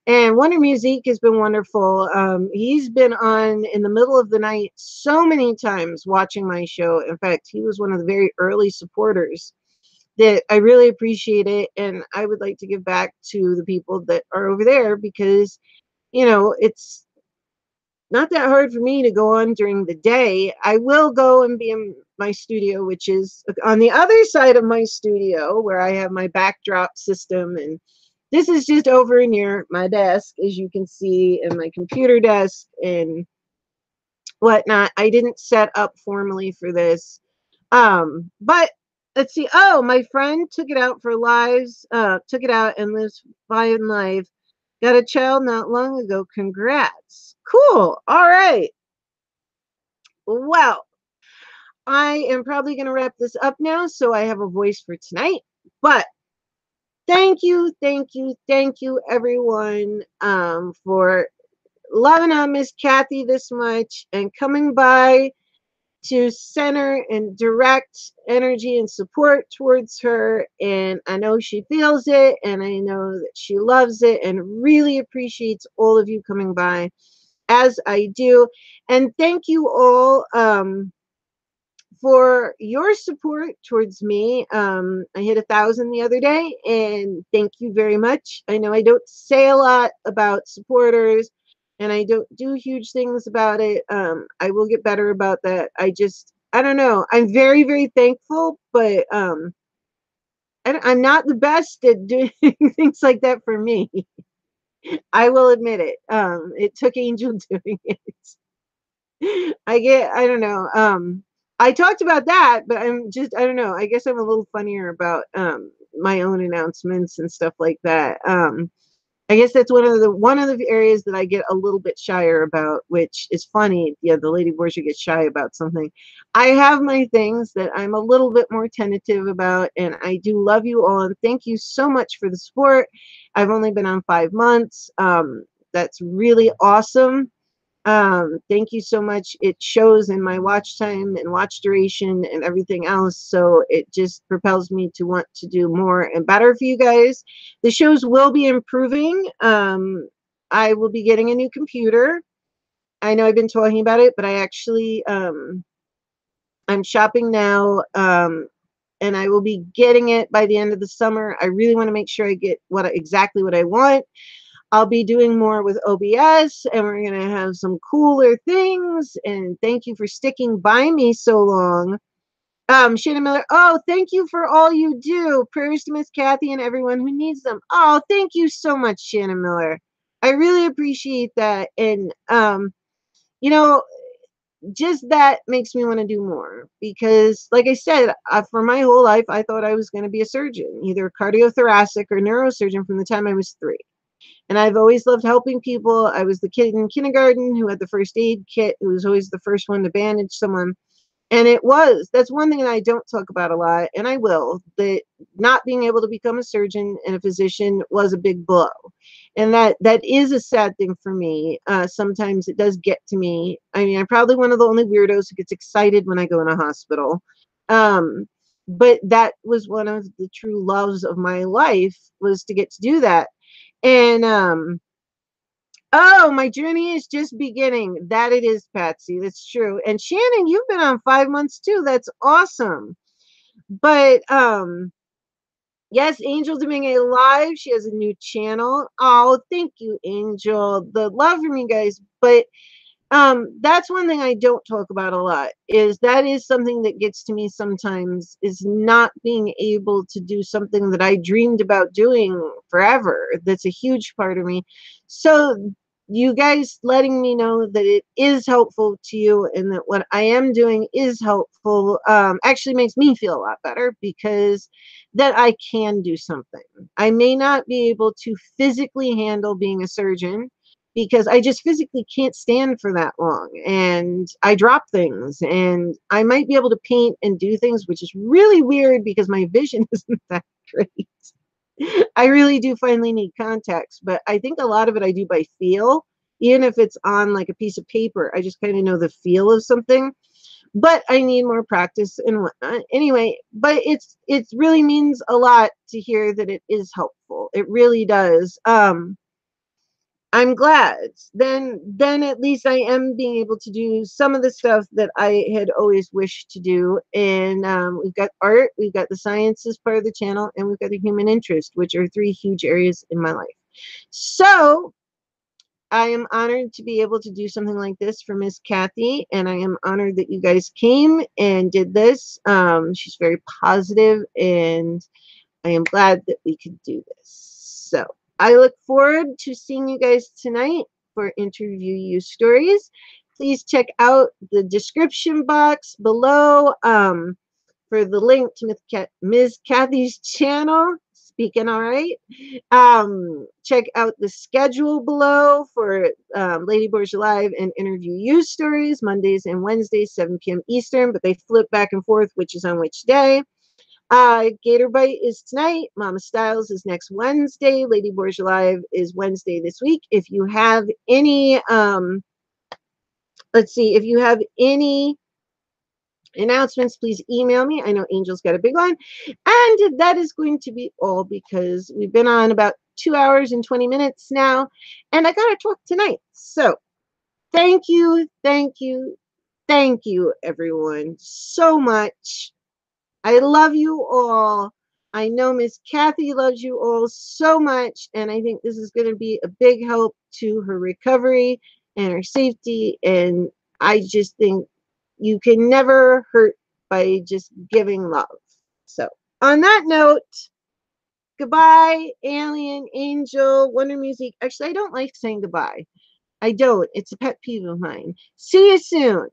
And Wonder Music has been wonderful. He's been on in the middle of the night so many times watching my show. In fact, he was one of the very early supporters that I really appreciate it. And I would like to give back to the people that are over there because, you know, it's not that hard for me to go on during the day. I will go and be in my studio, which is on the other side of my studio where I have my backdrop system. And this is just over near my desk, as you can see, and my computer desk and whatnot. I didn't set up formally for this. But let's see. Oh, my friend took it out for lives, took it out and lives fine life. Got a child not long ago. Congrats. Cool. All right. Well, I am probably going to wrap this up now so I have a voice for tonight. But thank you, everyone, for loving on Miss Kathy this much and coming by to center and direct energy and support towards her. And I know she feels it, and I know that she loves it and really appreciates all of you coming by, as I do. And thank you all for your support towards me. I hit 1,000 the other day, and thank you very much. I know I don't say a lot about supporters, and I don't do huge things about it. I will get better about that. I don't know. I'm very, very thankful, but I'm not the best at doing things like that for me. I will admit it. It took Angel doing it. I don't know. I talked about that, but I don't know. I guess I'm a little funnier about my own announcements and stuff like that. I guess that's one of the areas that I get a little bit shyer about, which is funny. Yeah, the Lady Borgia gets shy about something. I have my things that I'm a little bit more tentative about, and I do love you all, and thank you so much for the support. I've only been on 5 months. That's really awesome. Thank you so much. It shows in my watch time and watch duration and everything else. So it just propels me to want to do more and better for you guys. The shows will be improving. I will be getting a new computer. I know I've been talking about it, but I actually, I'm shopping now. And I will be getting it by the end of the summer. I really want to make sure I get exactly what I want. I'll be doing more with OBS, and we're going to have some cooler things. And thank you for sticking by me so long. Shannon Miller, oh, thank you for all you do. Prayers to Miss Kathy and everyone who needs them. Oh, thank you so much, Shannon Miller. I really appreciate that. And, you know, just that makes me want to do more because, like I said, for my whole life, I thought I was going to be a surgeon, either cardiothoracic or neurosurgeon from the time I was 3. And I've always loved helping people. I was the kid in kindergarten who had the first aid kit, who was always the first one to bandage someone. And that's one thing that I don't talk about a lot, and I will, that not being able to become a surgeon and a physician was a big blow. And that is a sad thing for me. Sometimes it does get to me. I mean, I'm probably one of the only weirdos who gets excited when I go in a hospital. Um, but that was one of the true loves of my life, was to get to do that. And oh, my journey is just beginning. That it is, Patsy. That's true. And Shannon, you've been on 5 months too. That's awesome. But yes, Angel doing a live. She has a new channel. Oh, thank you, Angel. The love from you guys. But that's one thing I don't talk about a lot, is that is something that gets to me sometimes, is not being able to do something that I dreamed about doing forever. That's a huge part of me. So you guys letting me know that it is helpful to you and that what I am doing is helpful actually makes me feel a lot better, because that I can do something. I may not be able to physically handle being a surgeon, because I just physically can't stand for that long, and I drop things, and I might be able to paint and do things, which is really weird because my vision isn't that great. I really do finally need contacts, but I think a lot of it I do by feel. Even if it's on like a piece of paper, I just kind of know the feel of something. But I need more practice and whatnot. Anyway, but it really means a lot to hear that it is helpful. It really does. I'm glad. Then at least I am being able to do some of the stuff that I had always wished to do. And we've got art, we've got the sciences part of the channel, and we've got the human interest, which are 3 huge areas in my life. So I am honored to be able to do something like this for Miss Kathy, and I am honored that you guys came and did this. She's very positive, and I am glad that we could do this. So I look forward to seeing you guys tonight for Interview You Stories. Please check out the description box below for the link to Ms. Kathy's channel, Speaking All Right. Check out the schedule below for Lady Borgia Live and Interview You Stories, Mondays and Wednesdays, 7 p.m. Eastern, but they flip back and forth, which is on which day. Gator Bite is tonight. Mama Styles is next Wednesday. Lady Borgia Live is Wednesday this week. If you have any, let's see, if you have any announcements, please email me. I know Angel's got a big one. And that is going to be all, because we've been on about 2 hours and 20 minutes now, and I got to talk tonight. So thank you, everyone, so much. I love you all. I know Miss Kathy loves you all so much, and I think this is going to be a big help to her recovery and her safety. And I just think you can never hurt by just giving love. So, on that note, goodbye, Alien, Angel, Wonder Music. Actually, I don't like saying goodbye. I don't. It's a pet peeve of mine. See you soon,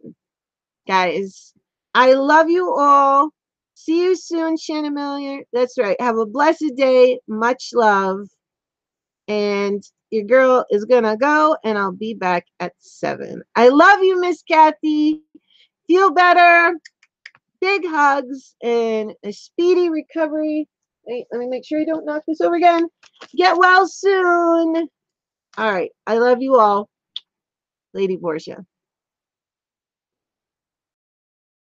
guys. I love you all. See you soon, Shannon Miller. That's right. Have a blessed day. Much love. And your girl is going to go, and I'll be back at 7. I love you, Miss Kathy. Feel better. Big hugs and a speedy recovery. Wait, let me make sure I don't knock this over again. Get well soon. All right. I love you all. Lady Borgia.